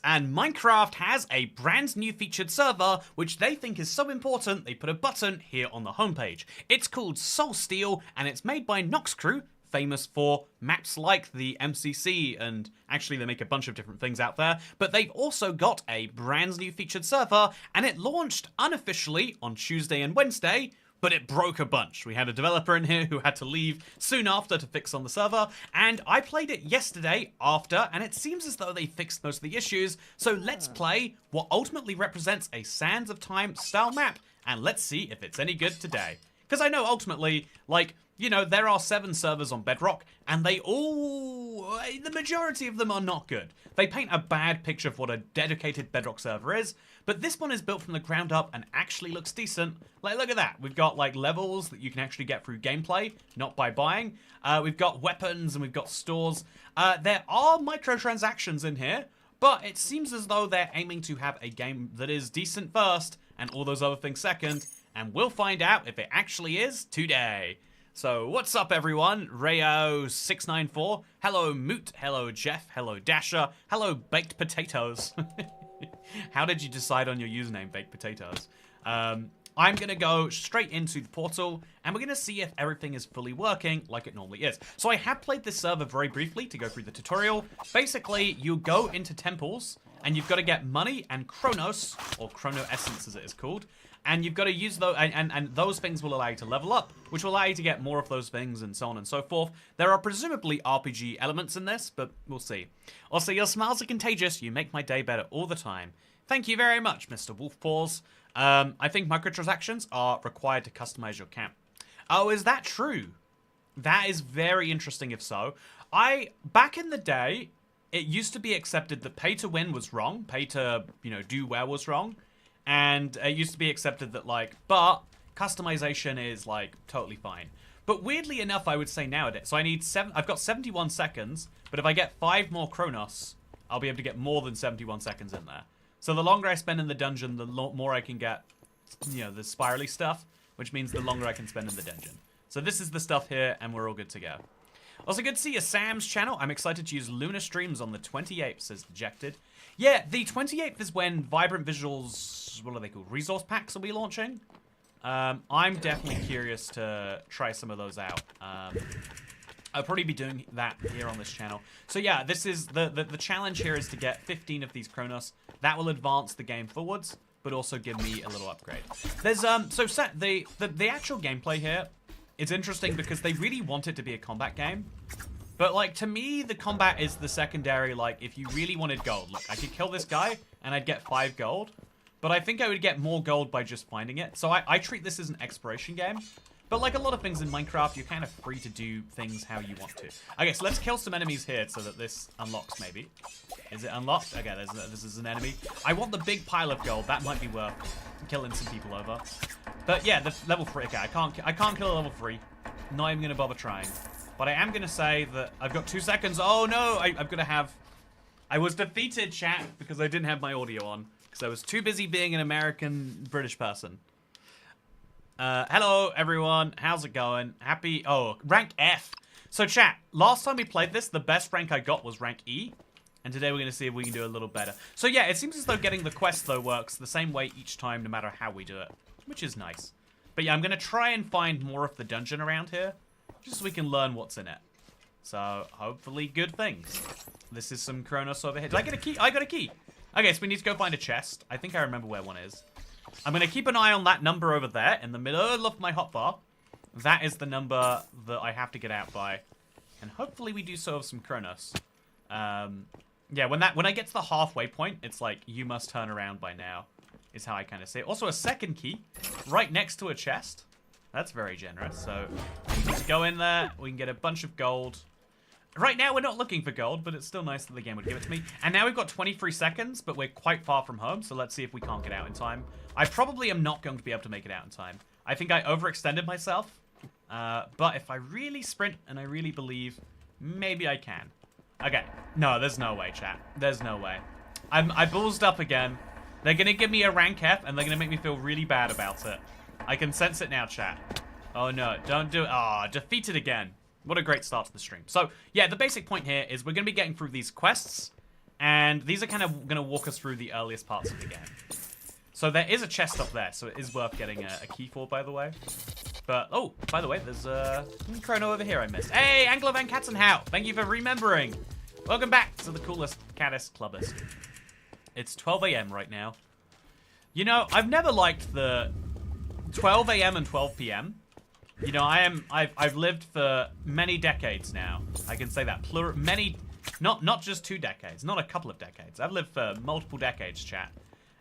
and Minecraft has a brand new featured server, which they think is so important they put a button here on the homepage. It's called Soulsteel, and it's made by Nox Crew, famous for maps like the MCC, and actually they make a bunch of different things out there, but they've also got a brand new featured server, and it launched unofficially on Tuesday and Wednesday, but it broke a bunch. We had a developer in here who had to leave soon after to fix on the server, and I played it yesterday after, and it seems as though they fixed most of the issues, so let's play what ultimately represents a Sands of Time style map, and let's see if it's any good today. Because I know ultimately, like, you know, there are 7 servers on Bedrock, and they all, the majority of them are not good. They paint a bad picture of what a dedicated Bedrock server is, but this one is built from the ground up and actually looks decent. Like, look at that. We've got, like, levels that you can actually get through gameplay, not by buying. We've got weapons and we've got stores. There are microtransactions in here, but it seems as though they're aiming to have a game that is decent first and all those other things second, and we'll find out if it actually is today. So, what's up everyone? Rayo694, hello Moot, hello Jeff, hello Dasher, hello Baked Potatoes. How did you decide on your username, Baked Potatoes? I'm going to go straight into the portal, and we're going to see if everything is fully working like it normally is. So I have played this server very briefly to go through the tutorial. Basically, you go into temples, and you've got to get money and Chronos, or Chrono Essence as it is called, and you've got to use those, and those things will allow you to level up, which will allow you to get more of those things, and so on and so forth. There are presumably RPG elements in this, but we'll see. Also, your smiles are contagious. You make my day better all the time. Thank you very much, Mr. Wolfpaws. I think microtransactions are required to customize your camp. Oh, is that true? That is very interesting if so. Back in the day, it used to be accepted that pay to win was wrong. Pay to, you know, do well was wrong. And it used to be accepted that, like, but customization is, like, totally fine. But weirdly enough, I would say nowadays, so I've got 71 seconds, but if I get 5 more Chronos, I'll be able to get more than 71 seconds in there. So the longer I spend in the dungeon, the more I can get, you know, the spirally stuff, which means the longer I can spend in the dungeon. So this is the stuff here, and we're all good to go. Also, good to see you, Sam's channel. I'm excited to use Lunar Streams on the 28th, says Dejected. Yeah, the 28th is when Vibrant Visuals, what are they called? Resource packs will be launching. I'm definitely curious to try some of those out. I'll probably be doing that here on this channel. So yeah, this is the challenge here is to get 15 of these Chronos. That will advance the game forwards, but also give me a little upgrade. There's the actual gameplay here, it's interesting because they really want it to be a combat game. But, like, to me, the combat is the secondary, like, if you really wanted gold. Look, I could kill this guy, and I'd get 5 gold. But I think I would get more gold by just finding it. So I treat this as an exploration game. But like a lot of things in Minecraft, you're kind of free to do things how you want to. Okay, so let's kill some enemies here so that this unlocks, maybe. Is it unlocked? Okay, this is an enemy. I want the big pile of gold. That might be worth killing some people over. But yeah, the level 3. Okay, I can't kill a level 3. Not even going to bother trying. But I am going to say that I've got 2 seconds. Oh, no. I'm going to have... I was defeated, chat, because I didn't have my audio on. Because I was too busy being an American British person. Hello, everyone. How's it going? Happy... Oh, rank F. So, chat, last time we played this, the best rank I got was rank E. And today we're going to see if we can do a little better. So, yeah, it seems as though getting the quest, though, works the same way each time, no matter how we do it. Which is nice. But, yeah, I'm going to try and find more of the dungeon around here. Just so we can learn what's in it. So, hopefully good things. This is some Chronos over here. Did I get a key? I got a key. Okay, so we need to go find a chest. I think I remember where one is. I'm going to keep an eye on that number over there in the middle of my hotbar. That is the number that I have to get out by. And hopefully we do so with some Chronos. Yeah, when I get to the halfway point, it's like, you must turn around by now. Is how I kind of say it. Also, a second key right next to a chest. That's very generous. So, we just go in there. We can get a bunch of gold. Right now, we're not looking for gold, but it's still nice that the game would give it to me. And now we've got 23 seconds, but we're quite far from home. So, let's see if we can't get out in time. I probably am not going to be able to make it out in time. I think I overextended myself. But if I really sprint and I really believe, maybe I can. Okay. No, there's no way, chat. There's no way. I ballsed up again. They're going to give me a rank F, and they're going to make me feel really bad about it. I can sense it now, chat. Oh, no. Don't do it. Ah, defeated again. What a great start to the stream. So, yeah, the basic point here is we're going to be getting through these quests. And these are kind of going to walk us through the earliest parts of the game. So there is a chest up there, so it is worth getting a key for, by the way. But, oh, by the way, there's a chrono over here I missed. Hey, Anglo Van Katzenhout, thank you for remembering. Welcome back to the coolest, caddis clubbers. It's 12 a.m. right now. You know, I've never liked the 12 a.m. and 12 p.m. You know, I've lived for many decades now. I can say that. Not just 2 decades, not a couple of decades. I've lived for multiple decades, chat.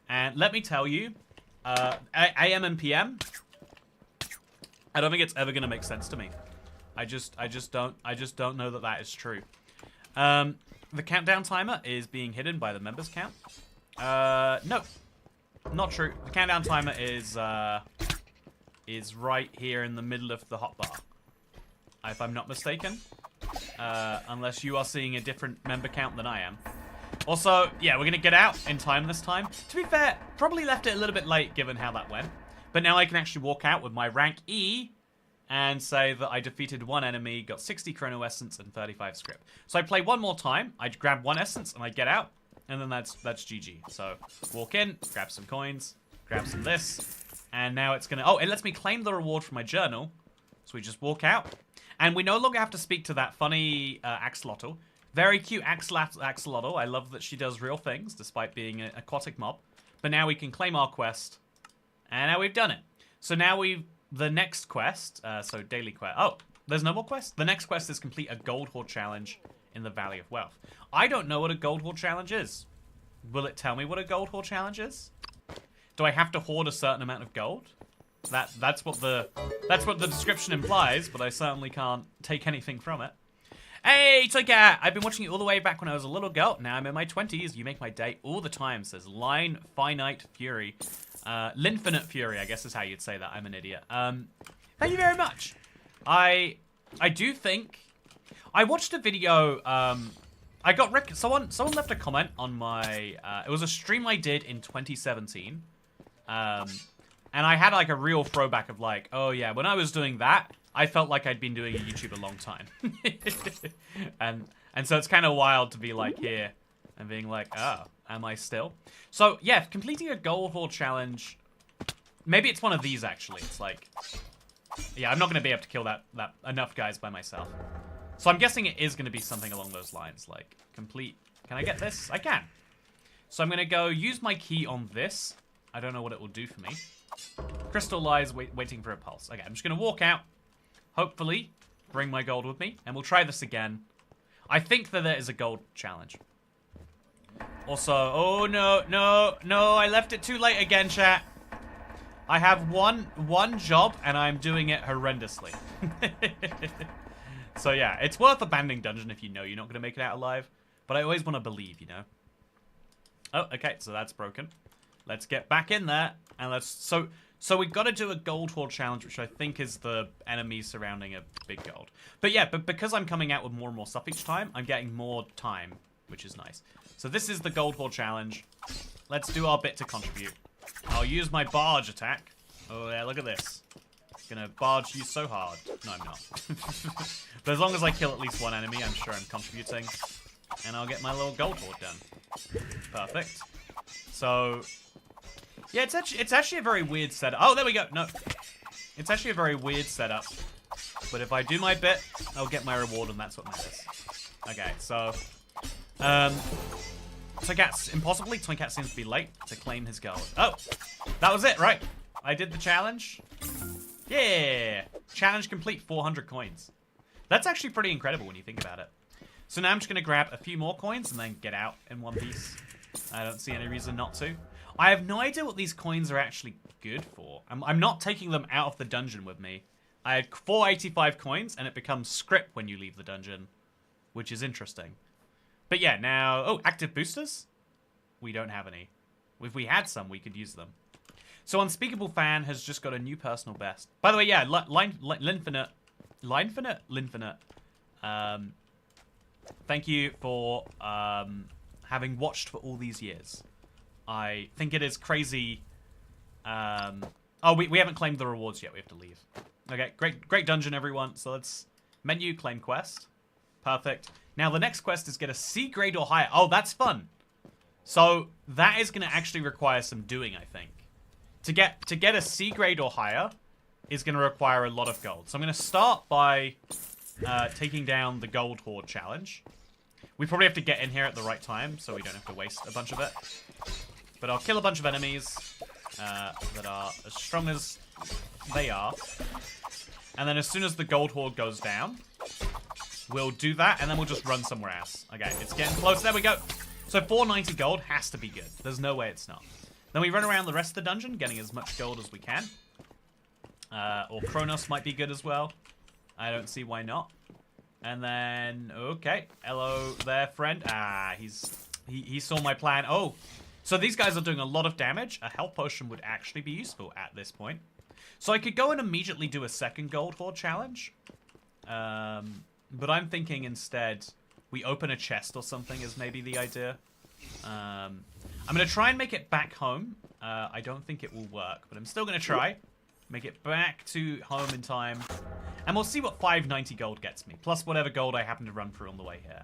And let me tell you, AM and PM, I don't think it's ever gonna make sense to me. I just don't know that that is true. The countdown timer is being hidden by the members count. No, not true. The countdown timer is right here in the middle of the hotbar, if I'm not mistaken. Unless you are seeing a different member count than I am. Also, yeah, we're going to get out in time this time. To be fair, probably left it a little bit late given how that went. But now I can actually walk out with my rank E and say that I defeated 1 enemy, got 60 Chrono Essence and 35 script. So I play one more time, I grab 1 Essence and I get out, and then that's GG. So walk in, grab some coins, grab some this, and now it's going to... Oh, it lets me claim the reward from my journal. So we just walk out, and we no longer have to speak to that funny axolotl. Very cute axolotl. I love that she does real things, despite being an aquatic mob. But now we can claim our quest, and now we've done it. So now the next quest, so daily quest. Oh, there's no more quest? The next quest is complete a gold hoard challenge in the Valley of Wealth. I don't know what a gold hoard challenge is. Will it tell me what a gold hoard challenge is? Do I have to hoard a certain amount of gold? That's what the description implies, but I certainly can't take anything from it. Hey, Toy Cat! I've been watching you all the way back when I was a little girl. Now I'm in my 20s. You make my day all the time, says Line Finite Fury. Linfinite Fury, I guess is how you'd say that. I'm an idiot. Thank you very much. I do think... I watched a video... I got... Someone left a comment on my... it was a stream I did in 2017. And I had like a real throwback of like, oh yeah, when I was doing that, I felt like I'd been doing a YouTube a long time. and so it's kind of wild to be like here and being like, oh, am I still? So yeah, completing a gold hoard challenge. Maybe it's one of these actually. It's like, yeah, I'm not going to be able to kill that enough guys by myself. So I'm guessing it is going to be something along those lines, like complete. Can I get this? I can. So I'm going to go use my key on this. I don't know what it will do for me. Crystal lies waiting for a pulse. Okay, I'm just going to walk out. Hopefully, bring my gold with me, and we'll try this again. I think that there is a gold challenge. Also, oh no, I left it too late again, chat. I have one job, and I'm doing it horrendously. So yeah, it's worth abandoning dungeon if you know you're not going to make it out alive. But I always want to believe, you know. Oh, okay, so that's broken. Let's get back in there, and let's... So we've got to do a gold hoard challenge, which I think is the enemies surrounding a big gold. But yeah, but because I'm coming out with more and more stuff each time, I'm getting more time, which is nice. So this is the gold hoard challenge. Let's do our bit to contribute. I'll use my barge attack. Oh yeah, look at this. Gonna barge you so hard. No, I'm not. But as long as I kill at least 1 enemy, I'm sure I'm contributing. And I'll get my little gold hoard done. Perfect. So... yeah, it's actually a very weird setup. Oh, there we go. No. It's actually a very weird setup. But if I do my bit, I'll get my reward, and that's what matters. Okay, so... impossibly, Toy Cat seems to be late to claim his gold. Oh! That was it, right? I did the challenge. Yeah! Challenge complete, 400 coins. That's actually pretty incredible when you think about it. So now I'm just going to grab a few more coins and then get out in one piece. I don't see any reason not to. I have no idea what these coins are actually good for. I'm not taking them out of the dungeon with me. I had 485 coins, and it becomes script when you leave the dungeon, which is interesting. But yeah, now... oh, active boosters? We don't have any. If we had some, we could use them. So Unspeakable Fan has just got a new personal best. By the way, yeah, Linfinite. Thank you for having watched for all these years. I think it is crazy. Oh, we haven't claimed the rewards yet. We have to leave. Okay, great dungeon, everyone. So let's menu, claim quest. Perfect. Now, the next quest is get a C grade or higher. Oh, that's fun. So, that is going to actually require some doing, I think. To get a C grade or higher is going to require a lot of gold. So, I'm going to start by taking down the Gold Horde challenge. We probably have to get in here at the right time, so we don't have to waste a bunch of it. But I'll kill a bunch of enemies that are as strong as they are. And then as soon as the Gold Horde goes down, we'll do that, and then we'll just run somewhere else. Okay, it's getting close. There we go. So 490 gold has to be good. There's no way it's not. Then we run around the rest of the dungeon, getting as much gold as we can. Or Kronos might be good as well. I don't see why not. And then, okay. Hello there, friend. Ah, he saw my plan. Oh, so these guys are doing a lot of damage. A health potion would actually be useful at this point. So I could go and immediately do a second Gold Horde challenge. But I'm thinking instead we open a chest or something is maybe the idea. I'm going to try and make it back home. I don't think it will work, but I'm still going to try. Make it back to home in time. And we'll see what 590 gold gets me, plus whatever gold I happen to run through on the way here.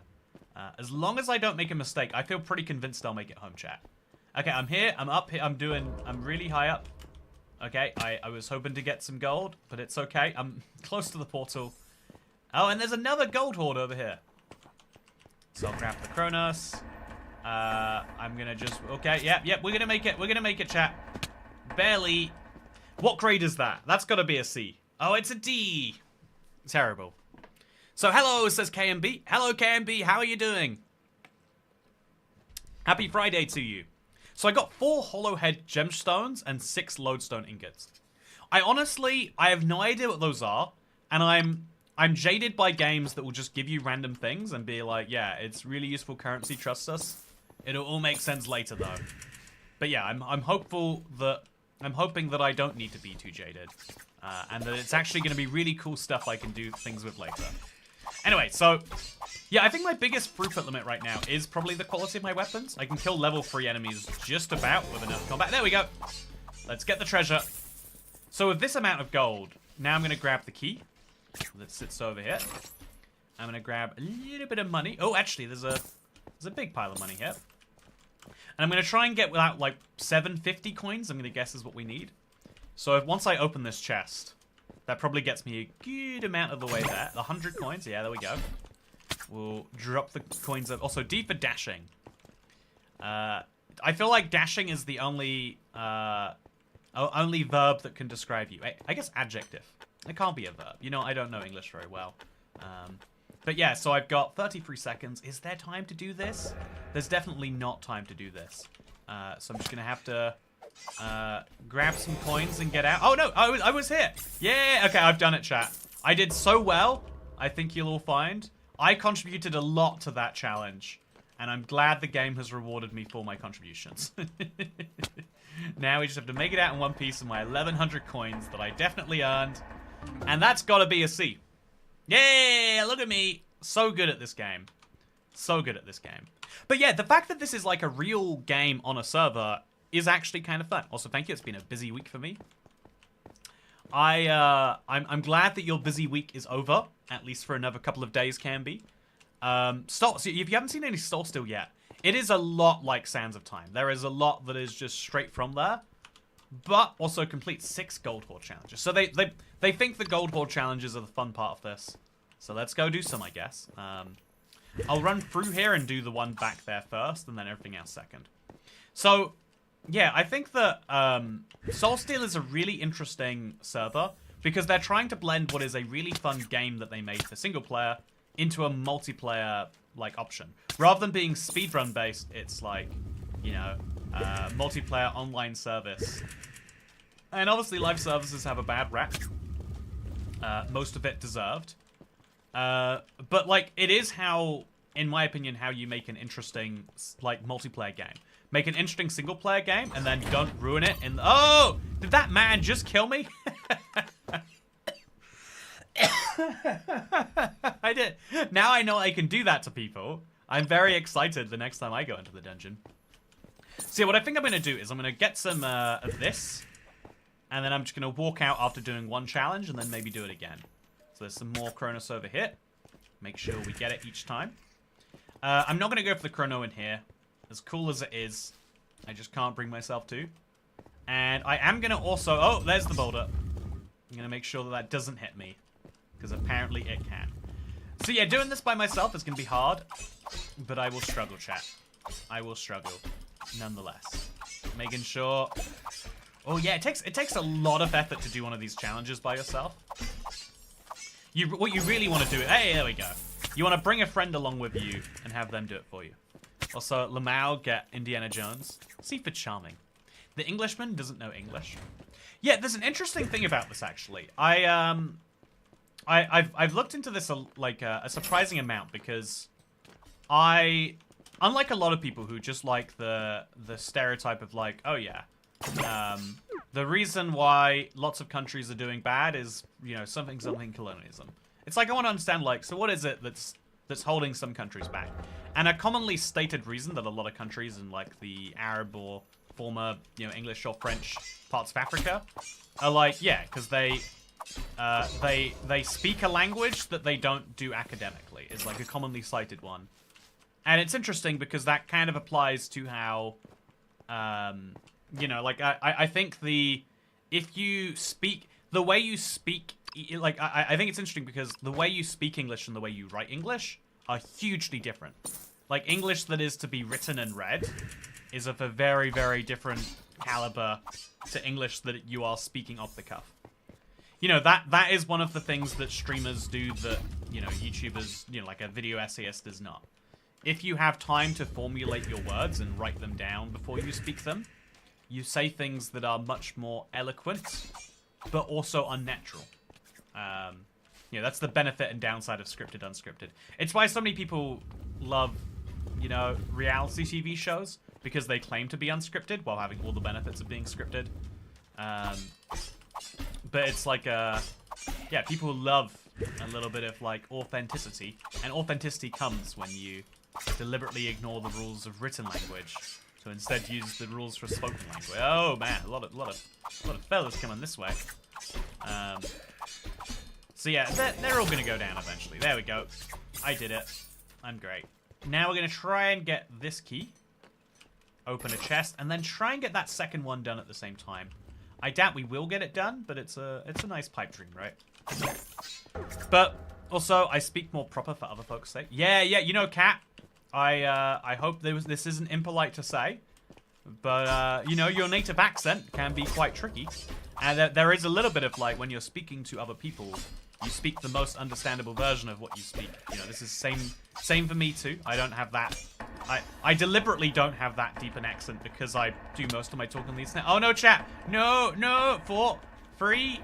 As long as I don't make a mistake, I feel pretty convinced I'll make it home, chat. Okay, I'm here. I'm up here. I'm really high up. Okay, I was hoping to get some gold, but it's okay. I'm close to the portal. Oh, and there's another Gold Horde over here. So I'll grab the Kronos. I'm gonna just... Okay, yep, we're gonna make it. We're gonna make it, chat. Barely. What grade is that? That's gotta be a C. Oh, it's a D. Terrible. So, hello, says KMB. Hello, KMB. How are you doing? Happy Friday to you. So I got 4 hollow head gemstones and 6 lodestone ingots. I have no idea what those are, and I'm jaded by games that will just give you random things and be like, yeah, it's really useful currency, trust us. It'll all make sense later though. But yeah, I'm hoping that I don't need to be too jaded, and that it's actually going to be really cool stuff I can do things with later. Anyway, so yeah, I think my biggest throughput limit right now is probably the quality of my weapons. I can kill level 3 enemies just about with enough combat. There we go. Let's get the treasure. So with this amount of gold, now I'm going to grab the key that sits over here. I'm going to grab a little bit of money. Oh, actually, there's a big pile of money here. And I'm going to try and get without like 750 coins, I'm going to guess is what we need. So once I open this chest, that probably gets me a good amount of the way there. 100 coins, yeah, there we go. We'll drop the coins up. Also, D for dashing. I feel like dashing is the only verb that can describe you. I guess adjective. It can't be a verb. You know, I don't know English very well. But yeah, so I've got 33 seconds. Is there time to do this? There's definitely not time to do this. So I'm just going to have to grab some coins and get out. Oh, no, I was here. Yeah, okay, I've done it, chat. I did so well, I think you'll all find. I contributed a lot to that challenge, and I'm glad the game has rewarded me for my contributions. Now we just have to make it out in one piece of my 1,100 coins that I definitely earned, and that's got to be a C. Yeah, look at me. So good at this game. So good at this game. But yeah, the fact that this is like a real game on a server is actually kind of fun. Also, thank you. It's been a busy week for me. I'm glad that your busy week is over, at least for another couple of days, can be. So if you haven't seen any Soul Steel yet, it is a lot like Sands of Time. There is a lot that is just straight from there, but also complete 6 Gold Horde challenges. So they think the Gold Horde challenges are the fun part of this. So let's go do some, I guess. I'll run through here and do the one back there first, and then everything else second. So, yeah, I think that Soul Steel is a really interesting server because they're trying to blend what is a really fun game that they made for single player into a multiplayer like option. Rather than being speedrun based, it's like, you know, multiplayer online service. And obviously live services have a bad rap. Most of it deserved. But like, it is how, in my opinion, how you make an interesting like multiplayer game. Make an interesting single player game and then don't ruin it in the... Oh! Did that man just kill me? I did. Now I know I can do that to people. I'm very excited the next time I go into the dungeon. So yeah, what I think I'm going to do is I'm going to get some of this. And then I'm just going to walk out after doing one challenge and then maybe do it again. So there's some more Kronos over here. Make sure we get it each time. I'm not going to go for the chrono in here. As cool as it is, I just can't bring myself to. And I am going to also... Oh, there's the boulder. I'm going to make sure that that doesn't hit me. Because apparently it can. So yeah, doing this by myself is going to be hard. But I will struggle, chat. I will struggle. Nonetheless. Making sure... Oh yeah, it takes a lot of effort to do one of these challenges by yourself. What you really want to do... Hey, there we go. You want to bring a friend along with you and have them do it for you. Also, Lamau get Indiana Jones. C for charming. The Englishman doesn't know English. Yeah, there's an interesting thing about this actually. I've looked into this a surprising amount because unlike a lot of people who just like the stereotype of like, oh yeah, the reason why lots of countries are doing bad is, you know, something colonialism. It's like I want to understand, like, so what is it that's holding some countries back? And a commonly stated reason that a lot of countries in like the Arab or former, you know, English or French parts of Africa are like, yeah, because they speak a language that they don't do academically is like a commonly cited one. And it's interesting because that kind of applies to how, you know, like I think the way you speak, like I think it's interesting because the way you speak English and the way you write English are hugely different. Like English that is to be written and read is of a very, very different caliber to English that you are speaking off the cuff. You know, that is one of the things that streamers do that, you know, YouTubers, you know, like a video essayist does not. If you have time to formulate your words and write them down before you speak them, you say things that are much more eloquent, but also unnatural. You know, that's the benefit and downside of scripted, unscripted. It's why so many people love, you know, reality TV shows, because they claim to be unscripted while having all the benefits of being scripted. But it's like, yeah, people love a little bit of, like, authenticity. And authenticity comes when you deliberately ignore the rules of written language to instead use the rules for spoken language. Oh, man, a lot of fellas coming this way. So yeah, they're all gonna go down eventually. There we go. I did it. I'm great. Now we're gonna try and get this key. Open a chest, and then try and get that second one done at the same time. I doubt we will get it done, but it's a nice pipe dream, right? But also, I speak more proper for other folks' sake. Yeah, you know, Kat. I hope this isn't impolite to say, but you know, your native accent can be quite tricky, and there is a little bit of like when you're speaking to other people, you speak the most understandable version of what you speak. You know, this is same for me too. I don't have that. I deliberately don't have that deep an accent because I do most of my talking these now. Oh no, chat. No. 4, 3,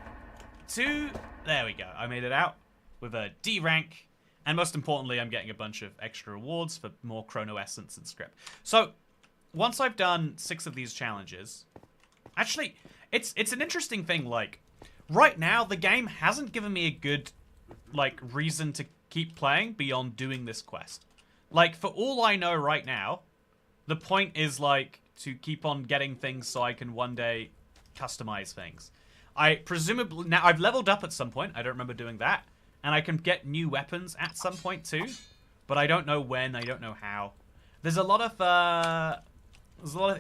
2. There we go. I made it out with a D rank. And most importantly, I'm getting a bunch of extra rewards for more chrono essence and script. So once I've done 6 of these challenges, actually, it's an interesting thing. Like right now, the game hasn't given me a good like reason to keep playing beyond doing this quest. Like, for all I know right now, the point is, like, to keep on getting things so I can one day customize things. Now, I've leveled up at some point. I don't remember doing that. And I can get new weapons at some point, too. But I don't know when. I don't know how. There's a lot of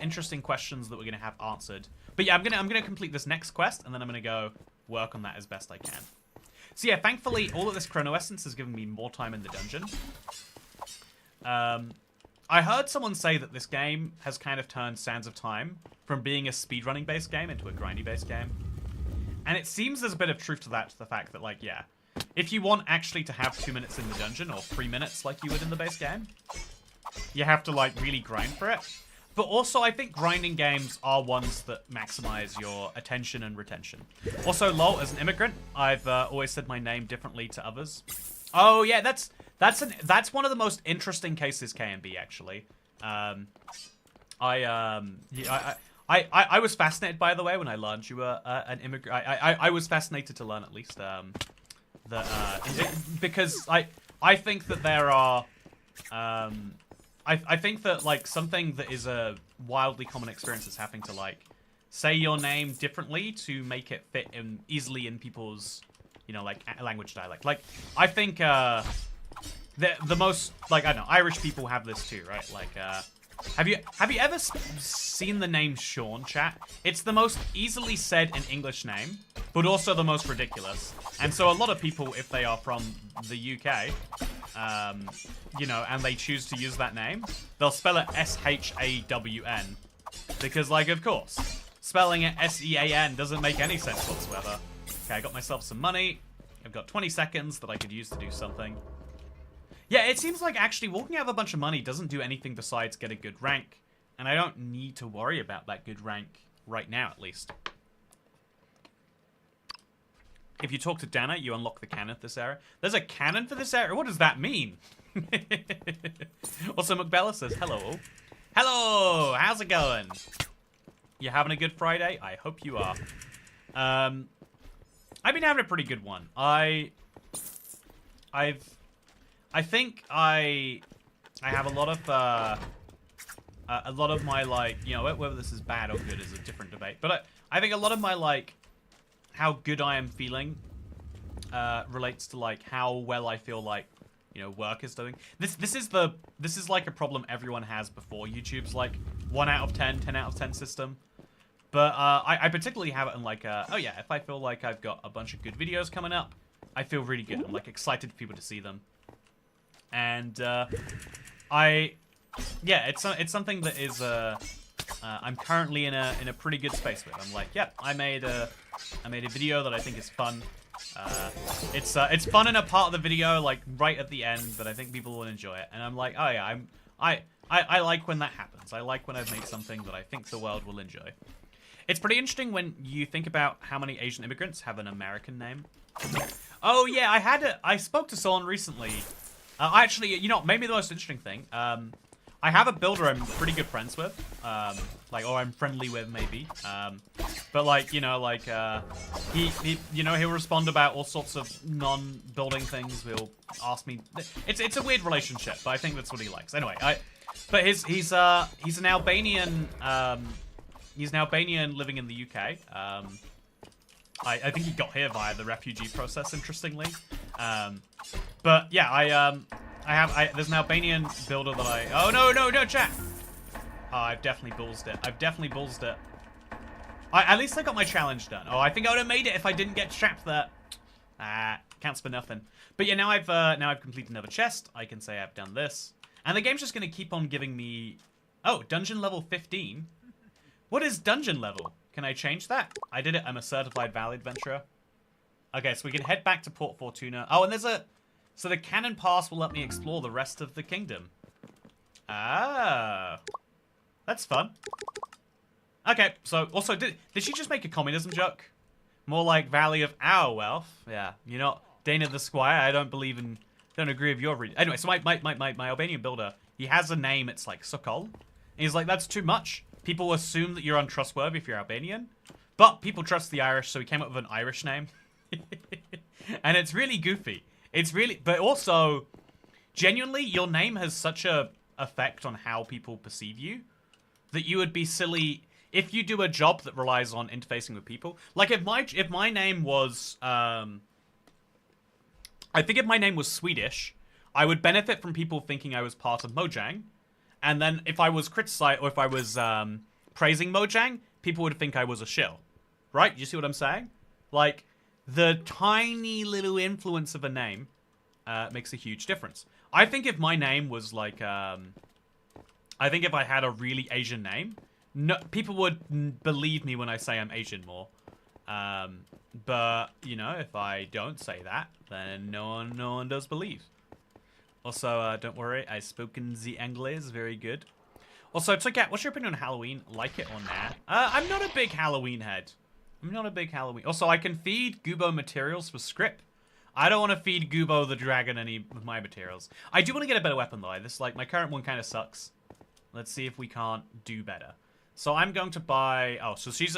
interesting questions that we're going to have answered. But yeah, I'm gonna complete this next quest, and then I'm going to go work on that as best I can. So yeah, thankfully, all of this chrono essence has given me more time in the dungeon. I heard someone say that this game has kind of turned Sands of Time from being a speedrunning based game into a grindy based game. And it seems there's a bit of truth to that, to the fact that, like, yeah, if you want actually to have 2 minutes in the dungeon, or 3 minutes like you would in the base game, you have to, like, really grind for it. But also, I think grinding games are ones that maximize your attention and retention. Also, lol, as an immigrant, I've always said my name differently to others. Oh, yeah, that's one of the most interesting cases, KMB, actually. I was fascinated, by the way, when I learned you were an immigrant. I was fascinated to learn, at least, because I think that there are, I think that, like, something that is a wildly common experience is having to, like, say your name differently to make it fit easily in people's, you know, like, language dialect. Like, I think, the most, like, I don't know, Irish people have this too, right? Like, have you ever seen the name Sean, chat? It's the most easily said in English name, but also the most ridiculous. And so a lot of people, if they are from the UK, you know, and they choose to use that name, they'll spell it S-H-A-W-N. Because, like, of course, spelling it S-E-A-N doesn't make any sense whatsoever. Okay, I got myself some money. I've got 20 seconds that I could use to do something. Yeah, it seems like actually walking out of a bunch of money doesn't do anything besides get a good rank. And I don't need to worry about that good rank right now, at least. If you talk to Dana, you unlock the cannon for this area. There's a cannon for this area? What does that mean? Also, McBella says, hello. Hello! How's it going? You having a good Friday? I hope you are. I've been having a pretty good one. I think I have a lot of my, like, you know, whether this is bad or good is a different debate. But I think a lot of my, like, how good I am feeling relates to, like, how well I feel like, you know, work is doing. This is like a problem everyone has before YouTube's, like, 1 out of 10, 10 out of 10 system. But I particularly have it in, like, oh yeah, if I feel like I've got a bunch of good videos coming up, I feel really good. I'm, like, excited for people to see them. And yeah, it's something that is I'm currently in a pretty good space with. I'm like, yep, I made a video that I think is fun. It's fun in a part of the video, like right at the end, that I think people will enjoy it. And I'm like, oh yeah, I like when that happens. I like when I've made something that I think the world will enjoy. It's pretty interesting when you think about how many Asian immigrants have an American name. Oh yeah, I spoke to someone recently. Actually, you know, maybe the most interesting thing. I have a builder I'm pretty good friends with, like, or I'm friendly with, maybe. But like, you know, like, you know, he'll respond about all sorts of non-building things. He'll ask me. It's a weird relationship, but I think that's what he likes. Anyway, but he's an Albanian. He's an Albanian living in the UK. I think he got here via the refugee process, interestingly. But yeah, there's an Albanian builder that oh no, chat! Oh, I've definitely ballsed it. At least I got my challenge done. Oh, I think I would have made it if I didn't get trapped there. Counts for nothing. But yeah, now I've completed another chest. I can say I've done this. And the game's just gonna keep on giving me, oh, dungeon level 15. What is dungeon level? Can I change that? I did it. I'm a certified Valley adventurer. Okay, so we can head back to Port Fortuna. Oh, and so the cannon pass will let me explore the rest of the kingdom. Ah, that's fun. Okay, so also, did she just make a communism joke? More like Valley of our wealth. Yeah, you're not Dana the Squire. I don't agree with your reading. Anyway, so my Albanian builder, he has a name. It's like Sokol. And he's like, that's too much. People assume that you're untrustworthy if you're Albanian, but people trust the Irish, so he came up with an Irish name. And it's really goofy. It's really, but also, genuinely, your name has such a effect on how people perceive you that you would be silly if you do a job that relies on interfacing with people. Like if my name was, I think if my name was Swedish, I would benefit from people thinking I was part of Mojang. And then if I was criticized, or if I was praising Mojang, people would think I was a shill. Right? You see what I'm saying? Like, the tiny little influence of a name makes a huge difference. I think if my name was like, I think if I had a really Asian name, no, people would believe me when I say I'm Asian more. But, you know, if I don't say that, then no one does believe. Also, don't worry, I spoken the English very good. Also, Tokat, what's your opinion on Halloween? Like it or not? I'm not a big Halloween head. I'm not a big Halloween. Also, I can feed Gubo materials for script. I don't want to feed Gubo the dragon any of my materials. I do want to get a better weapon though. This, like, my current one kind of sucks. Let's see if we can't do better. So I'm going to buy. Oh, so she's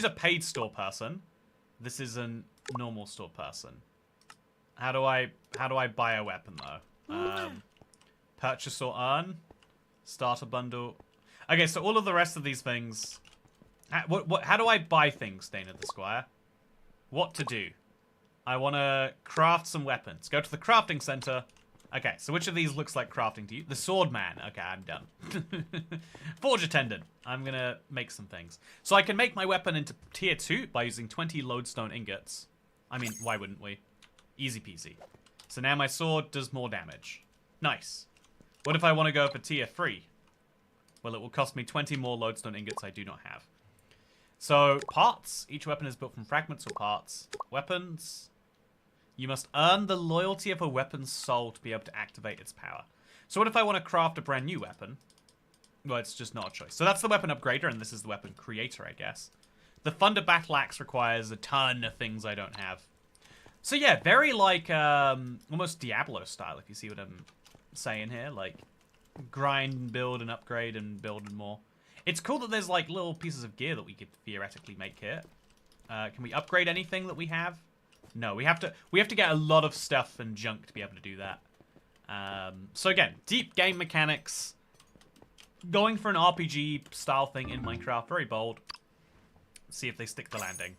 a paid store person. This is a normal store person. How do I buy a weapon though? Purchase or earn. Starter bundle. Okay, so all of the rest of these things. How do I buy things, Dana the Squire? What to do? I want to craft some weapons. Go to the crafting center. Okay, so which of these looks like crafting to you? The sword man. Okay, I'm done. Forge attendant. I'm gonna make some things. So I can make my weapon into tier 2 by using 20 lodestone ingots. I mean, why wouldn't we? Easy peasy. So now my sword does more damage. Nice. What if I want to go for tier 3? Well, it will cost me 20 more lodestone ingots I do not have. So, parts. Each weapon is built from fragments or parts. Weapons. You must earn the loyalty of a weapon's soul to be able to activate its power. So what if I want to craft a brand new weapon? Well, it's just not a choice. So that's the weapon upgrader, and this is the weapon creator, I guess. The Thunder Battle Axe requires a ton of things I don't have. So yeah, very like, almost Diablo style, if you see what I'm saying here. Like, grind, build, and upgrade, and build and more. It's cool that there's like little pieces of gear that we could theoretically make here. Can we upgrade anything that we have? No, we have to get a lot of stuff and junk to be able to do that. So again, deep game mechanics. Going for an RPG style thing in Minecraft, very bold. Let's see if they stick the landing.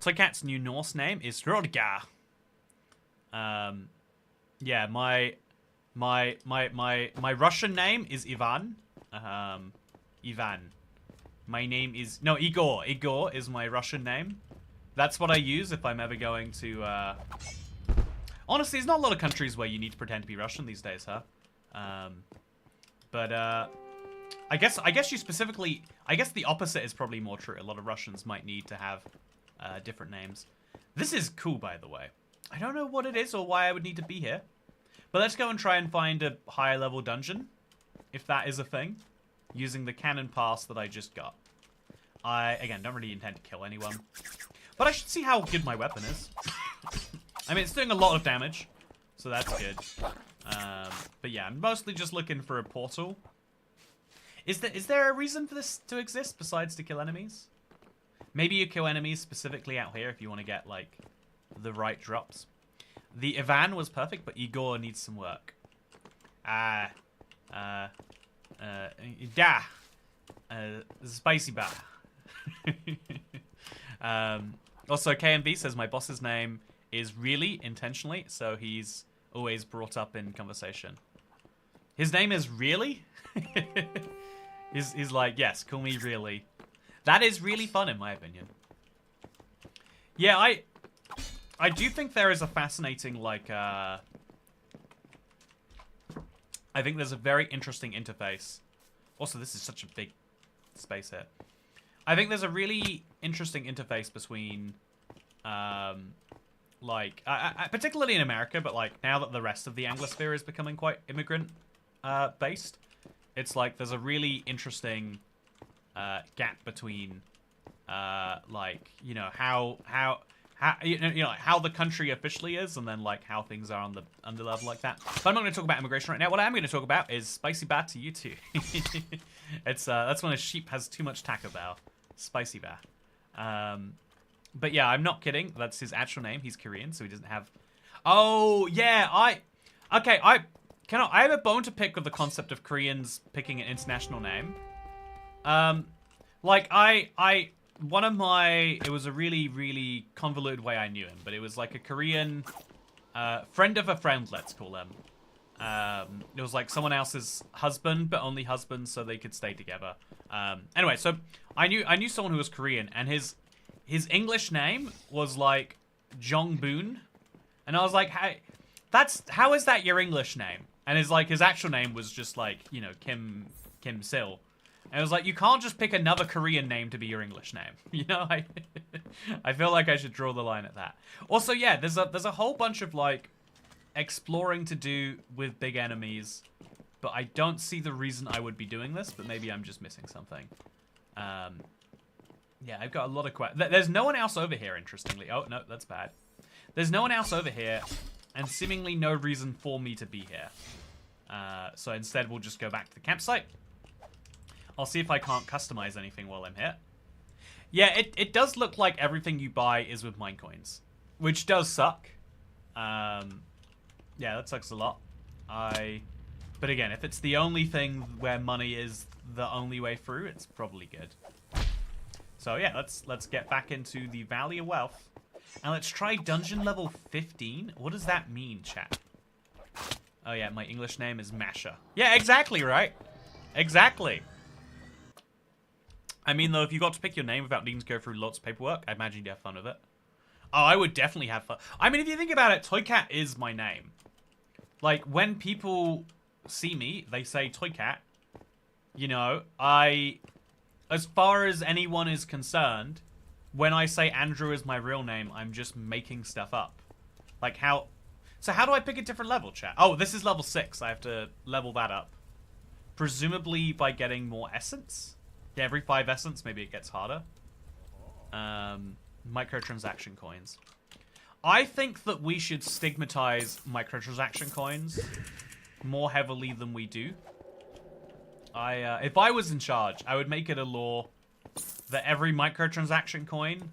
Toykat's new Norse name is Rodgar. Yeah, my Russian name is Ivan. Ivan. My name is Igor. Igor is my Russian name. That's what I use if I'm ever going to, honestly, there's not a lot of countries where you need to pretend to be Russian these days, huh? I guess you specifically, I guess the opposite is probably more true. A lot of Russians might need to have, different names. This is cool, by the way. I don't know what it is or why I would need to be here. But let's go and try and find a higher level dungeon, if that is a thing, using the cannon pass that I just got. I, again, don't really intend to kill anyone. But I should see how good my weapon is. I mean, it's doing a lot of damage, so that's good. But yeah, I'm mostly just looking for a portal. Is there a reason for this to exist besides to kill enemies? Maybe you kill enemies specifically out here if you want to get, like, the right drops. The Ivan was perfect, but Igor needs some work. Spicy bar. Also, KMB says my boss's name is really intentionally, so he's always brought up in conversation. His name is really? he's like, yes, call me really. That is really fun, in my opinion. Yeah, I do think there is a fascinating, like, I think there's a very interesting interface. Also, this is such a big space here. I think there's a really interesting interface between, like, particularly in America, but, like, now that the rest of the Anglosphere is becoming quite immigrant-based, it's like there's a really interesting gap between, like, you know, how the country officially is, and then like how things are on the underlevel like that. But I'm not going to talk about immigration right now. What I am going to talk about is spicy bat to you too. It's that's when a sheep has too much Taco Bell. Spicy bat. But yeah, I'm not kidding. That's his actual name. He's Korean, so he doesn't have. Oh yeah, I have a bone to pick with the concept of Koreans picking an international name. Like it was a really, really convoluted way I knew him, but it was like a Korean, friend of a friend, let's call him. It was like someone else's husband, but only husband, so they could stay together. Anyway, so I knew someone who was Korean, and his English name was like Jong-boon, and I was like, hey, how is that your English name? And his actual name was just like, you know, Kim Sil. And it was like, you can't just pick another Korean name to be your English name. You know, I feel like I should draw the line at that. Also, yeah, there's a whole bunch of, like, exploring to do with big enemies. But I don't see the reason I would be doing this, but maybe I'm just missing something. Yeah, I've got a lot of questions. There's no one else over here, interestingly. Oh, no, that's bad. There's no one else over here, and seemingly no reason for me to be here. So instead, we'll just go back to the campsite. I'll see if I can't customize anything while I'm here. Yeah, it does look like everything you buy is with minecoins, which does suck. Yeah, that sucks a lot. But again, if it's the only thing where money is the only way through, it's probably good. So yeah, let's get back into the Valley of Wealth, and let's try dungeon level 15. What does that mean, chat? Oh yeah, my English name is Masha. Yeah, exactly, right? Exactly. I mean, though, if you got to pick your name without needing to go through lots of paperwork, I imagine you'd have fun with it. Oh, I would definitely have fun. I mean, if you think about it, Toy Cat is my name. Like, when people see me, they say Toy Cat. You know, as far as anyone is concerned, when I say Andrew is my real name, I'm just making stuff up. Like, how... So how do I pick a different level, chat? Oh, this is level 6. I have to level that up. Presumably by getting more essence? Yeah, every 5 essence, maybe it gets harder. Microtransaction coins. I think that we should stigmatize microtransaction coins more heavily than we do. If I was in charge, I would make it a law that every microtransaction coin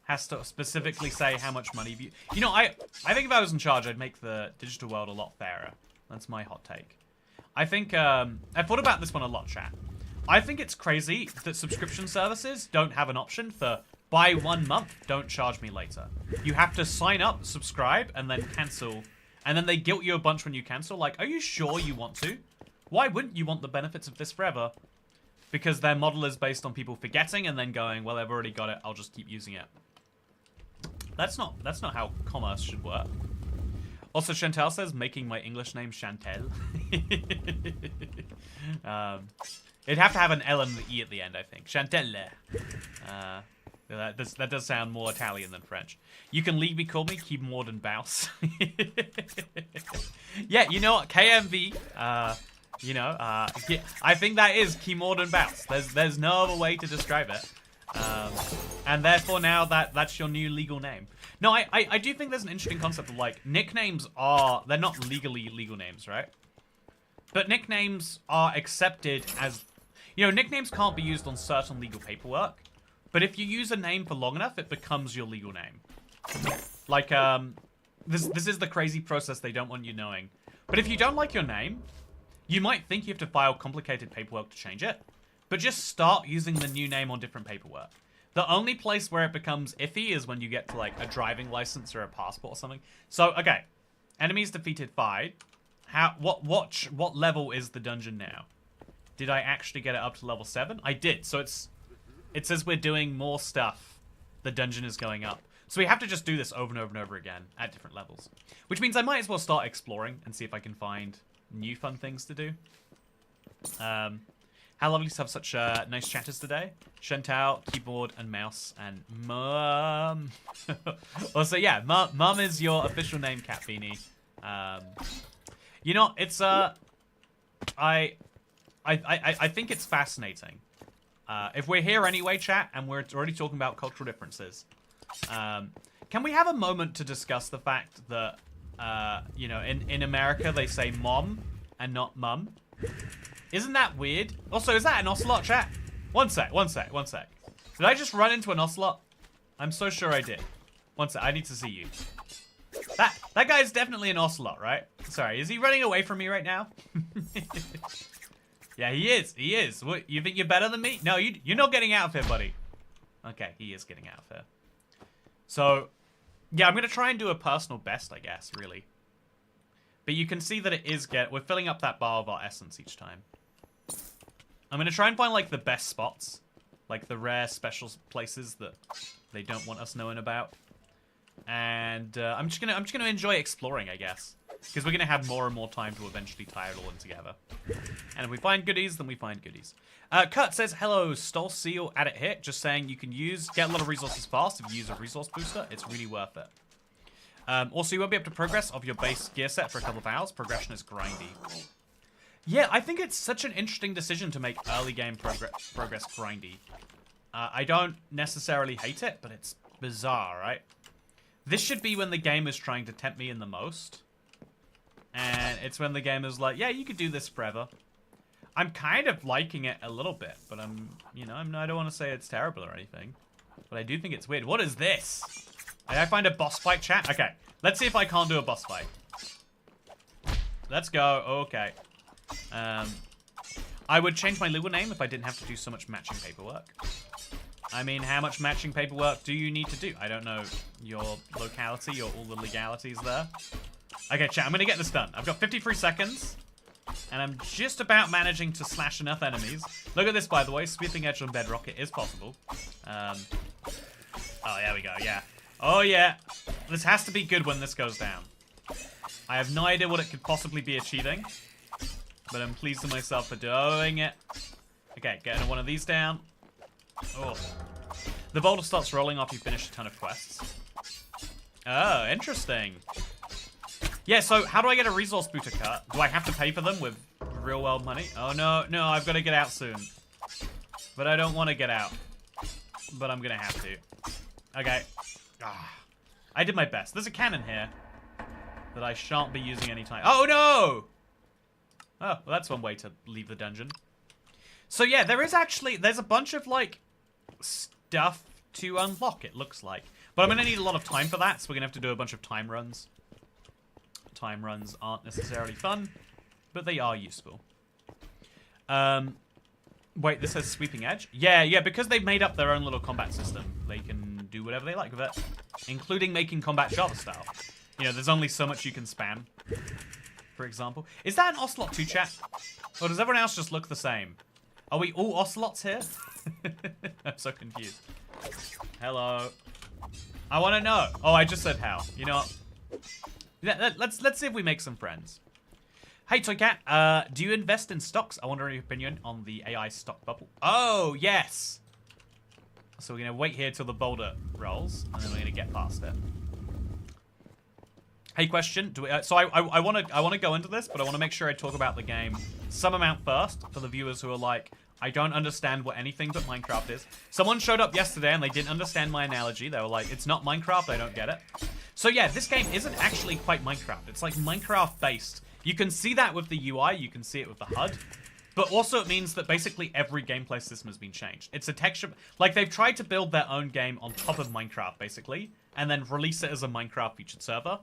has to specifically say how much money you know, I think if I was in charge, I'd make the digital world a lot fairer. That's my hot take. I think, I've thought about this one a lot, chat. I think it's crazy that subscription services don't have an option for buy 1 month, don't charge me later. You have to sign up, subscribe, and then cancel. And then they guilt you a bunch when you cancel. Like, are you sure you want to? Why wouldn't you want the benefits of this forever? Because their model is based on people forgetting and then going, well, I've already got it, I'll just keep using it. That's not how commerce should work. Also, Chantal says, making my English name Chantel. It'd have to have an L and the E at the end, I think. Chantelle. That does sound more Italian than French. You can legally call me Keyboard and Bouse. Yeah, you know what? KMV, you know, I think that is Keyboard and Bouse. There's no other way to describe it. And therefore now that's your new legal name. No, I do think there's an interesting concept of, like, nicknames they're not legally legal names, right? But nicknames are accepted as, you know, nicknames can't be used on certain legal paperwork. But if you use a name for long enough, it becomes your legal name. Like, this is the crazy process they don't want you knowing. But if you don't like your name, you might think you have to file complicated paperwork to change it. But just start using the new name on different paperwork. The only place where it becomes iffy is when you get to, like, a driving license or a passport or something. So, okay. Enemies defeated 5. What level is the dungeon now? Did I actually get it up to level 7? I did. So it says we're doing more stuff. The dungeon is going up. So we have to just do this over and over and over again at different levels. Which means I might as well start exploring and see if I can find new fun things to do. How lovely to have such nice chatters today. Chantal, Keyboard, and Mouse, and Mum. Also, yeah, Mum is your official name, Cat Beanie. You know, it's, I think it's fascinating. If we're here anyway, chat, and we're already talking about cultural differences, can we have a moment to discuss the fact that, you know, in America they say mom and not mum? Isn't that weird? Also, is that an ocelot, chat? One sec. Did I just run into an ocelot? I'm so sure I did. One sec, I need to see you. That guy's definitely an ocelot, right? Sorry, is he running away from me right now? Yeah, he is. What, you think you're better than me? No, you're not getting out of here, buddy. Okay, he is getting out of here. So, yeah, I'm going to try and do a personal best, I guess, really. But you can see that it is we're filling up that bar of our essence each time. I'm going to try and find, like, the best spots. Like, the rare special places that they don't want us knowing about. And I'm just gonna enjoy exploring, I guess. Because we're going to have more and more time to eventually tie it all in together. And if we find goodies, then we find goodies. Kurt says, hello, Stole Seal, at it hit. Just saying you can get a lot of resources fast if you use a resource booster. It's really worth it. Also, you won't be able to progress off your base gear set for a couple of hours. Progression is grindy. Yeah, I think it's such an interesting decision to make early game progress grindy. I don't necessarily hate it, but it's bizarre, right? This should be when the game is trying to tempt me in the most. And it's when the game is like, yeah, you could do this forever. I'm kind of liking it a little bit, but I don't want to say it's terrible or anything. But I do think it's weird. What is this? Did I find a boss fight, chat? Okay, let's see if I can't do a boss fight. Let's go. Okay. I would change my legal name if I didn't have to do so much matching paperwork. I mean, how much matching paperwork do you need to do? I don't know your locality or all the legalities there. Okay, chat, I'm gonna get this done. I've got 53 seconds. And I'm just about managing to slash enough enemies. Look at this, by the way. Sweeping edge on Bedrock. It is possible. Oh, there we go. Yeah. Oh, yeah. This has to be good when this goes down. I have no idea what it could possibly be achieving. But I'm pleased with myself for doing it. Okay, getting one of these down. Oh. The boulder starts rolling after you finish a ton of quests. Oh, interesting. Yeah, so how do I get a resource booster cut? Do I have to pay for them with real world money? Oh, no, no, I've got to get out soon. But I don't want to get out. But I'm going to have to. Okay. I did my best. There's a cannon here that I shan't be using anytime. Oh, no! Oh, well, that's one way to leave the dungeon. So, yeah, there's a bunch of, like, stuff to unlock, it looks like. But I'm going to need a lot of time for that, so we're going to have to do a bunch of time runs. Time runs aren't necessarily fun, but they are useful. Wait, this says sweeping edge? Yeah, because they've made up their own little combat system, they can do whatever they like with it, including making combat Java style. You know, there's only so much you can spam, for example. Is that an Ocelot 2, chat? Or does everyone else just look the same? Are we all Ocelots here? I'm so confused. Hello. I want to know. Oh, I just said how. You know what? Let's see if we make some friends. Hey, Toycat, do you invest in stocks? I wonder your opinion on the AI stock bubble. Oh, yes. So we're going to wait here till the boulder rolls, and then we're going to get past it. Hey, question. Do we, so I want to go into this, but I want to make sure I talk about the game some amount first for the viewers who are like, I don't understand what anything but Minecraft is. Someone showed up yesterday and they didn't understand my analogy. They were like, it's not Minecraft, I don't get it. So yeah, this game isn't actually quite Minecraft. It's like Minecraft based. You can see that with the UI, you can see it with the HUD. But also it means that basically every gameplay system has been changed. It's a texture, like they've tried to build their own game on top of Minecraft basically, and then release it as a Minecraft featured server.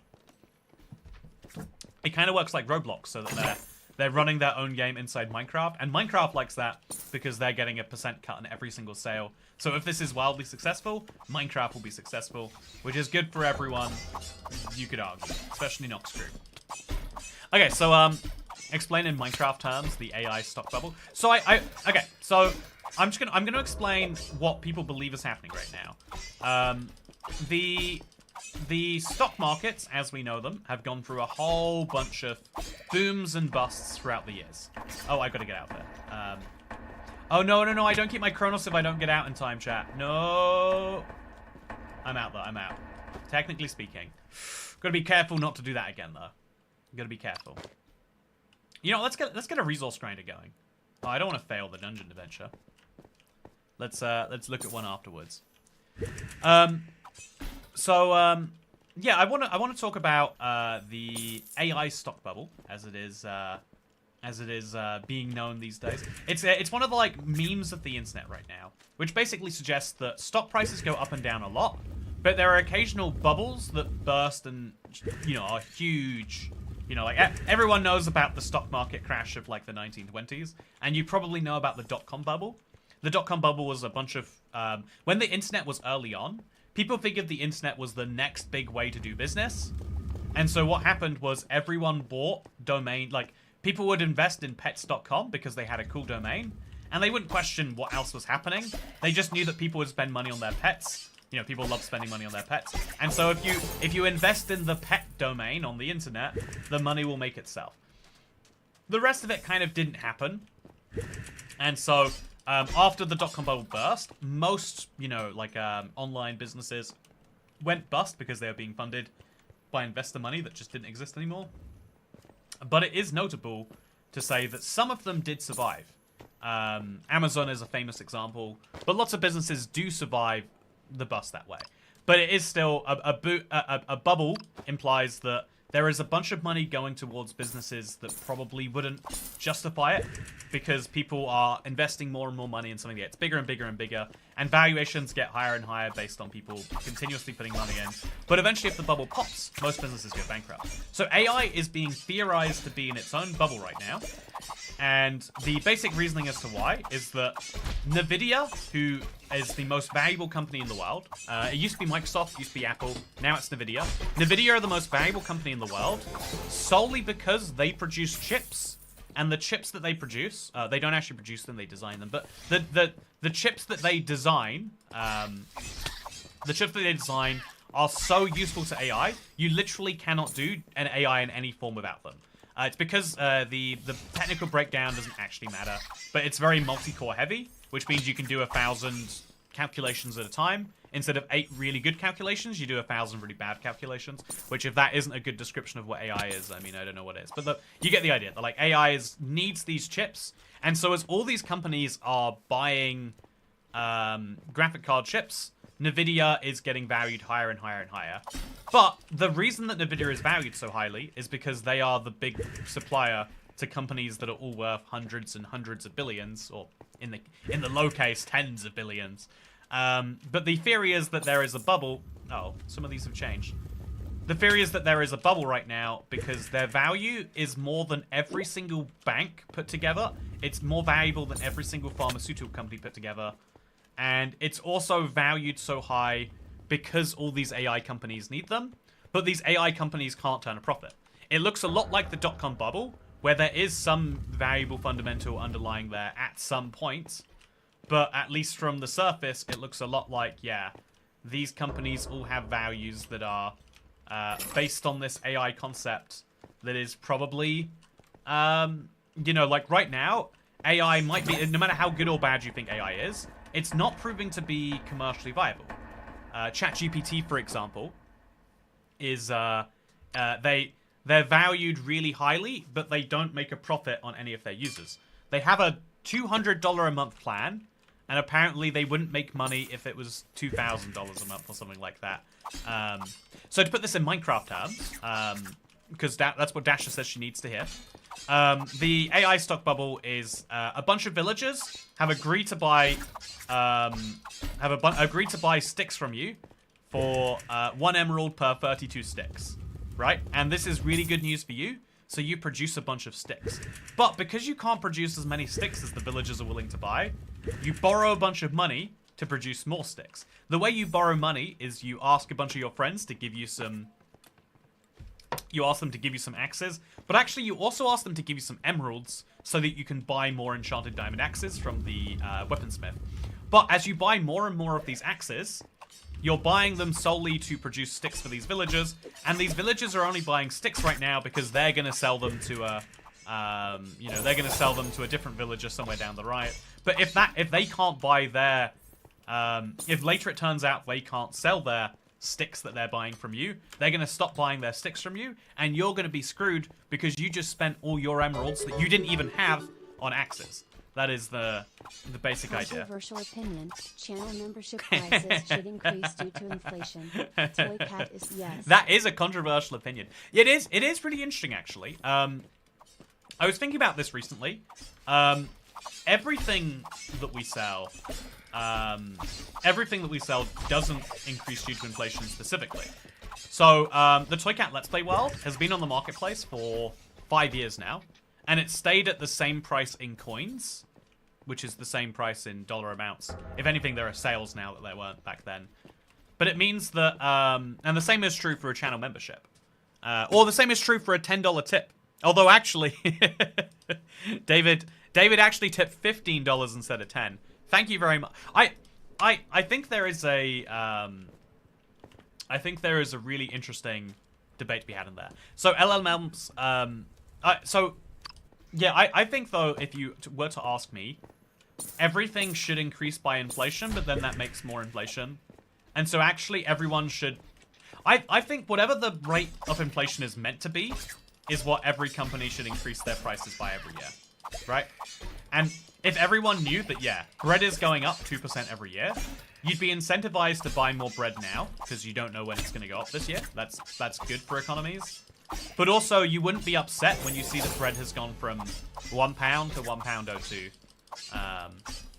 It kind of works like Roblox, so that they're running their own game inside Minecraft, and Minecraft likes that because they're getting a % cut on every single sale. So if this is wildly successful, Minecraft will be successful, which is good for everyone, you could argue, especially Nox Crew. Okay, so explain in Minecraft terms the AI stock bubble. So okay, so I'm gonna explain what people believe is happening right now. The stock markets, as we know them, have gone through a whole bunch of booms and busts throughout the years. Oh, I've got to get out there. Oh, no, I don't keep my Chronos if I don't get out in time, chat. No. I'm out, though. I'm out. Technically speaking. Got to be careful not to do that again, though. Got to be careful. You know, let's get a resource grinder going. Oh, I don't want to fail the dungeon adventure. Let's look at one afterwards. Yeah, I want to talk about the AI stock bubble as it is being known these days. It's one of the like memes of the internet right now, which basically suggests that stock prices go up and down a lot, but there are occasional bubbles that burst and are huge. Like everyone knows about the stock market crash of like the 1920s, and you probably know about the dot-com bubble. The dot-com bubble was a bunch of when the internet was early on. People figured the internet was the next big way to do business. And so what happened was everyone bought domain, like people would invest in pets.com because they had a cool domain and they wouldn't question what else was happening. They just knew that people would spend money on their pets. People love spending money on their pets. And so if you invest in the pet domain on the internet, the money will make itself. The rest of it kind of didn't happen. And so after the dot-com bubble burst, most, online businesses went bust because they were being funded by investor money that just didn't exist anymore. But it is notable to say that some of them did survive. Amazon is a famous example, but lots of businesses do survive the bust that way. But it is still a bubble implies that there is a bunch of money going towards businesses that probably wouldn't justify it because people are investing more and more money in something that gets bigger and bigger and bigger, and valuations get higher and higher based on people continuously putting money in. But eventually, if the bubble pops, most businesses go bankrupt. So AI is being theorized to be in its own bubble right now. And the basic reasoning as to why is that Nvidia, who is the most valuable company in the world, it used to be Microsoft, used to be Apple, now it's Nvidia. Nvidia are the most valuable company in the world solely because they produce chips. And the chips that they produce, they don't actually produce them, they design them. But the chips that they design, are so useful to AI, you literally cannot do an AI in any form without them. It's because the technical breakdown doesn't actually matter, but it's very multi-core heavy, which means you can do 1,000 calculations at a time. Instead of 8 really good calculations, you do 1,000 really bad calculations, which if that isn't a good description of what AI is, I mean, I don't know what it is. But you get the idea. Like, AI needs these chips, and so as all these companies are buying graphic card chips, Nvidia is getting valued higher and higher and higher. But the reason that Nvidia is valued so highly is because they are the big supplier to companies that are all worth hundreds and hundreds of billions, or in the low case, tens of billions. But the theory is that there is a bubble. Oh, some of these have changed. The theory is that there is a bubble right now because their value is more than every single bank put together. It's more valuable than every single pharmaceutical company put together. And it's also valued so high because all these AI companies need them. But these AI companies can't turn a profit. It looks a lot like the dot-com bubble, where there is some valuable fundamental underlying there at some point. But at least from the surface, it looks a lot like, yeah, these companies all have values that are based on this AI concept that is probably, you know, like right now, AI might be, no matter how good or bad you think AI is, it's not proving to be commercially viable. ChatGPT, for example, is, they're valued really highly, but they don't make a profit on any of their users. They have a $200 a month plan, and apparently they wouldn't make money if it was $2,000 a month or something like that. So to put this in Minecraft terms, because that's what Dasha says she needs to hear, the AI stock bubble is a bunch of villagers have agreed to buy sticks from you for 1 emerald per 32 sticks, right? And this is really good news for you. So you produce a bunch of sticks. But because you can't produce as many sticks as the villagers are willing to buy, you borrow a bunch of money to produce more sticks. The way you borrow money is you ask a bunch of your friends to give you some... You ask them to give you some axes, but actually you also ask them to give you some emeralds so that you can buy more enchanted diamond axes from the weaponsmith. But as you buy more and more of these axes, you're buying them solely to produce sticks for these villagers, and these villagers are only buying sticks right now because they're going to sell them to a, you know, they're going to sell them to a different villager somewhere down the right. But if they can't buy their, if later it turns out they can't sell their sticks that they're buying from you, they're going to stop buying their sticks from you, and you're going to be screwed because you just spent all your emeralds that you didn't even have on axes. That is the basic idea. Controversial opinion. Channel membership prices should increase due to inflation. Toy Cat is yes. That is a controversial opinion. It is pretty interesting, actually. I was thinking about this recently. Everything that we sell doesn't increase due to inflation specifically. So the Toy Cat Let's Play world has been on the marketplace for 5 years now, and it stayed at the same price in coins, which is the same price in dollar amounts. If anything, there are sales now that there weren't back then. But it means that, and the same is true for a channel membership. Or the same is true for a $10 tip. Although actually, David actually tipped $15 instead of 10. Thank you very much. I think there is a, I think there is a really interesting debate to be had in there. So LLMs, yeah, I think though, if you were to ask me, everything should increase by inflation, but then that makes more inflation. And so actually everyone should... I think whatever the rate of inflation is meant to be is what every company should increase their prices by every year, right? And if everyone knew that, yeah, bread is going up 2% every year, you'd be incentivized to buy more bread now, because you don't know when it's going to go up this year. That's good for economies. But also, you wouldn't be upset when you see that bread has gone from £1 to £1.02.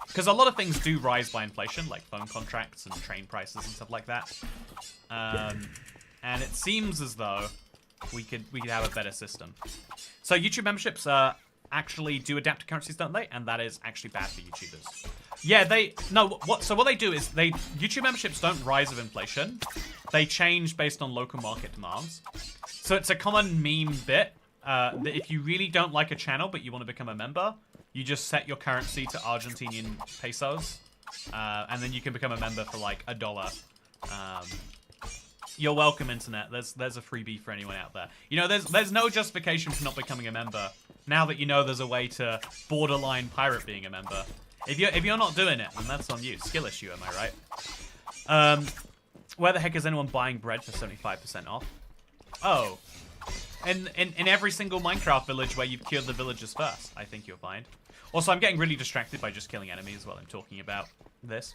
Because a lot of things do rise by inflation, like phone contracts and train prices and stuff like that. And it seems as though we could have a better system. So YouTube memberships, actually do adapt to currencies, don't they? And that is actually bad for YouTubers. Yeah, what they do is YouTube memberships don't rise with inflation. They change based on local market demands. So it's a common meme bit that if you really don't like a channel but you want to become a member, you just set your currency to Argentinian pesos, and then you can become a member for like $1. You're welcome, internet. There's a freebie for anyone out there. You know, there's no justification for not becoming a member. Now that you know there's a way to borderline pirate being a member. If you're not doing it, then that's on you. Skill issue, am I right? Where the heck is anyone buying bread for 75% off? Oh. In every single Minecraft village where you've killed the villagers first, I think you'll find. Also, I'm getting really distracted by just killing enemies while I'm talking about this.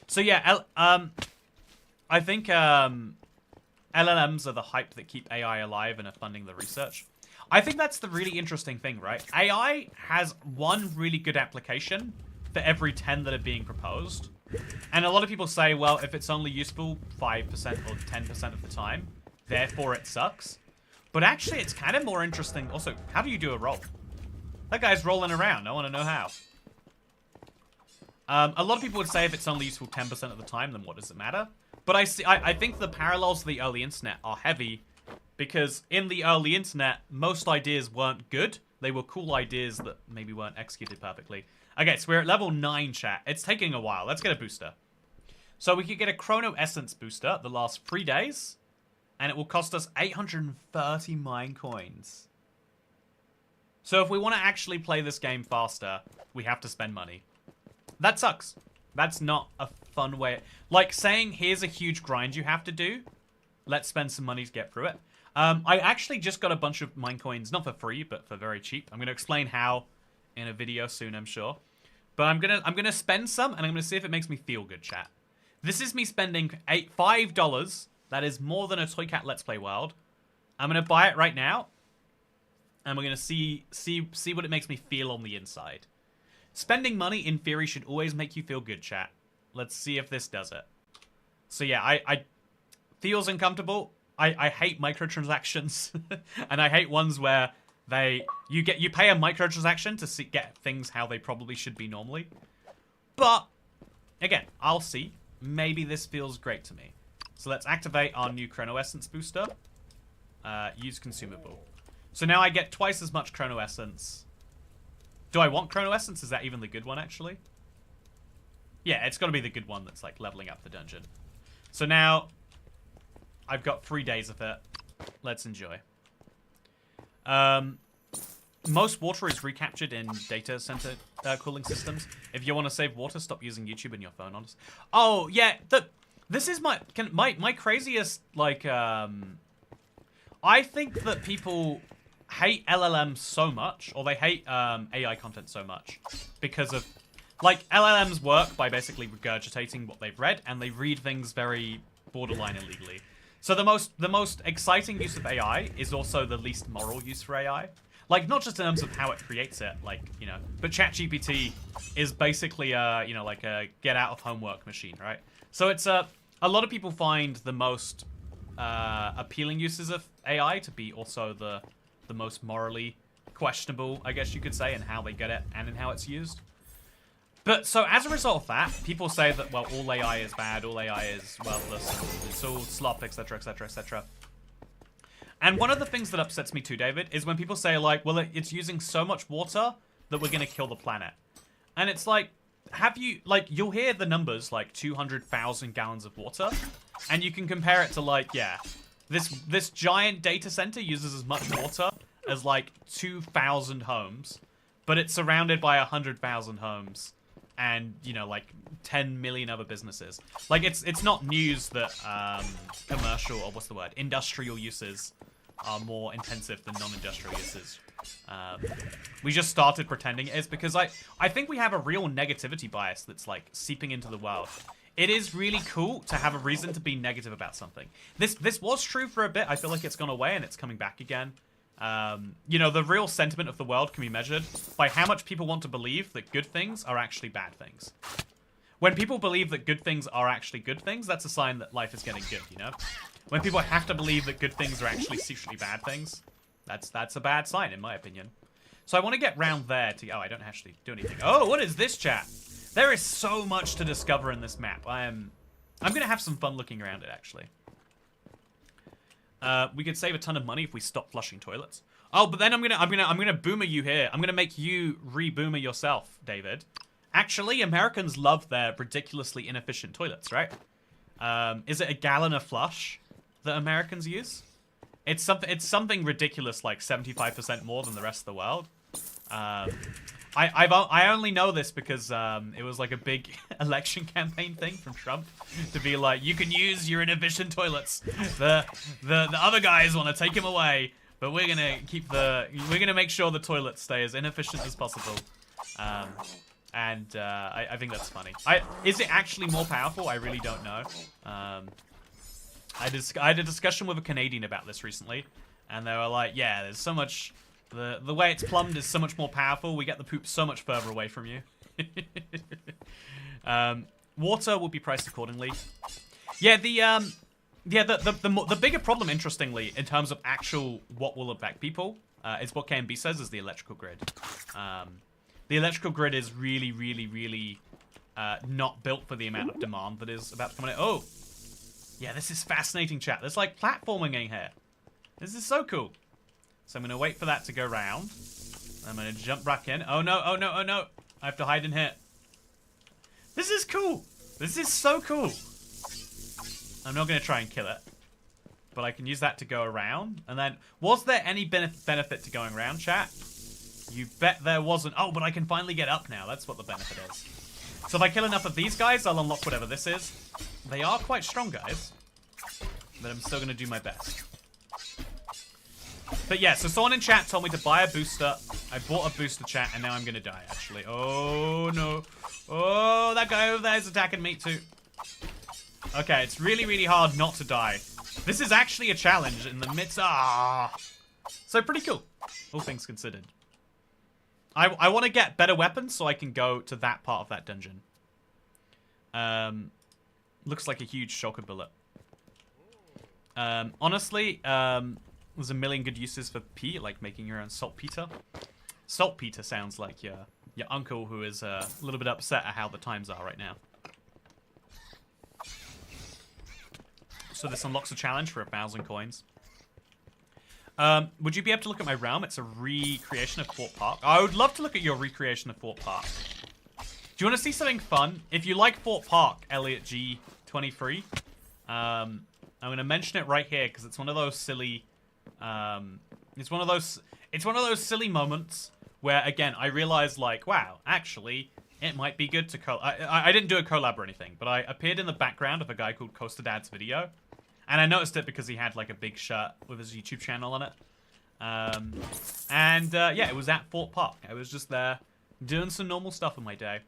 So yeah, I think LLMs are the hype that keep AI alive and are funding the research. I think that's the really interesting thing, right? AI has one really good application for every 10 that are being proposed. And a lot of people say, well, if it's only useful 5% or 10% of the time, therefore it sucks. But actually, it's kind of more interesting. Also, how do you do a roll? That guy's rolling around. I want to know how. A lot of people would say if it's only useful 10% of the time, then what does it matter? But I think the parallels to the early internet are heavy, because in the early internet, most ideas weren't good. They were cool ideas that maybe weren't executed perfectly. Okay, so we're at level 9, chat. It's taking a while. Let's get a booster. So we could get a Chrono Essence booster that lasts 3 days, and it will cost us 830 mine coins. So if we want to actually play this game faster, we have to spend money. That sucks. That's not a fun way. Like saying, here's a huge grind you have to do. Let's spend some money to get through it. I actually just got a bunch of mine coins, not for free, but for very cheap. I'm going to explain how in a video soon, I'm sure. But I'm gonna spend some, and I'm gonna see if it makes me feel good, chat. This is me spending $5. That is more than a Toy Cat Let's Play World. I'm gonna buy it right now, and we're gonna see what it makes me feel on the inside. Spending money, in theory, should always make you feel good, chat. Let's see if this does it. So yeah, I feels uncomfortable. I hate microtransactions, and I hate ones where you pay a microtransaction to get things how they probably should be normally. But again, I'll see. Maybe this feels great to me. So let's activate our new Chrono Essence booster. Use consumable. So now I get twice as much Chrono Essence. Do I want Chrono Essence? Is that even the good one, actually? Yeah, it's got to be the good one that's like leveling up the dungeon. So now I've got 3 days of it. Let's enjoy. Most water is recaptured in data center cooling systems. If you want to save water, stop using YouTube and your phone, honest. Oh, yeah, this is my craziest, like, I think that people hate LLMs so much, or they hate AI content so much, because of, like, LLMs work by basically regurgitating what they've read, and they read things very borderline illegally. So the most exciting use of AI is also the least moral use for AI. Like, not just in terms of how it creates it, like, you know, but ChatGPT is basically you know, like a get out of homework machine, right? So it's a lot of people find the most appealing uses of AI to be also the most morally questionable, I guess you could say, in how they get it and in how it's used. But so as a result of that, people say that, well, all AI is bad, all AI is worthless, it's all slop, etc., etc., etc. And one of the things that upsets me too, David, is when people say, like, well, it's using so much water that we're going to kill the planet. And it's like, have you, like, you'll hear the numbers, like 200,000 gallons of water, and you can compare it to, like, yeah, this giant data center uses as much water as, like, 2,000 homes, but it's surrounded by 100,000 homes. And, you know, like 10 million other businesses. Like, it's not news that commercial, or what's the word, industrial uses are more intensive than non-industrial uses. We just started pretending it is, because I think we have a real negativity bias that's, like, seeping into the world. It is really cool to have a reason to be negative about something. This was true for a bit. I feel like it's gone away and it's coming back again. You know, the real sentiment of the world can be measured by how much people want to believe that good things are actually bad things. When people believe that good things are actually good things, that's a sign that life is getting good, you know? When people have to believe that good things are actually secretly bad things, that's a bad sign, in my opinion. So I want to get round there to... Oh, I don't actually do anything. Oh, what is this, chat? There is so much to discover in this map. I'm going to have some fun looking around it, actually. We could save a ton of money if we stop flushing toilets. Oh, but then I'm gonna boomer you here. I'm gonna make you re-boomer yourself, David. Actually, Americans love their ridiculously inefficient toilets, right? Is it a gallon a flush that Americans use? It's something ridiculous, like 75% more than the rest of the world. I only know this because it was like a big election campaign thing from Trump to be like, you can use your inefficient toilets. The other guys want to take them away, but we're gonna make sure the toilets stay as inefficient as possible. I think that's funny. Is it actually more powerful? I really don't know. I had a discussion with a Canadian about this recently, and they were like, yeah, there's so much... The way it's plumbed is so much more powerful. We get the poop so much further away from you. Water will be priced accordingly. Yeah, the bigger problem, interestingly, in terms of actual what will affect people, is what KMB says is the electrical grid. The electrical grid is really, really, really not built for the amount of demand that is about to come in. Oh! Yeah, this is fascinating, chat. There's like platforming in here. This is so cool. So I'm going to wait for that to go round. I'm going to jump back in. Oh no, oh no, oh no. I have to hide in here. This is cool. This is so cool. I'm not going to try and kill it. But I can use that to go around. And then, was there any benefit to going around, chat? You bet there wasn't. Oh, but I can finally get up now. That's what the benefit is. So if I kill enough of these guys, I'll unlock whatever this is. They are quite strong, guys. But I'm still going to do my best. But yeah, so someone in chat told me to buy a booster. I bought a booster, chat, and now I'm going to die, actually. Oh, no. Oh, that guy over there is attacking me, too. Okay, it's really, really hard not to die. This is actually a challenge in the midst... Ah. So pretty cool, all things considered. I want to get better weapons so I can go to that part of that dungeon. Looks like a huge shulker bullet. Honestly, there's a million good uses for pea, like making your own saltpeter. Saltpeter sounds like your uncle who is a little bit upset at how the times are right now. So this unlocks a challenge for 1,000 coins. Would you be able to look at my realm? It's a recreation of Fort Park. I would love to look at your recreation of Fort Park. Do you want to see something fun? If you like Fort Park, Elliot G23, I'm going to mention it right here because it's one of those silly... it's one of those silly moments where, again, I realized, like, wow, actually, it might be good to I didn't do a collab or anything, but I appeared in the background of a guy called Coaster Dad's video. And I noticed it because he had, like, a big shirt with his YouTube channel on it. Yeah, it was at Fort Park. I was just there doing some normal stuff in my day.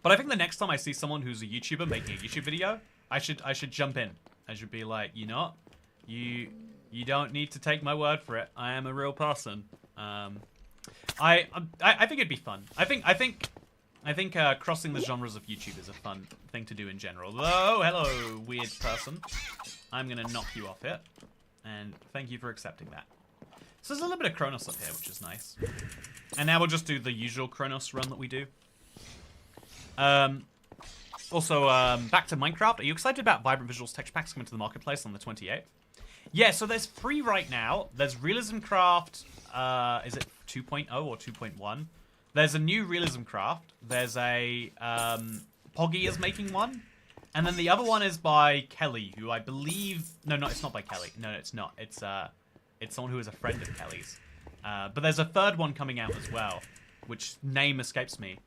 But I think the next time I see someone who's a YouTuber making a YouTube video, I should jump in. I should be like, you know what? You don't need to take my word for it. I am a real person. I think it'd be fun. I think crossing the genres of YouTube is a fun thing to do in general. Oh, hello, weird person. I'm going to knock you off it. And thank you for accepting that. So there's a little bit of Kronos up here, which is nice. And now we'll just do the usual Kronos run that we do. Also, back to Minecraft. Are you excited about Vibrant Visuals texture packs coming to the marketplace on the 28th? Yeah, so there's 3 right now. There's Realism Craft, is it 2.0 or 2.1? There's a new Realism Craft. There's a, Poggy is making one. And then the other one is by Kelly, who I believe... No, it's not by Kelly. No, it's not. It's someone who is a friend of Kelly's. But there's a third one coming out as well, which name escapes me.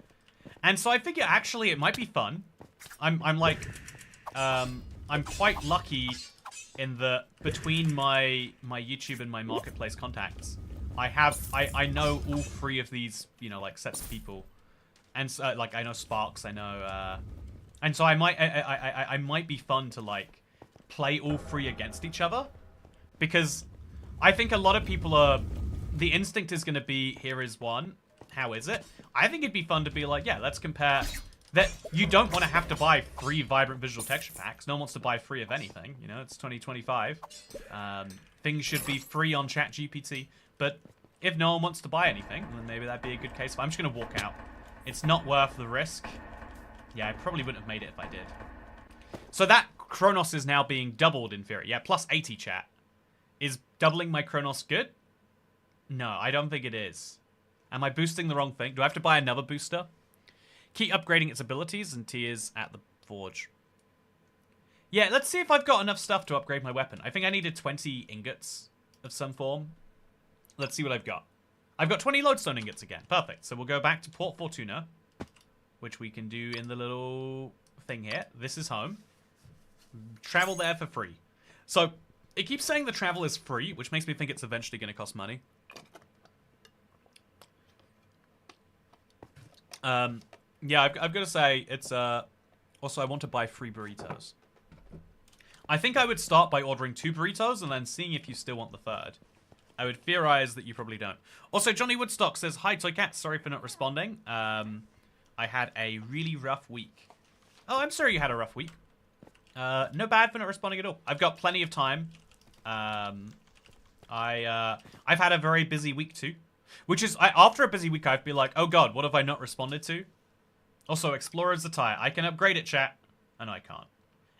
And so I figure, actually, it might be fun. I'm quite lucky in that between my YouTube and my marketplace contacts, I know all 3 of these, you know, like, sets of people. And so, like, I know Sparks, I know, and so I might be fun to, like, play all 3 against each other. Because I think a lot of people are, the instinct is going to be, here is one, how is it? I think it'd be fun to be like, yeah, let's compare, that you don't want to have to buy 3 Vibrant Visual Texture Packs. No one wants to buy 3 of anything, you know, it's 2025. Things should be free on ChatGPT. But if no one wants to buy anything, then maybe that'd be a good case. But I'm just going to walk out. It's not worth the risk. Yeah, I probably wouldn't have made it if I did. So that Chronos is now being doubled in theory. Yeah, plus 80, chat. Is doubling my Chronos good? No, I don't think it is. Am I boosting the wrong thing? Do I have to buy another booster? Keep upgrading its abilities and tiers at the forge. Yeah, let's see if I've got enough stuff to upgrade my weapon. I think I needed 20 ingots of some form. Let's see what I've got. I've got 20 lodestone ingots again. Perfect. So we'll go back to Port Fortuna, which we can do in the little thing here. This is home. Travel there for free. So it keeps saying the travel is free, which makes me think it's eventually going to cost money. Yeah, I've got to say, it's, also I want to buy free burritos. I think I would start by ordering 2 burritos and then seeing if you still want the 3rd. I would theorize that you probably don't. Also, Johnny Woodstock says, "Hi, Toy Cat. Sorry for not responding. I had a really rough week." Oh, I'm sorry you had a rough week. No bad for not responding at all. I've got plenty of time. I've had a very busy week too. Which is, after a busy week, I'd be like, oh god, what have I not responded to? Also, Explorer's attire. I can upgrade it, chat. And I can't.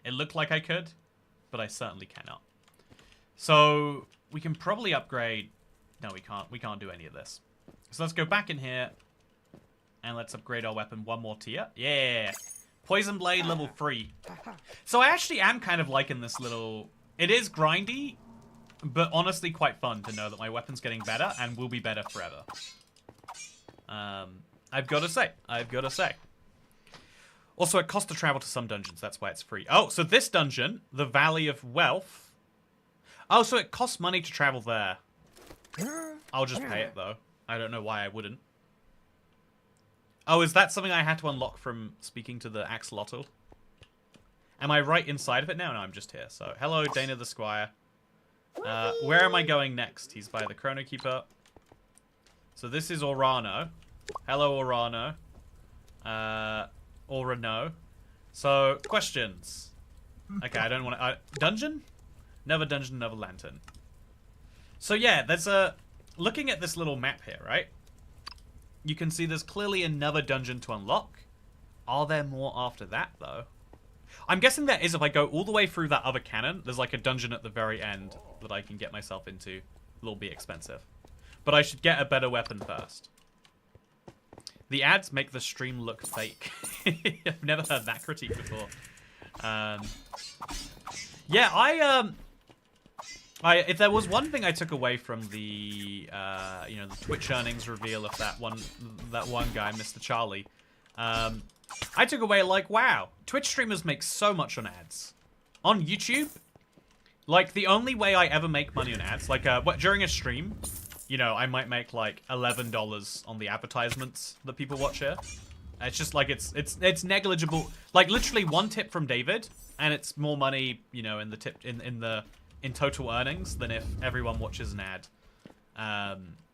It looked like I could, but I certainly cannot. So, we can probably upgrade... No, we can't. We can't do any of this. So let's go back in here, and let's upgrade our weapon one more tier. Yeah! Poison Blade level 3. So I actually am kind of liking this little... It is grindy, but honestly quite fun to know that my weapon's getting better and will be better forever. I've got to say. I've got to say. Also, it costs to travel to some dungeons. That's why it's free. Oh, so this dungeon, the Valley of Wealth. Oh, so it costs money to travel there. I'll just pay it, though. I don't know why I wouldn't. Oh, is that something I had to unlock from speaking to the Axolotl? Am I right inside of it now? No, I'm just here. So, hello, Dana the Squire. Where am I going next? He's by the Chrono Keeper. So this is Orano. Hello, Orano. Orano. So, questions. Okay, I don't want to... dungeon? Another dungeon, another lantern. So yeah, there's a... Looking at this little map here, right? You can see there's clearly another dungeon to unlock. Are there more after that, though? I'm guessing there is if I go all the way through that other cannon. There's like a dungeon at the very end that I can get myself into. It'll be expensive. But I should get a better weapon first. The ads make the stream look fake. I've never heard that critique before. Yeah, if there was one thing I took away from the, you know, the Twitch earnings reveal of that one guy, Mr. Charlie, I took away, like, wow, Twitch streamers make so much on ads. On YouTube, like, the only way I ever make money on ads, like, during a stream, you know, I might make, like, $11 on the advertisements that people watch here. It's just, like, it's negligible. Like, literally one tip from David, and it's more money, you know, in the tip, in total earnings than if everyone watches an ad.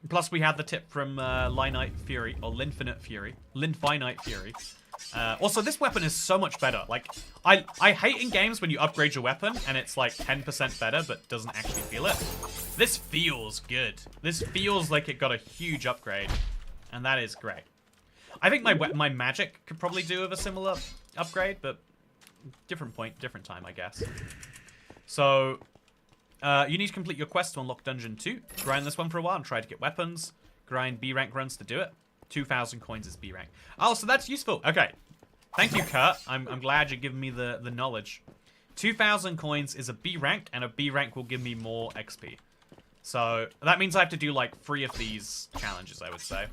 Plus, we had the tip from Linite Fury, or Linfinite Fury. Linfinite Fury. Also, this weapon is so much better. Like, I hate in games when you upgrade your weapon and it's like 10% better but doesn't actually feel it. This feels good. This feels like it got a huge upgrade, and that is great. I think my magic could probably do with a similar upgrade, but different point, different time, I guess. So, you need to complete your quest to unlock Dungeon 2. Grind this one for a while and try to get weapons. Grind B rank runs to do it. 2,000 coins is B rank. Oh, so that's useful. Okay. Thank you, Kurt. I'm glad you're giving me the knowledge. 2,000 coins is a B rank, and a B rank will give me more XP. So, that means I have to do, like, 3 of these challenges, I would say.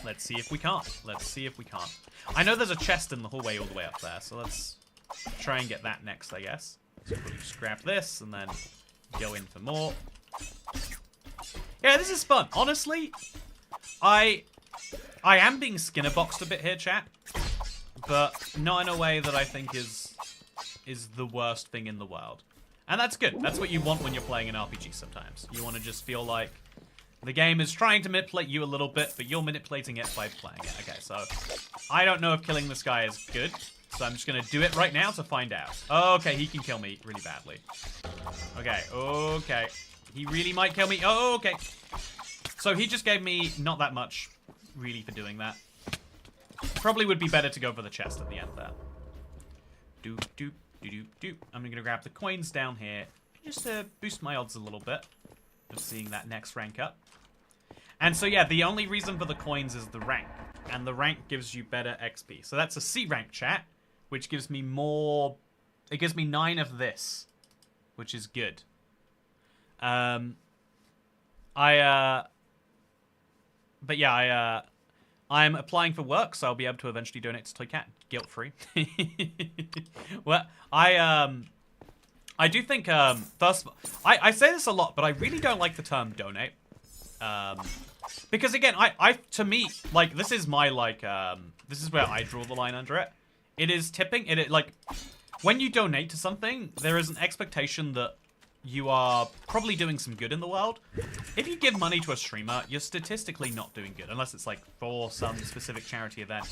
Let's see if we can't. Let's see if we can't. I know there's a chest in the hallway all the way up there, so let's try and get that next, I guess. So we'll just grab this, and then go in for more. Yeah, this is fun. Honestly, I am being Skinner boxed a bit here, chat, but not in a way that I think is the worst thing in the world. And that's good. That's what you want when you're playing an RPG sometimes. You want to just feel like the game is trying to manipulate you a little bit, but you're manipulating it by playing it. Okay, so I don't know if killing this guy is good, so I'm just going to do it right now to find out. Okay, he can kill me really badly. Okay, okay. He really might kill me. Oh, okay. So he just gave me not that much, really, for doing that. Probably would be better to go for the chest at the end there. Doop, doop, doop, doop, doop. I'm going to grab the coins down here just to boost my odds a little bit of seeing that next rank up. And so, yeah, the only reason for the coins is the rank. And the rank gives you better XP. So that's a C rank, chat, which gives me more... It gives me 9 of this, which is good. But yeah, I'm applying for work, so I'll be able to eventually donate to Toy Cat, guilt-free. Well, I do think, first of all, I say this a lot, but I really don't like the term donate. Because again, to me, like, this is my, like, this is where I draw the line under it. It is tipping, like, when you donate to something, there is an expectation that you are probably doing some good in the world. If you give money to a streamer, you're statistically not doing good, unless it's, like, for some specific charity event.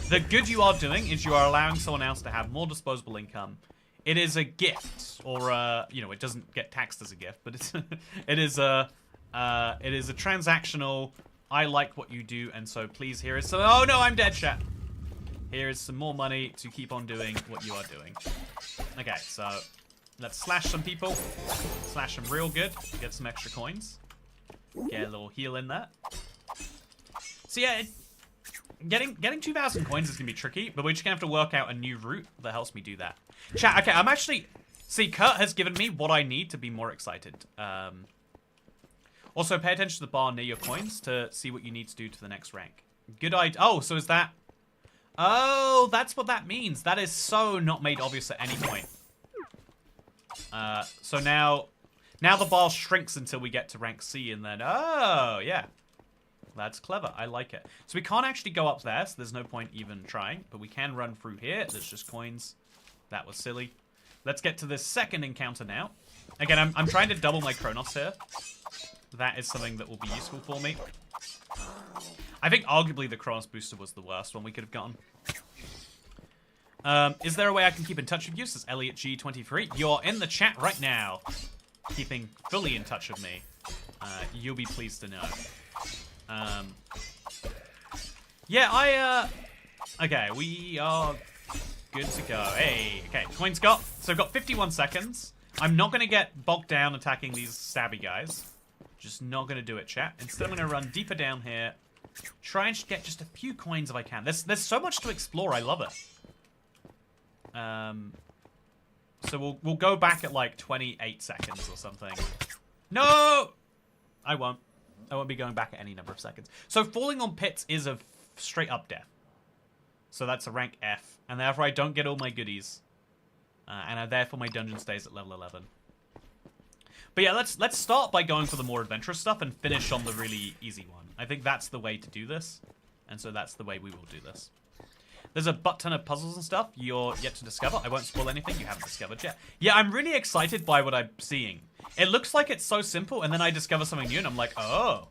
The good you are doing is you are allowing someone else to have more disposable income. It is a gift, or, you know, it doesn't get taxed as a gift, but it's, it is a transactional, I like what you do, and so please, here is some, oh no, I'm dead, chat. Here is some more money to keep on doing what you are doing. Okay, so let's slash some people. Slash them real good. Get some extra coins. Get a little heal in there. So yeah, getting 2,000 coins is going to be tricky, but we're just going to have to work out a new route that helps me do that. Chat, okay, I'm actually... See, Kurt has given me what I need to be more excited. Also, pay attention to the bar near your coins to see what you need to do to the next rank. Good idea. Oh, so is that... Oh, that's what that means. That is so not made obvious at any point. So now the bar shrinks until we get to rank C, and then, oh, yeah. That's clever. I like it. So we can't actually go up there, so there's no point even trying. But we can run through here. There's just coins. That was silly. Let's get to this second encounter now. Again, I'm trying to double my Chronos here. That is something that will be useful for me. I think arguably the Chronos booster was the worst one we could have gotten. Is there a way I can keep in touch with you? Says Elliot G23. You're in the chat right now. Keeping fully in touch with me. You'll be pleased to know. Yeah, okay, we are good to go. Hey, okay, coins got. So I've got 51 seconds. I'm not going to get bogged down attacking these stabby guys. Just not going to do it, chat. Instead, I'm going to run deeper down here. Try and get just a few coins if I can. There's so much to explore. I love it. So we'll go back at like 28 seconds or something. No! I won't be going back at any number of seconds. So falling on pits is a straight up death. So that's a rank F. And therefore I don't get all my goodies. And therefore my dungeon stays at level 11. But yeah, let's start by going for the more adventurous stuff and finish on the really easy one. I think that's the way to do this. And so that's the way we will do this. There's a butt ton of puzzles and stuff you're yet to discover. I won't spoil anything you haven't discovered yet. Yeah, I'm really excited by what I'm seeing. It looks like it's so simple, and then I discover something new, and I'm like, oh.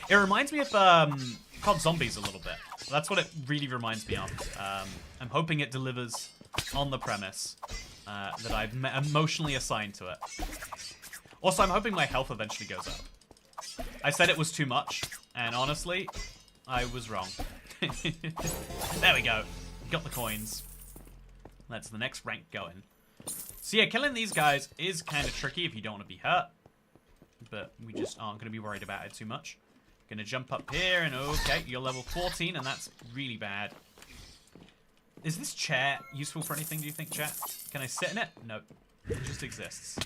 It reminds me of COD Zombies a little bit. That's what it really reminds me of. I'm hoping it delivers on the premise that I've emotionally assigned to it. Also, I'm hoping my health eventually goes up. I said it was too much, and honestly, I was wrong. There we go. Got the coins. That's the next rank going. So yeah, killing these guys is kind of tricky if you don't want to be hurt. But we just aren't going to be worried about it too much. Gonna jump up here, and okay, you're level 14, and that's really bad. Is this chair useful for anything, do you think, chat? Can I sit in it? Nope. It just exists.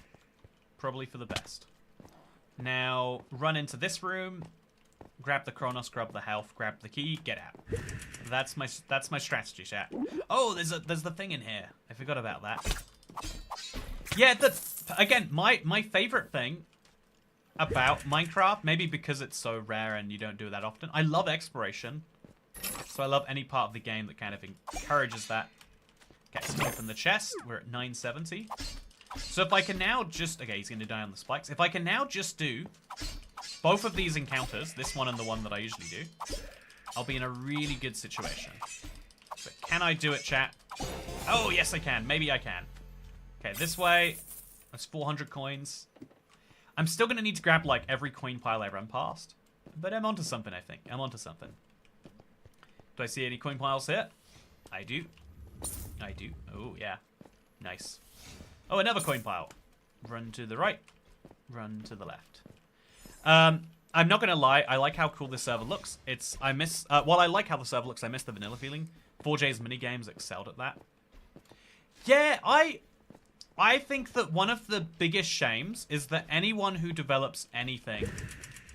Probably for the best. Now, run into this room. Grab the Chronos, grab the health, grab the key, get out. That's my strategy, chat. Oh, there's the thing in here. I forgot about that. Yeah, again, my favorite thing about Minecraft, maybe because it's so rare and you don't do it that often. I love exploration. So I love any part of the game that kind of encourages that. Okay, so open the chest. We're at 970. So if I can now just... Okay, he's going to die on the spikes. If I can now just do both of these encounters, this one and the one that I usually do, I'll be in a really good situation. But can I do it, chat? Oh, yes, I can. Maybe I can. Okay, this way. That's 400 coins. I'm still going to need to grab, like, every coin pile I run past. But I'm onto something, I think. I'm onto something. Do I see any coin piles here? I do. I do. Oh, yeah. Nice. Oh, another coin pile. Run to the right. Run to the left. I'm not gonna lie. I like how cool this server looks. While I like how the server looks, I miss the vanilla feeling. 4J's minigames excelled at that. Yeah, I think that one of the biggest shames is that anyone who develops anything,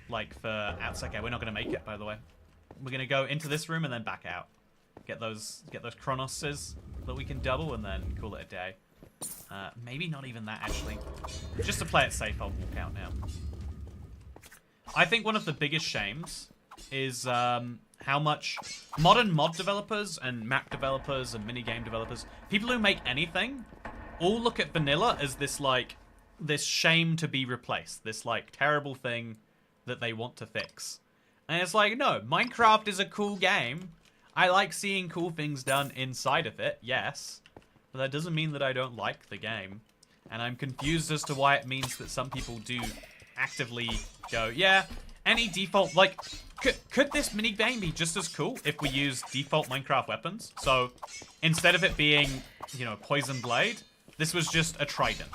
like for okay, we're not gonna make it, by the way. We're gonna go into this room and then back out. Get those chronoses that we can double and then call it a day. Maybe not even that, actually. Just to play it safe, I'll walk out now. I think one of the biggest shames is how much modern mod developers and map developers and minigame developers, people who make anything, all look at vanilla as this shame to be replaced. This, like, terrible thing that they want to fix. And it's like, no, Minecraft is a cool game. I like seeing cool things done inside of it, yes. But that doesn't mean that I don't like the game. And I'm confused as to why it means that some people do actively go, yeah, any default, like, could this minigame be just as cool if we use default Minecraft weapons? So, instead of it being, you know, poison blade, this was just a trident.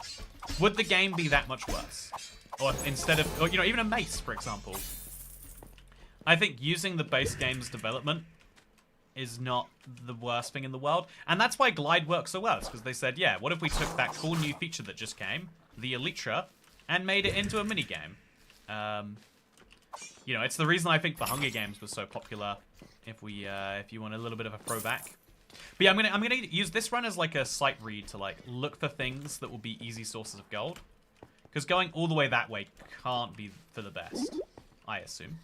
Would the game be that much worse? Or instead of, or, you know, even a mace, for example. I think using the base game's development is not the worst thing in the world. And that's why Glide works so well. It's because they said, yeah, what if we took that cool new feature that just came, the Elytra, and made it into a minigame? You know, it's the reason I think the Hunger Games was so popular, if you want a little bit of a throwback. But yeah, I'm gonna use this run as like a sight read to like look for things that will be easy sources of gold. Because going all the way that way can't be for the best, I assume.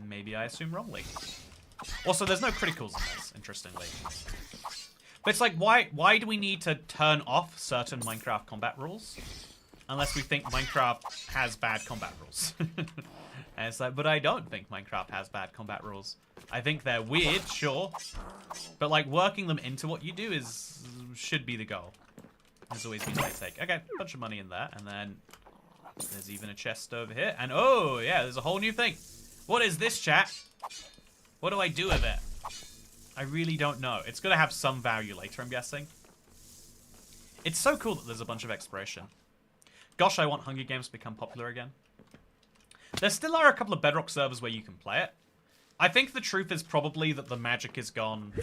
Maybe I assume wrongly. Also, there's no criticals in this, interestingly. But it's like, why do we need to turn off certain Minecraft combat rules? Unless we think Minecraft has bad combat rules. And it's like, but I don't think Minecraft has bad combat rules. I think they're weird, sure. But like, working them into what you do should be the goal. Has always been my take. Okay, bunch of money in there. And then there's even a chest over here. And oh, yeah, there's a whole new thing. What is this, chat? What do I do with it? I really don't know. It's going to have some value later, I'm guessing. It's so cool that there's a bunch of exploration. Gosh, I want Hunger Games to become popular again. There still are a couple of Bedrock servers where you can play it. I think the truth is probably that the magic is gone.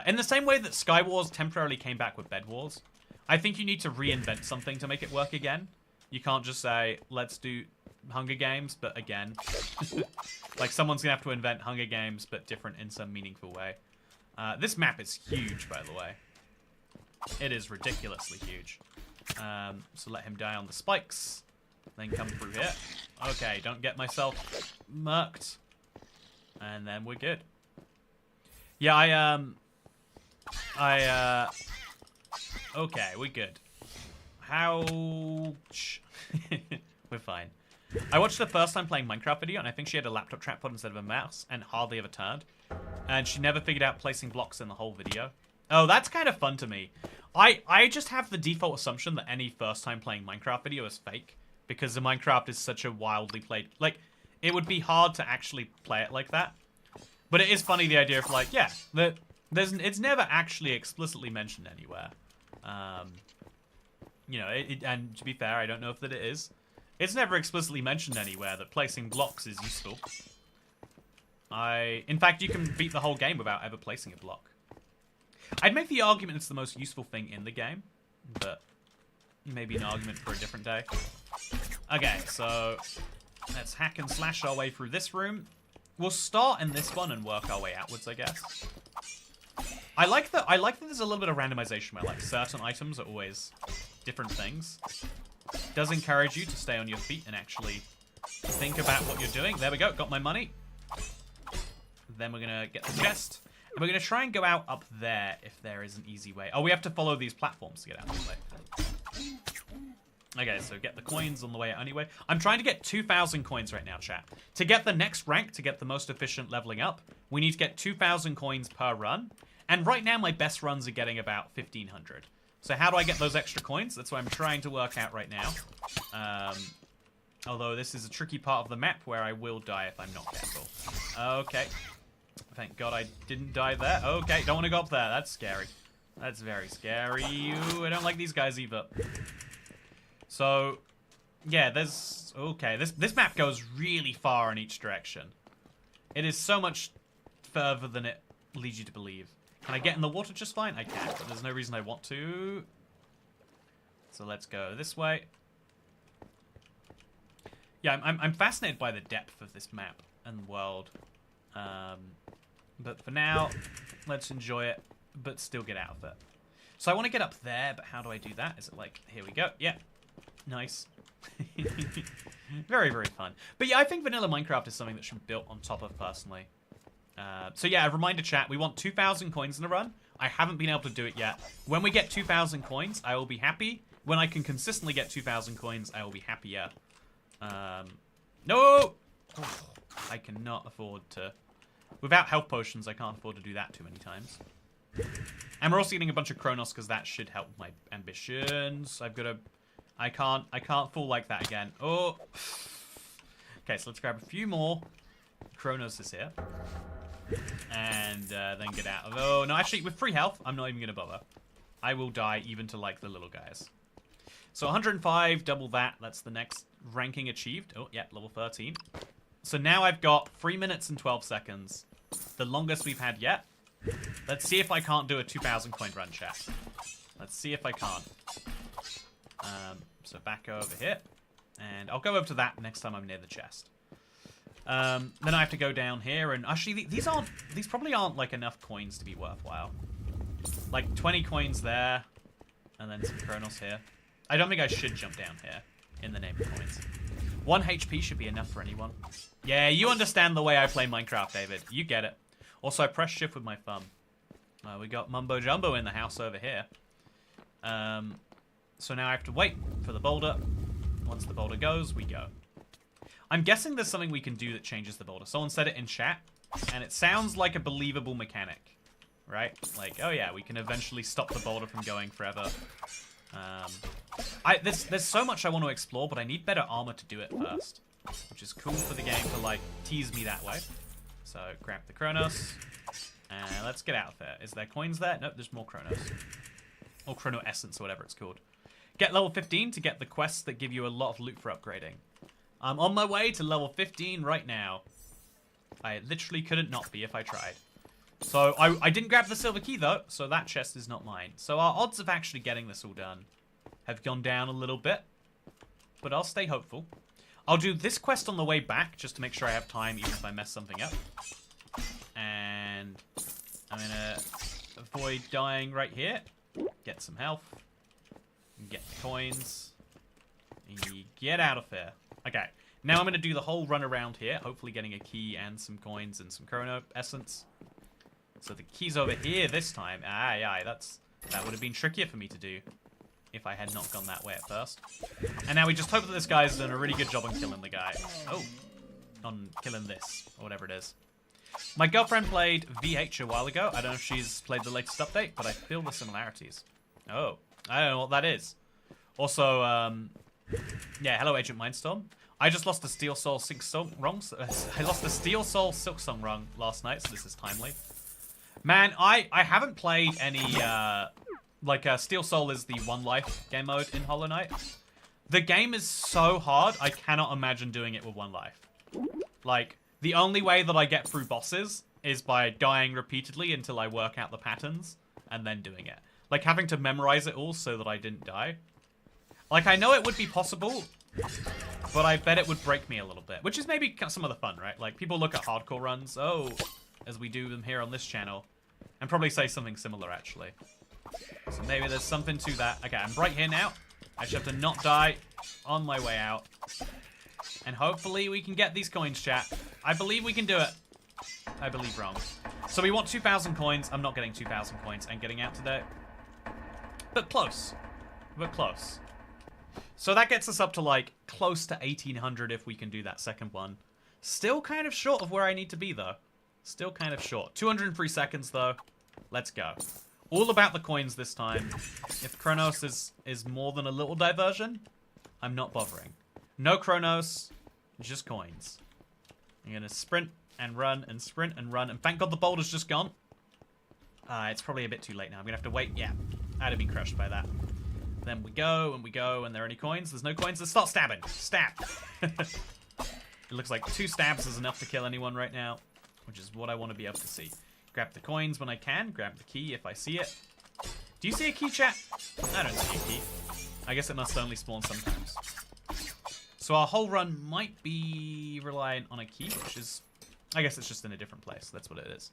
In the same way that Skywars temporarily came back with Bed Wars, I think you need to reinvent something to make it work again. You can't just say, let's do Hunger Games, but again. Like, someone's going to have to invent Hunger Games, but different in some meaningful way. This map is huge, by the way. It is ridiculously huge. So let him die on the spikes. Then come through here. Okay, don't get myself murked. And then we're good. Yeah, okay, we're good. Ouch. We're fine. I watched the first time playing Minecraft video, and I think she had a laptop trackpad instead of a mouse, and hardly ever turned. And she never figured out placing blocks in the whole video. Oh, that's kind of fun to me. I just have the default assumption that any first time playing Minecraft video is fake, because the Minecraft is such a wildly played... Like, it would be hard to actually play it like that. But it is funny, the idea of, like, yeah, it's never actually explicitly mentioned anywhere. You know, and to be fair, I don't know if that it is. It's never explicitly mentioned anywhere that placing blocks is useful. In fact, you can beat the whole game without ever placing a block. I'd make the argument it's the most useful thing in the game, but maybe an argument for a different day. Okay, so let's hack and slash our way through this room. We'll start in this one and work our way outwards, I guess. I like that there's a little bit of randomization where, like, certain items are always different things. It does encourage you to stay on your feet and actually think about what you're doing. There we go, got my money. Then we're gonna get the chest. And we're gonna try and go out up there if there is an easy way. Oh, we have to follow these platforms to get out this way. Okay, so get the coins on the way out anyway. I'm trying to get 2,000 coins right now, chat. To get the next rank, to get the most efficient leveling up, we need to get 2,000 coins per run. And right now, my best runs are getting about 1,500. So how do I get those extra coins? That's what I'm trying to work out right now. Although this is a tricky part of the map where I will die if I'm not careful. Okay. Thank God I didn't die there. Okay, don't want to go up there. That's scary. That's very scary. Ooh, I don't like these guys either. So, yeah, there's... Okay, this map goes really far in each direction. It is so much further than it leads you to believe. Can I get in the water just fine? I can, but there's no reason I want to. So let's go this way. Yeah, I'm fascinated by the depth of this map and world. But for now, let's enjoy it, but still get out of it. So I want to get up there, but how do I do that? Is it like, here we go. Yeah, nice. Very, very fun. But yeah, I think vanilla Minecraft is something that should be built on top of personally. So yeah, a reminder chat, we want 2,000 coins in a run. I haven't been able to do it yet. When we get 2,000 coins, I will be happy. When I can consistently get 2,000 coins, I will be happier. No! Oh, I cannot afford to... Without health potions, I can't afford to do that too many times. And we're also getting a bunch of Chronos because that should help my ambitions. I've got to... I can't fall like that again. Oh! Okay, so let's grab a few more. Chronos is here. And then get out of... Oh, no, actually, with free health, I'm not even going to bother. I will die even to, like, the little guys. So 105, double that. That's the next ranking achieved. Oh, yeah, level 13. So now I've got 3 minutes and 12 seconds. The longest we've had yet. Let's see if I can't do a 2,000 coin run, chat. Let's see if I can't. So back over here. And I'll go over to that next time I'm near the chest. Then I have to go down here, and actually these probably aren't like enough coins to be worthwhile. Like 20 coins there, and then some Chronos here. I don't think I should jump down here in the name of coins. 1 HP should be enough for anyone. Yeah, you understand the way I play Minecraft, David. You get it. Also, I press shift with my thumb. We got Mumbo Jumbo in the house over here. So now I have to wait for the boulder. Once the boulder goes, we go. I'm guessing there's something we can do that changes the boulder. Someone said it in chat, and it sounds like a believable mechanic, right? Like, oh yeah, we can eventually stop the boulder from going forever. There's so much I want to explore, but I need better armor to do it first, which is cool for the game to like tease me that way. So grab the Chronos, and let's get out of there. Is there coins there? Nope, there's more Chronos. Or Chrono Essence, or whatever it's called. Get level 15 to get the quests that give you a lot of loot for upgrading. I'm on my way to level 15 right now. I literally couldn't not be if I tried. So I didn't grab the silver key though, so that chest is not mine. So our odds of actually getting this all done have gone down a little bit, but I'll stay hopeful. I'll do this quest on the way back just to make sure I have time even if I mess something up. And I'm gonna avoid dying right here. Get some health. Get the coins. And get out of here. Okay, now I'm gonna do the whole run around here, hopefully getting a key and some coins and some Chrono Essence. So the key's over here this time. That would have been trickier for me to do if I had not gone that way at first. And now we just hope that this guy's done a really good job on killing the guy. Oh, on killing this, or whatever it is. My girlfriend played VH a while ago. I don't know if she's played the latest update, but I feel the similarities. Oh, I don't know what that is. Also, yeah, hello Agent Mindstorm. I just lost a Steel Soul Silksong rung. I lost a Steel Soul Silksong rung last night, so this is timely. Man, I haven't played any, Steel Soul is the one life game mode in Hollow Knight. The game is so hard, I cannot imagine doing it with one life. Like, the only way that I get through bosses is by dying repeatedly until I work out the patterns, and then doing it. Like, having to memorize it all so that I didn't die. Like, I know it would be possible, but I bet it would break me a little bit. Which is maybe some of the fun, right? Like, people look at hardcore runs, as we do them here on this channel, and probably say something similar, actually. So maybe there's something to that. Okay, I'm right here now. I just have to not die on my way out. And hopefully we can get these coins, chat. I believe we can do it. I believe wrong. So we want 2,000 coins. I'm not getting 2,000 coins and getting out today. But close. But close. So that gets us up to, like, close to 1,800 if we can do that second one. Still kind of short of where I need to be, though. Still kind of short. 203 seconds, though. Let's go. All about the coins this time. If Chronos is more than a little diversion, I'm not bothering. No Chronos, just coins. I'm going to sprint and run and sprint and run. And thank God the boulder's just gone. It's probably a bit too late now. I'm going to have to wait. Yeah, I'd have been crushed by that. Then we go, and there are any coins? There's no coins. Let's start stabbing. Stab. It looks like 2 stabs is enough to kill anyone right now, which is what I want to be able to see. Grab the coins when I can. Grab the key if I see it. Do you see a key, chat? I don't see a key. I guess it must only spawn sometimes. So our whole run might be reliant on a key, which is... I guess it's just in a different place. That's what it is.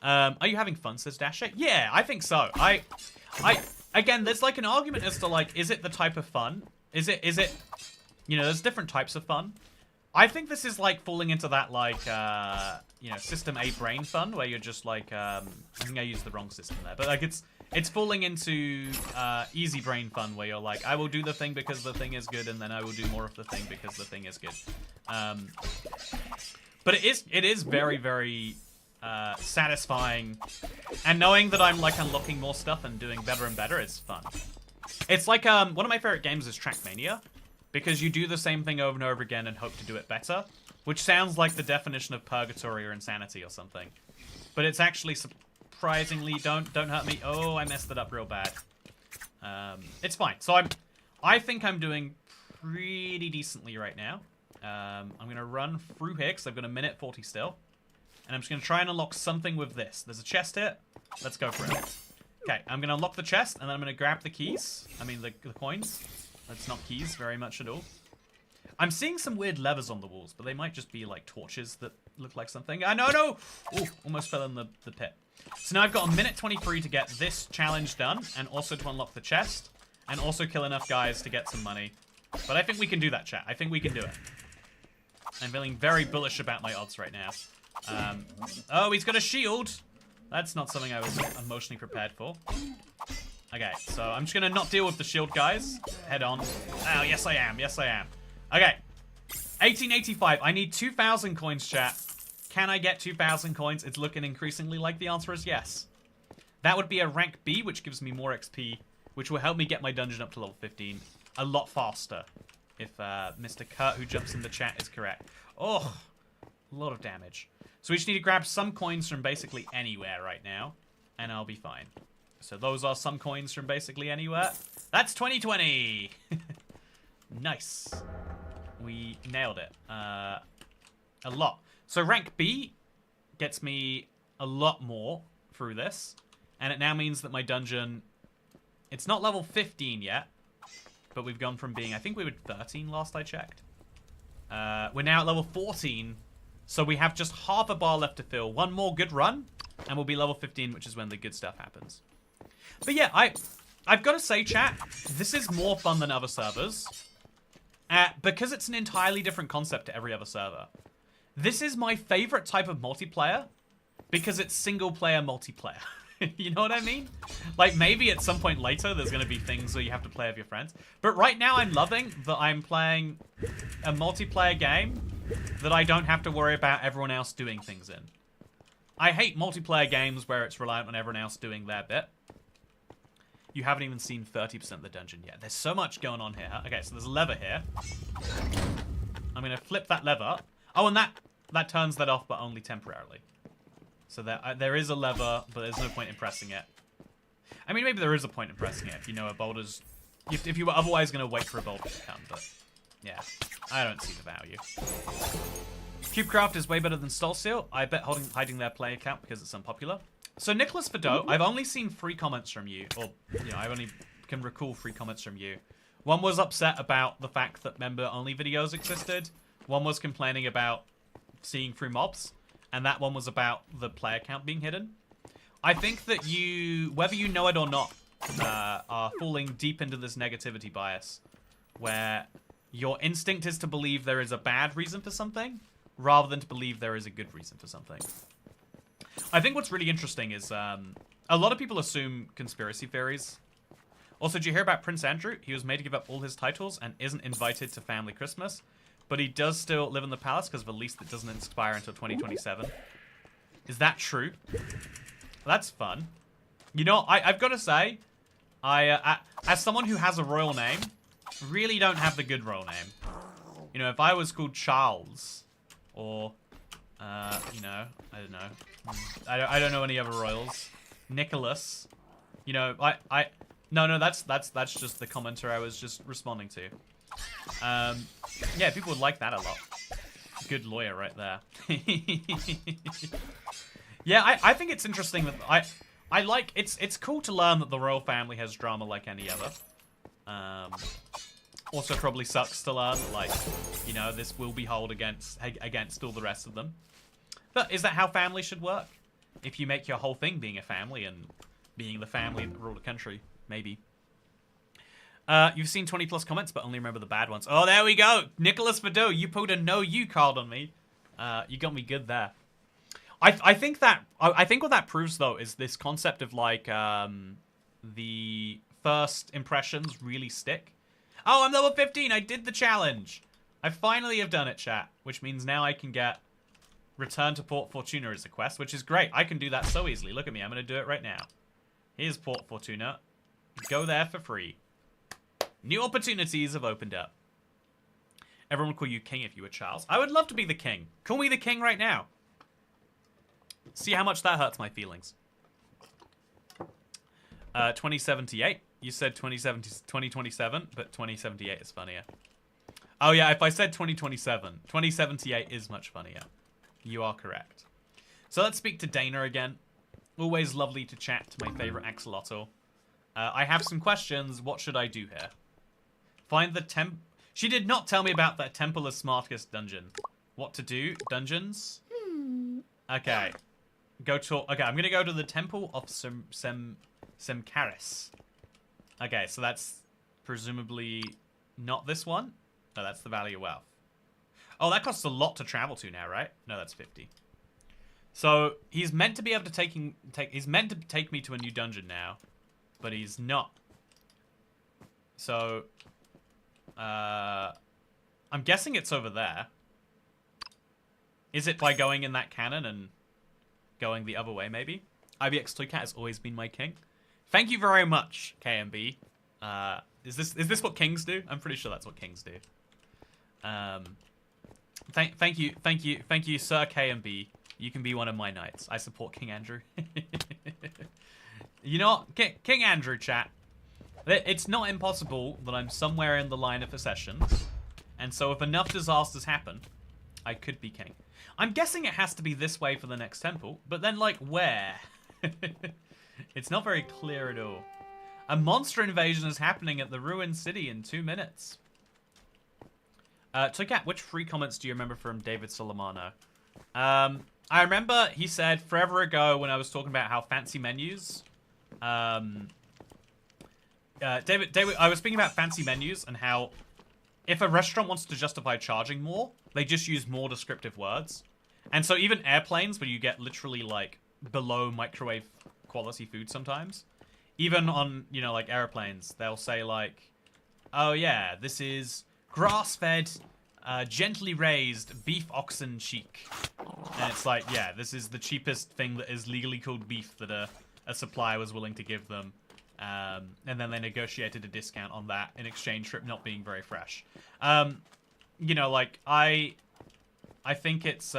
Are you having fun, says Dasher? Yeah, I think so. Again, there's like an argument as to like, is it the type of fun? Is it, you know, there's different types of fun. I think this is like falling into that like, you know, system A brain fun where you're just like, I think I used the wrong system there, but like it's falling into easy brain fun where you're like, I will do the thing because the thing is good, and then I will do more of the thing because the thing is good. But it is very, very satisfying, and knowing that I'm like unlocking more stuff and doing better and better is fun. It's like one of my favorite games is Trackmania, because you do the same thing over and over again and hope to do it better, which sounds like the definition of purgatory or insanity or something, but it's actually surprisingly don't hurt me. Oh, I messed it up real bad. It's fine. So I think I'm doing pretty decently right now. I'm gonna run through here because I've got 1:40 still. And I'm just going to try and unlock something with this. There's a chest here. Let's go for it. Okay, I'm going to unlock the chest, and then I'm going to grab the keys. I mean, the coins. That's not keys very much at all. I'm seeing some weird levers on the walls, but they might just be, like, torches that look like something. No! Ooh, almost fell in the pit. So now I've got 1:23 to get this challenge done, and also to unlock the chest, and also kill enough guys to get some money. But I think we can do that, chat. I think we can do it. I'm feeling very bullish about my odds right now. Oh, he's got a shield. That's not something I was emotionally prepared for. Okay, so I'm just gonna not deal with the shield guys head on. Oh, yes I am. Yes I am. Okay, 1885. I need 2,000 coins, chat. Can I get 2,000 coins? It's looking increasingly like the answer is yes. That would be a rank B, which gives me more XP, which will help me get my dungeon up to level 15 a lot faster. If Mr. Kurt, who jumps in the chat, is correct. Oh, a lot of damage. So we just need to grab some coins from basically anywhere right now, and I'll be fine. So those are some coins from basically anywhere. That's 2020! Nice. We nailed it. A lot. So rank B gets me a lot more through this, and it now means that my dungeon, it's not level 15 yet, but we've gone from being, I think we were 13 last I checked. We're now at level 14, so we have just half a bar left to fill. One more good run, and we'll be level 15, which is when the good stuff happens. But yeah, I've got to say, chat, this is more fun than other servers. Because it's an entirely different concept to every other server. This is my favorite type of multiplayer, because it's single-player multiplayer. You know what I mean? Like, maybe at some point later, there's going to be things where you have to play with your friends. But right now, I'm loving that I'm playing a multiplayer game that I don't have to worry about everyone else doing things in. I hate multiplayer games where it's reliant on everyone else doing their bit. You haven't even seen 30% of the dungeon yet. There's so much going on here. Okay, so there's a lever here. I'm going to flip that lever. Oh, and that turns that off, but only temporarily. So there is a lever, but there's no point in pressing it. I mean, maybe there is a point in pressing it if you know a boulder's... If you were otherwise going to wait for a boulder to come, but... Yeah, I don't see the value. CubeCraft is way better than Stolsteel. I bet hiding their play account because it's unpopular. So Nicholas Fado, I've only seen 3 comments from you, or I only can recall 3 comments from you. One was upset about the fact that member-only videos existed. One was complaining about seeing through mobs, and that one was about the play account being hidden. I think that you, whether you know it or not, are falling deep into this negativity bias, where your instinct is to believe there is a bad reason for something, rather than to believe there is a good reason for something. I think what's really interesting is a lot of people assume conspiracy theories. Also, did you hear about Prince Andrew? He was made to give up all his titles and isn't invited to family Christmas, but he does still live in the palace because of a lease that doesn't expire until 2027. Is that true? That's fun. You know, I've got to say, as someone who has a royal name, really don't have the good royal name. You know, if I was called Charles, or, you know, I don't know. I don't know any other royals. Nicholas. You know, no, that's just the commenter I was just responding to. Yeah, people would like that a lot. Good lawyer right there. Yeah, I think it's interesting that I like it's cool to learn that the royal family has drama like any other. Also probably sucks to learn that, like, you know, this will be held against all the rest of them. But is that how family should work? If you make your whole thing being a family and being the family that rule the country, maybe. You've seen 20 plus comments, but only remember the bad ones. Oh, there we go. Nicholas Vado, you pulled a no you card on me. You got me good there. I think what that proves though is this concept of like the first impressions really stick. Oh, I'm level 15. I did the challenge. I finally have done it, chat, which means now I can get Return to Port Fortuna as a quest, which is great. I can do that so easily. Look at me. I'm going to do it right now. Here's Port Fortuna. Go there for free. New opportunities have opened up. Everyone would call you king if you were Charles. I would love to be the king. Call me the king right now. See how much that hurts my feelings. 2078. You said 2027, but 2078 is funnier. Oh yeah, if I said 2027, 2078 is much funnier. You are correct. So let's speak to Dana again. Always lovely to chat to my favorite axolotl. I have some questions. What should I do here? Find the temp... She did not tell me about that Temple of Smartest dungeon. What to do? Dungeons? Okay. Okay, I'm gonna go to the Temple of Semcaris. Okay, so that's presumably not this one. No, that's the Valley of Wealth. Oh, that costs a lot to travel to now, right? No, that's 50. So he's meant to be able to he's meant to take me to a new dungeon now, but he's not. So, I'm guessing it's over there. Is it by going in that cannon and going the other way, maybe? IBX Toycat has always been my king. Thank you very much, KMB. Is this what kings do? I'm pretty sure that's what kings do. Thank you, Sir KMB. You can be one of my knights. I support King Andrew. You know what? King Andrew, chat. It's not impossible that I'm somewhere in the line of procession. And so if enough disasters happen, I could be king. I'm guessing it has to be this way for the next temple. But then, like, where? It's not very clear at all. A monster invasion is happening at the ruined city in 2 minutes. Toycat, which free comments do you remember from David Solomano? I remember he said forever ago when I was talking about how fancy menus. David, I was speaking about fancy menus and how if a restaurant wants to justify charging more, they just use more descriptive words. And so even airplanes, where you get literally like below microwave quality food sometimes, even on, you know, like airplanes, they'll say like, oh yeah, this is grass-fed, gently raised beef oxen cheek. And it's like, yeah, this is the cheapest thing that is legally called beef that a supplier was willing to give them. And then they negotiated a discount on that in exchange for it not being very fresh. You know, like, I think it's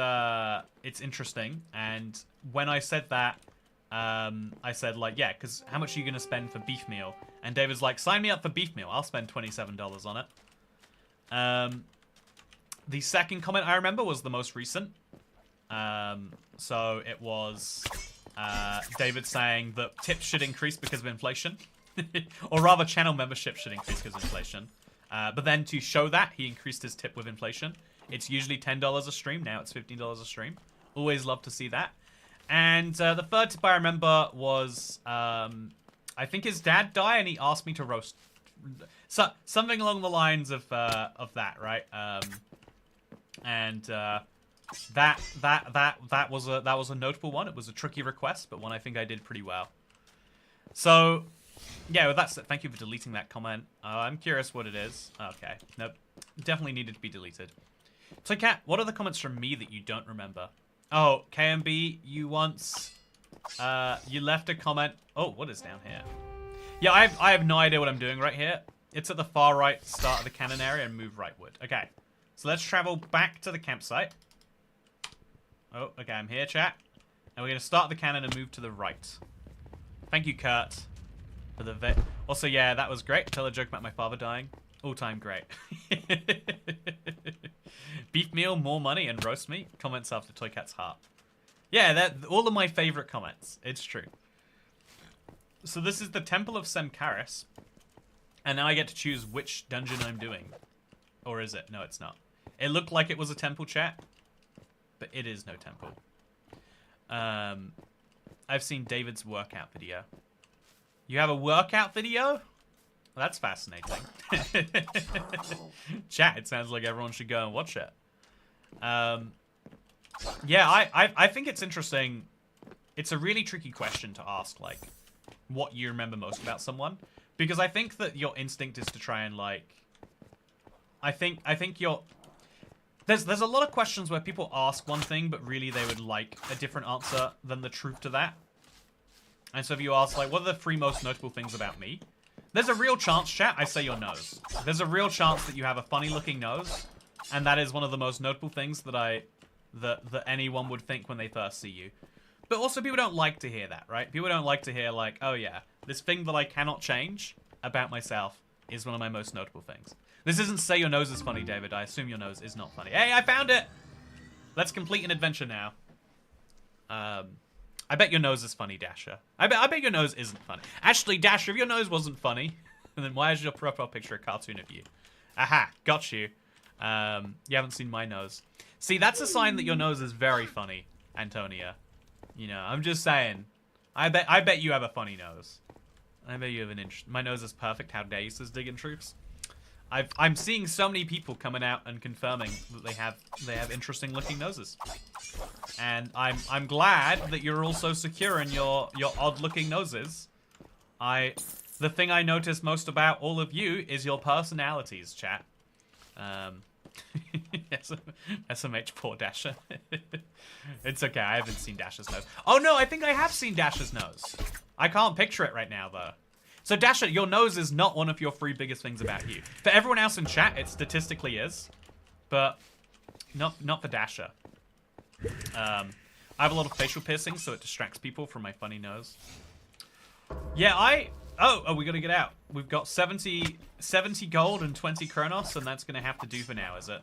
interesting. And when I said that, I said, like, yeah, because how much are you going to spend for beef meal? And David's like, sign me up for beef meal. I'll spend $27 on it. The second comment I remember was the most recent. So it was David saying that tips should increase because of inflation. Or rather, channel membership should increase because of inflation. But then to show that, he increased his tip with inflation. It's usually $10 a stream. Now it's $15 a stream. Always love to see that. And the third tip I remember was, I think his dad died and he asked me to roast. So, something along the lines of that, right? That was a notable one. It was a tricky request, but one I think I did pretty well. So, yeah, well, that's it. Thank you for deleting that comment. I'm curious what it is. Okay, nope, definitely needed to be deleted. So, Kat, what are the comments from me that you don't remember? Oh, KMB, you once you left a comment. Oh, what is down here? Yeah, I have no idea what I'm doing right here. It's at the far right start of the cannon area and move rightward. Okay. So let's travel back to the campsite. Oh, okay, I'm here, chat. And we're going to start the cannon and move to the right. Thank you, Kurt, for the vet. Also, yeah, that was great. Tell a joke about my father dying. All-time great. Beef meal, more money, and roast meat. Comments after Toy Cat's heart. Yeah, that all of my favorite comments. It's true. So this is the Temple of Semkaris. And now I get to choose which dungeon I'm doing. Or is it? No, it's not. It looked like it was a temple, chat. But it is no temple. I've seen David's workout video. You have a workout video? Well, that's fascinating. Chat, it sounds like everyone should go and watch it. Yeah, I think it's interesting. It's a really tricky question to ask, like, what you remember most about someone. Because I think that your instinct is to try and, like... I think you're... There's a lot of questions where people ask one thing, but really they would like a different answer than the truth to that. And so if you ask, like, what are the 3 most notable things about me? There's a real chance, chat, I say your nose. There's a real chance that you have a funny-looking nose, and that is one of the most notable things that that anyone would think when they first see you. But also, people don't like to hear that, right? People don't like to hear, like, oh yeah, this thing that I cannot change about myself is one of my most notable things. This isn't say your nose is funny, David. I assume your nose is not funny. Hey, I found it! Let's complete an adventure now. I bet your nose is funny, Dasher. I bet your nose isn't funny. Actually, Dasher, if your nose wasn't funny, then why is your profile picture a cartoon of you? Aha, got you. You haven't seen my nose. See, that's a sign that your nose is very funny, Antonia. You know, I'm just saying. I bet you have a funny nose. I bet you have an my nose is perfect. How dare you, says Diggin' Troops. I'm seeing so many people coming out and confirming that they have interesting looking noses. And I'm glad that you're also secure in your odd looking noses. The thing I notice most about all of you is your personalities, chat. SMH poor Dasher. It's okay, I haven't seen Dasher's nose. Oh no, I think I have seen Dasher's nose. I can't picture it right now though. So Dasher, your nose is not one of your 3 biggest things about you. For everyone else in chat, it statistically is. But not for Dasher. I have a lot of facial piercings, so it distracts people from my funny nose. Yeah, Oh, we gotta get out. We've got 70 gold and 20 Kronos, and that's gonna have to do for now, is it?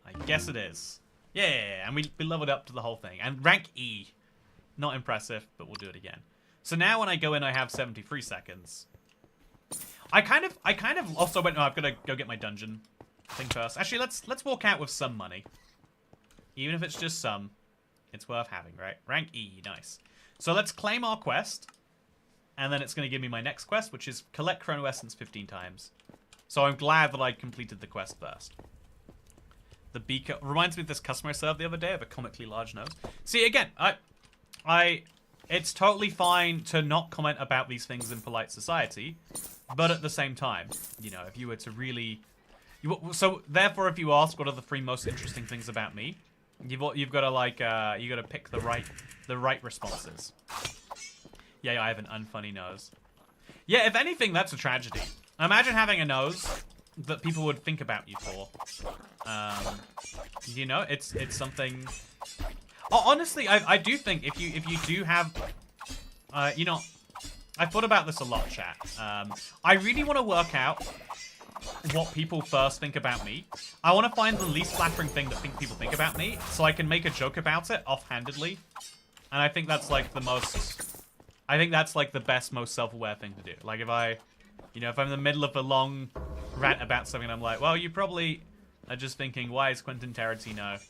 I guess it is. Yeah, and we leveled up to the whole thing. And rank E. Not impressive, but we'll do it again. So now when I go in, I have 73 seconds. I kind of also went, no, I've got to go get my dungeon thing first. Actually, let's walk out with some money. Even if it's just some, it's worth having, right? Rank E, nice. So let's claim our quest. And then it's going to give me my next quest, which is collect Chrono Essence 15 times. So I'm glad that I completed the quest first. The beaker reminds me of this customer I served the other day of a comically large nose. See, again, it's totally fine to not comment about these things in polite society, but at the same time, you know, if you were to really... So, therefore, if you ask what are the 3 most interesting things about me, you've got to, like, you got to pick the right responses. Yeah, I have an unfunny nose. Yeah, if anything, that's a tragedy. Imagine having a nose that people would think about you for. You know, it's something... Oh, honestly, I do think if you do have, you know, I thought about this a lot, chat. I really want to work out what people first think about me. I want to find the least flattering thing that people think about me, so I can make a joke about it offhandedly. And I think that's like the best, most self-aware thing to do. Like if if I'm in the middle of a long rant about something, and I'm like, well, you probably are just thinking, why is Quentin Tarantino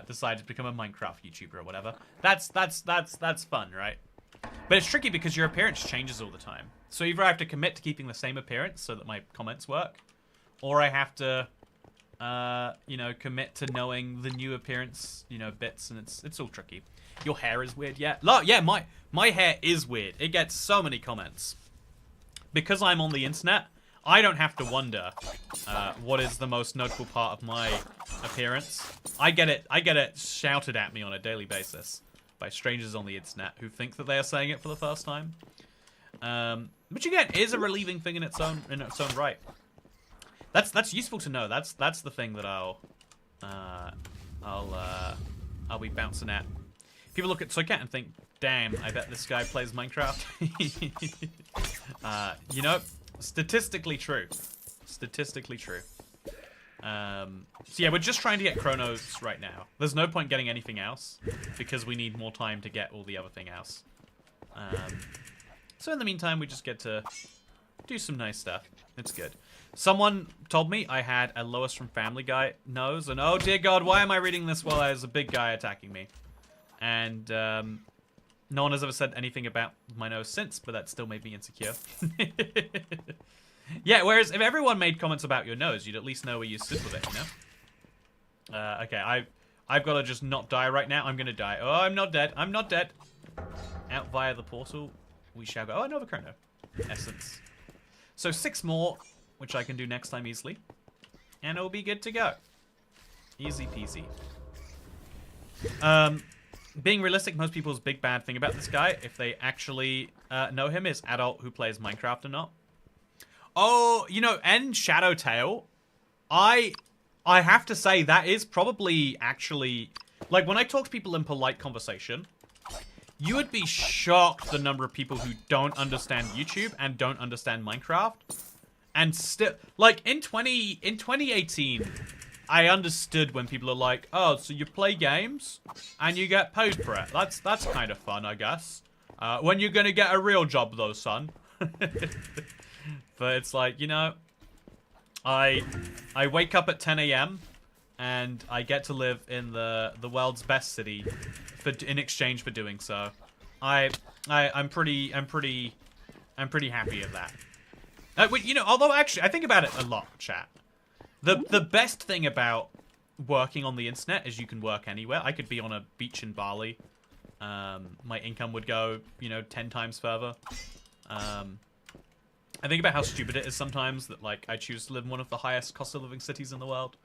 decided to become a Minecraft YouTuber or whatever. That's fun, right? But it's tricky because your appearance changes all the time. So either I have to commit to keeping the same appearance so that my comments work, or I have to, you know, commit to knowing the new appearance, you know, bits, and it's all tricky. Your hair is weird, yeah. Yeah, my hair is weird. It gets so many comments. Because I'm on the internet, I don't have to wonder what is the most notable part of my appearance. I get it shouted at me on a daily basis by strangers on the internet who think that they are saying it for the first time. Which again is a relieving thing in its own right. That's useful to know. That's the thing that I'll be bouncing at. People look at Toycat and think, damn, I bet this guy plays Minecraft. You know, statistically true. Statistically true. So yeah, we're just trying to get Chronos right now. There's no point getting anything else because we need more time to get all the other thing else. So in the meantime, we just get to do some nice stuff. It's good. Someone told me I had a Lois from Family Guy nose, and oh dear God, why am I reading this while there's a big guy attacking me? And no one has ever said anything about my nose since, but that still made me insecure. Yeah, whereas if everyone made comments about your nose, you'd at least know where you stood with it, you know? Okay, I've got to just not die right now. I'm going to die. Oh, I'm not dead. I'm not dead. Out via the portal, we shall go. Oh, another chrono. Essence. So 6 more, which I can do next time easily. And it'll be good to go. Easy peasy. Being realistic, most people's big bad thing about this guy, if they actually know him, is adult who plays Minecraft or not. Oh, you know, and Shadowtail, I have to say that is probably actually, like, when I talk to people in polite conversation, you would be shocked the number of people who don't understand YouTube and don't understand Minecraft. And still, like, in 2018, I understood when people are like, oh, so you play games and you get paid for it. That's kind of fun, I guess. When you're gonna get a real job though, son? But it's like, you know, I wake up at 10 a.m. and I get to live in the world's best city in exchange for doing so. I'm pretty happy at that. You know, although actually I think about it a lot, chat. The best thing about working on the internet is you can work anywhere. I could be on a beach in Bali. My income would go, you know, 10 times further. I think about how stupid it is sometimes that, like, I choose to live in one of the highest cost of living cities in the world.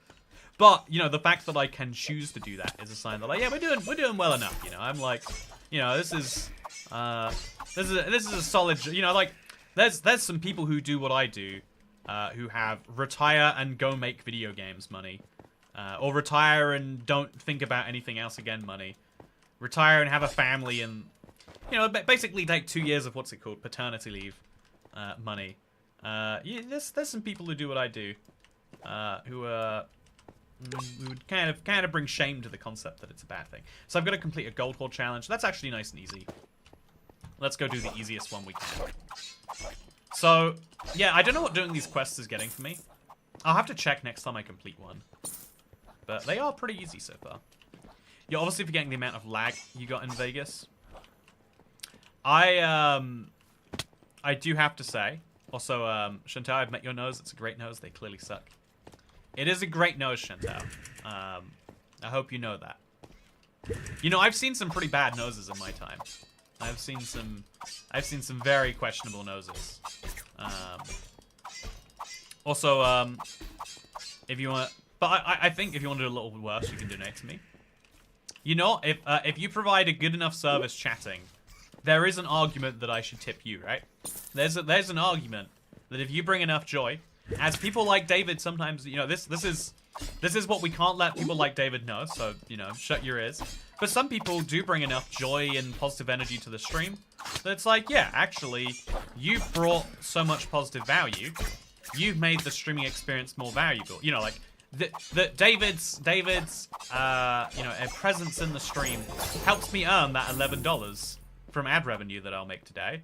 But, you know, the fact that I can choose to do that is a sign that, like, yeah, we're doing well enough, you know. I'm like, you know, this is a solid, you know, like, there's some people who do what I do, who have retire and go make video games money. Or retire and don't think about anything else again money. Retire and have a family and, you know, basically take 2 years of, what's it called, paternity leave. Money. Yeah, there's some people who do what I do, who would kind of bring shame to the concept that it's a bad thing. So I've got to complete a gold haul challenge. That's actually nice and easy. Let's go do the easiest one we can. So yeah, I don't know what doing these quests is getting for me. I'll have to check next time I complete one. But they are pretty easy so far. You're obviously forgetting the amount of lag you got in Vegas. I do have to say, also, Chantal, I've met your nose. It's a great nose. They clearly suck. It is a great nose, Chantal. I hope you know that. You know, I've seen some pretty bad noses in my time. I've seen some very questionable noses. Also, if you want, but I think if you want to do a little bit worse, you can donate to me. You know, if you provide a good enough service chatting, there is an argument that I should tip you, right? There's an argument that if you bring enough joy, as people like David sometimes, you know, this is what we can't let people like David know, so, you know, shut your ears. But some people do bring enough joy and positive energy to the stream that it's like, yeah, actually, you've brought so much positive value, you've made the streaming experience more valuable. You know, like, David's you know, a presence in the stream helps me earn that $11 from ad revenue that I'll make today.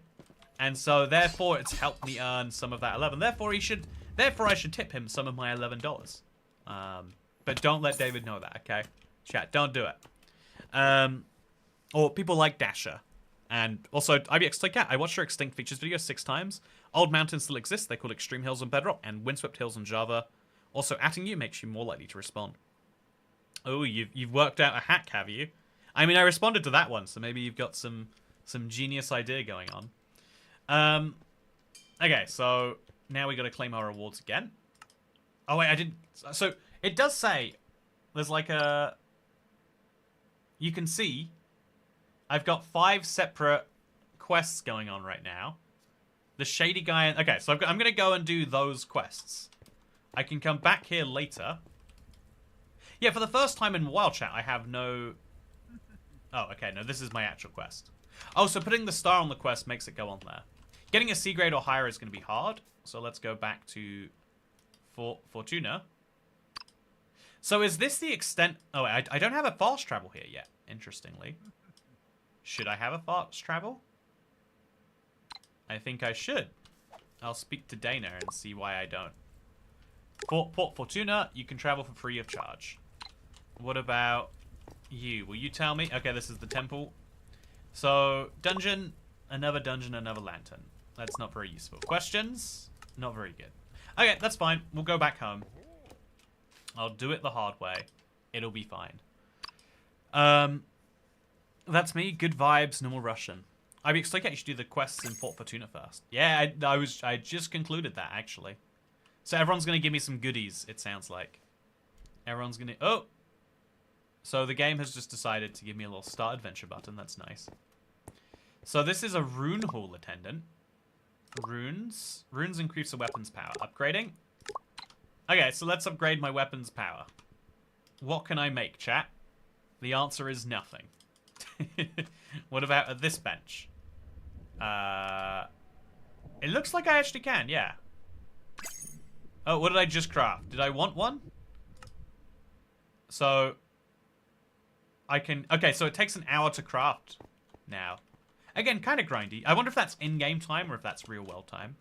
And so therefore it's helped me earn some of that 11. Therefore I should tip him some of my $11. But don't let David know that, okay? Chat, don't do it. Or people like Dasher. And also IBX Toycat, I watched your Extinct Features video 6 times. Old mountains still exist, they're called Extreme Hills on Bedrock and Windswept Hills on Java. Also, atting you makes you more likely to respond. Oh, you've worked out a hack, have you? I mean, I responded to that one, so maybe you've got some genius idea going on. Okay, so now we got to claim our rewards again. Oh wait, I didn't. So it does say there's like a. You can see I've got 5 separate quests going on right now. The shady guy. Okay, so I'm gonna go and do those quests. I can come back here later. Yeah, for the first time in a while, chat, I have no... Oh, okay, no, this is my actual quest. Oh, so putting the star on the quest makes it go on there. Getting a C grade or higher is going to be hard, so let's go back to Fortuna. So is this the extent... Oh, I don't have a fast travel here yet, interestingly. Should I have a fast travel? I think I should. I'll speak to Dana and see why I don't. Port Fortuna, you can travel for free of charge. What about you? Will you tell me? Okay, this is the temple. So, dungeon, another lantern. That's not very useful. Questions? Not very good. Okay, that's fine. We'll go back home. I'll do it the hard way. It'll be fine. That's me. Good vibes, normal Russian. I expect I should do the quests in Port Fortuna first. Yeah, I just concluded that, actually. So everyone's going to give me some goodies, it sounds like. Everyone's going to... Oh! So the game has just decided to give me a little start adventure button. That's nice. So this is a rune hall attendant. Runes. Runes increase the weapon's power. Upgrading. Okay, so let's upgrade my weapon's power. What can I make, chat? The answer is nothing. What about at this bench? It looks like I actually can, yeah. Oh, what did I just craft? Did I want one? So, I can... Okay, so it takes an hour to craft now. Again, kind of grindy. I wonder if that's in-game time or if that's real-world time.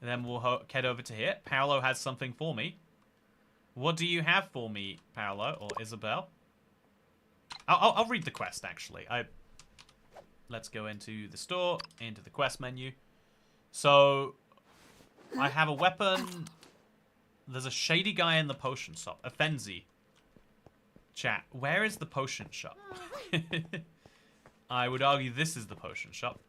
And then we'll head over to here. Paolo has something for me. What do you have for me, Paolo or Isabel? I'll read the quest, actually. Let's go into the store, into the quest menu. So, I have a weapon. There's a shady guy in the potion shop. A Fenzi. Chat, where is the potion shop? I would argue this is the potion shop.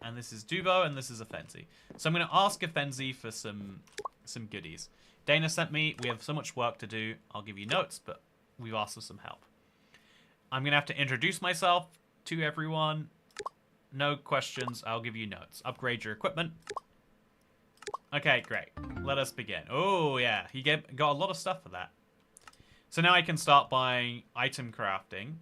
And this is Dubo, and this is a Fenzi. So I'm going to ask a Fenzi for some goodies. Dana sent me, we have so much work to do. I'll give you notes, but we've asked for some help. I'm going to have to introduce myself to everyone. No questions, I'll give you notes. Upgrade your equipment. Okay, great. Let us begin. Oh, yeah. He got a lot of stuff for that. So now I can start buying item crafting,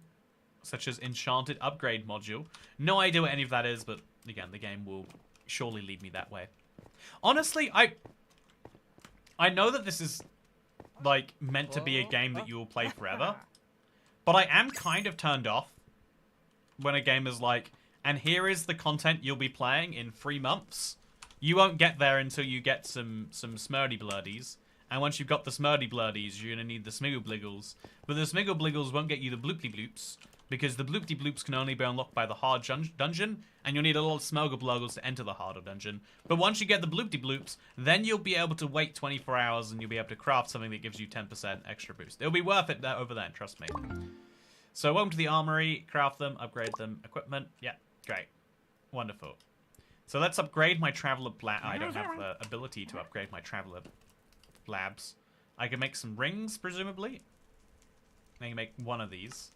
such as enchanted upgrade module. No idea what any of that is, but again, the game will surely lead me that way. Honestly, I know that this is, like, meant to be a game that you will play forever, but I am kind of turned off when a game is like, and here is the content you'll be playing in 3 months. You won't get there until you get some smurdy blurdies. And once you've got the smurdy blurdies, you're going to need the smiggle bliggles. But the smiggle bliggles won't get you the bloopty bloops, because the bloopty bloops can only be unlocked by the hard dungeon, and you'll need a lot of smuggle bliggles to enter the harder dungeon. But once you get the bloopty bloops, then you'll be able to wait 24 hours and you'll be able to craft something that gives you 10% extra boost. It'll be worth it over then, trust me. So welcome to the armory, craft them, upgrade them, equipment. Yeah, great. Wonderful. So let's upgrade my traveler I don't have the ability to upgrade my traveler labs. I can make some rings, presumably. I can make one of these.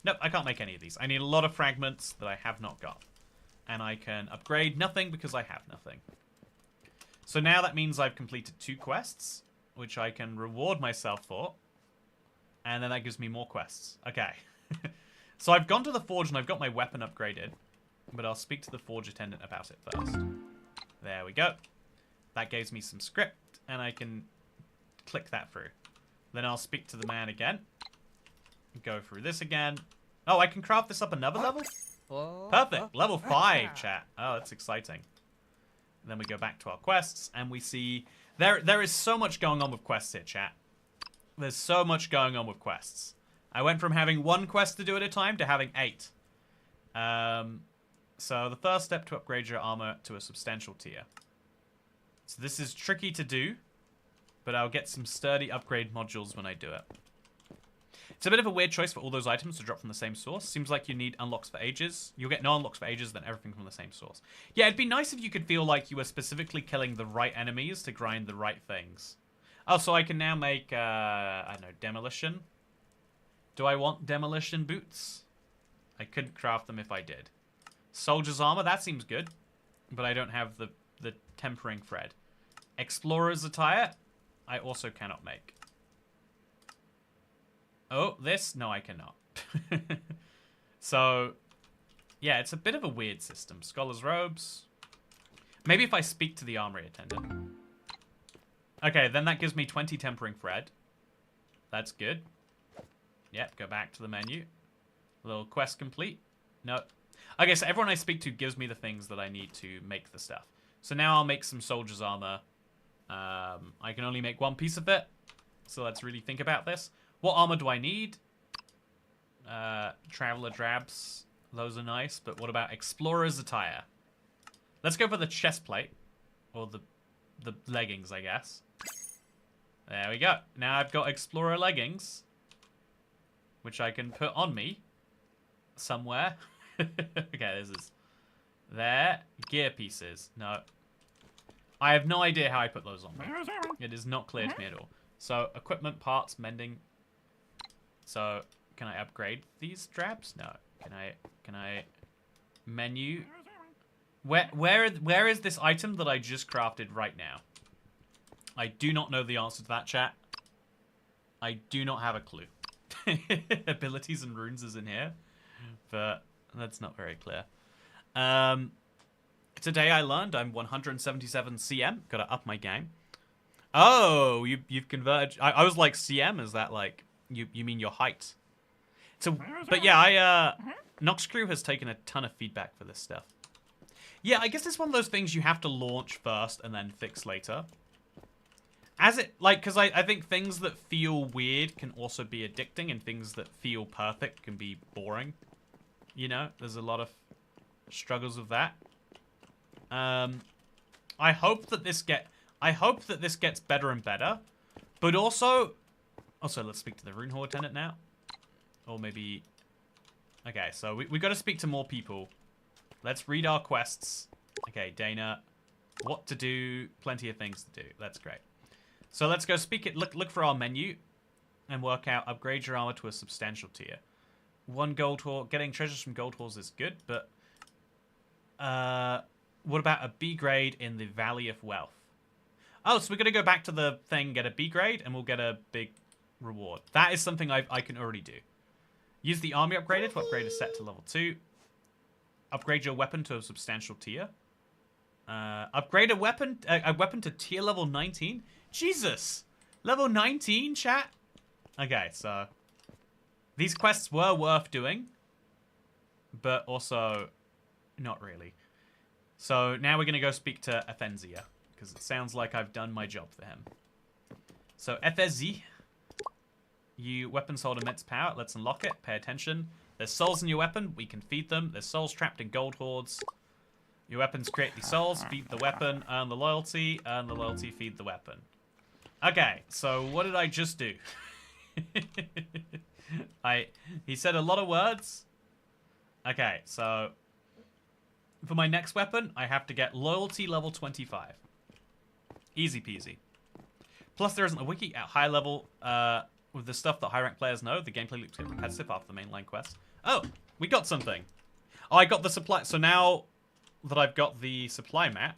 Nope, I can't make any of these. I need a lot of fragments that I have not got. And I can upgrade nothing because I have nothing. So now that means I've completed 2 quests, which I can reward myself for. And then that gives me more quests. Okay. So I've gone to the forge and I've got my weapon upgraded. But I'll speak to the forge attendant about it first. There we go. That gives me some script. And I can click that through. Then I'll speak to the man again. Go through this again. Oh, I can craft this up another level? Perfect. Level 5, chat. Oh, that's exciting. Then we go back to our quests, and we see... There is so much going on with quests here, chat. There's so much going on with quests. I went from having 1 quest to do at a time to having 8. So the first step to upgrade your armor to a substantial tier. So this is tricky to do, but I'll get some sturdy upgrade modules when I do it. It's a bit of a weird choice for all those items to drop from the same source. Seems like you need unlocks for ages. You'll get no unlocks for ages, then everything from the same source. Yeah, it'd be nice if you could feel like you were specifically killing the right enemies to grind the right things. Oh, so I can now make, I don't know, demolition. Do I want demolition boots? I couldn't craft them if I did. Soldier's armor, that seems good. But I don't have the tempering thread. Explorer's attire, I also cannot make. Oh, this? No, I cannot. So, yeah, it's a bit of a weird system. Scholar's robes. Maybe if I speak to the armory attendant. Okay, then that gives me 20 tempering thread. That's good. Yep, go back to the menu. Little quest complete. No. Okay, so everyone I speak to gives me the things that I need to make the stuff. So now I'll make some soldier's armor. I can only make one piece of it. So let's really think about this. What armor do I need? Traveler drabs. Those are nice. But what about explorer's attire? Let's go for the chest plate. Or the leggings, I guess. There we go. Now I've got explorer leggings. Which I can put on me. Somewhere. Okay, this is... There. Gear pieces. No. I have no idea how I put those on me. It is not clear to me at all. So, equipment, parts, mending. So, can I upgrade these drabs? No. Can I... Menu. Where is this item that I just crafted right now? I do not know the answer to that, chat. I do not have a clue. Abilities and runes is in here. But that's not very clear. Today I learned I'm 177 CM. Gotta up my game. Oh, you've converged. I was like, CM? Is that like... You mean your height? So, but yeah, Nox Crew has taken a ton of feedback for this stuff. Yeah, I guess it's one of those things you have to launch first and then fix later. As it, like, because I think things that feel weird can also be addicting, and things that feel perfect can be boring. You know, there's a lot of struggles with that. I hope that this gets better and better, but also let's speak to the Rune Hall attendant now, or maybe. Okay, so we got to speak to more people. Let's read our quests. Okay, Dana, what to do? Plenty of things to do. That's great. So let's go speak it. Look for our menu, and work out upgrade your armor to a substantial tier. 1 gold haul. Getting treasures from gold halls is good, but what about a B grade in the Valley of Wealth? Oh, so we're gonna go back to the thing, get a B grade, and we'll get a big reward. That is something I can already do. Use the army upgraded to upgrade a set to level 2. Upgrade your weapon to a substantial tier. Upgrade a weapon to tier level 19. Jesus, level 19, chat. Okay, so these quests were worth doing, but also not really. So now we're gonna go speak to Efenzia, because it sounds like I've done my job for him. So Efezi, you weapons hold immense power. Let's unlock it. Pay attention. There's souls in your weapon. We can feed them. There's souls trapped in gold hoards. Your weapons create these souls. Feed the weapon. Earn the loyalty. Earn the loyalty. Feed the weapon. Okay, so what did I just do? He said a lot of words. Okay, so for my next weapon, I have to get loyalty level 25. Easy peasy. Plus, there isn't a wiki at high level with the stuff that high rank players know. The gameplay loops get repetitive after the mainline quest. Oh, we got something. Oh, I got the supply. So now that I've got the supply map,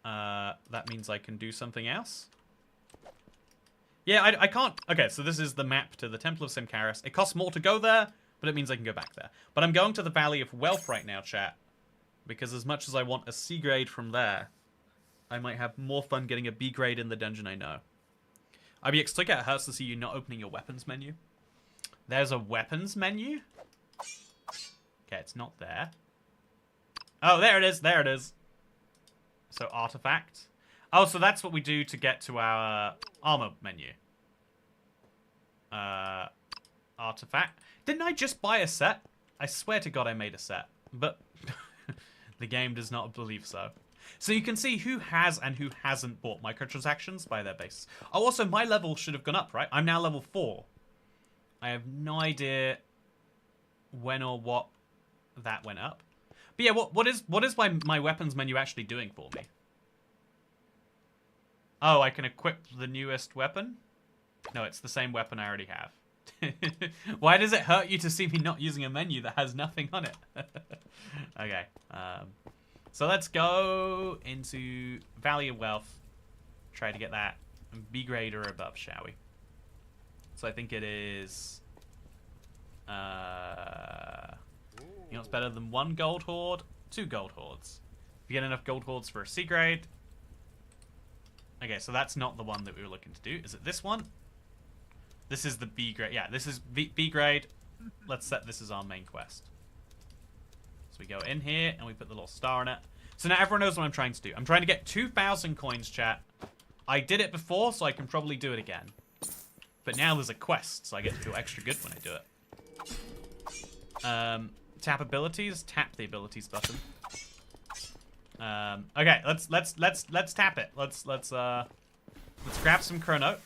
that means I can do something else. Yeah, I can't. Okay, so this is the map to the Temple of Simcaris. It costs more to go there, but it means I can go back there. But I'm going to the Valley of Wealth right now, chat. Because as much as I want a C grade from there, I might have more fun getting a B grade in the dungeon I know. IBX Clicker, it hurts to see you not opening your weapons menu. There's a weapons menu? Okay, it's not there. Oh, there it is. There it is. So, artifact. Oh, so that's what we do to get to our armor menu. Artifact. Didn't I just buy a set? I swear to God I made a set. But the game does not believe so. So you can see who has and who hasn't bought microtransactions by their basis. Oh, also, my level should have gone up, right? I'm now level 4. I have no idea when or what that went up. But yeah, what is my weapons menu actually doing for me? Oh, I can equip the newest weapon? No, it's the same weapon I already have. Why does it hurt you to see me not using a menu that has nothing on it? Okay. So let's go into Valley of Wealth. Try to get that B grade or above, shall we? So I think it is... you know what's better than 1 gold hoard? 2 gold hoards. If you get enough gold hoards for a C grade. Okay, so that's not the one that we were looking to do. Is it this one? This is the B grade. Yeah, this is B grade. Let's set this as our main quest. So we go in here and we put the little star on it. So now everyone knows what I'm trying to do. I'm trying to get 2,000 coins, chat. I did it before, so I can probably do it again. But now there's a quest, so I get to feel extra good when I do it. Tap abilities. Tap the abilities button. Okay, let's tap it. Let's grab some chrono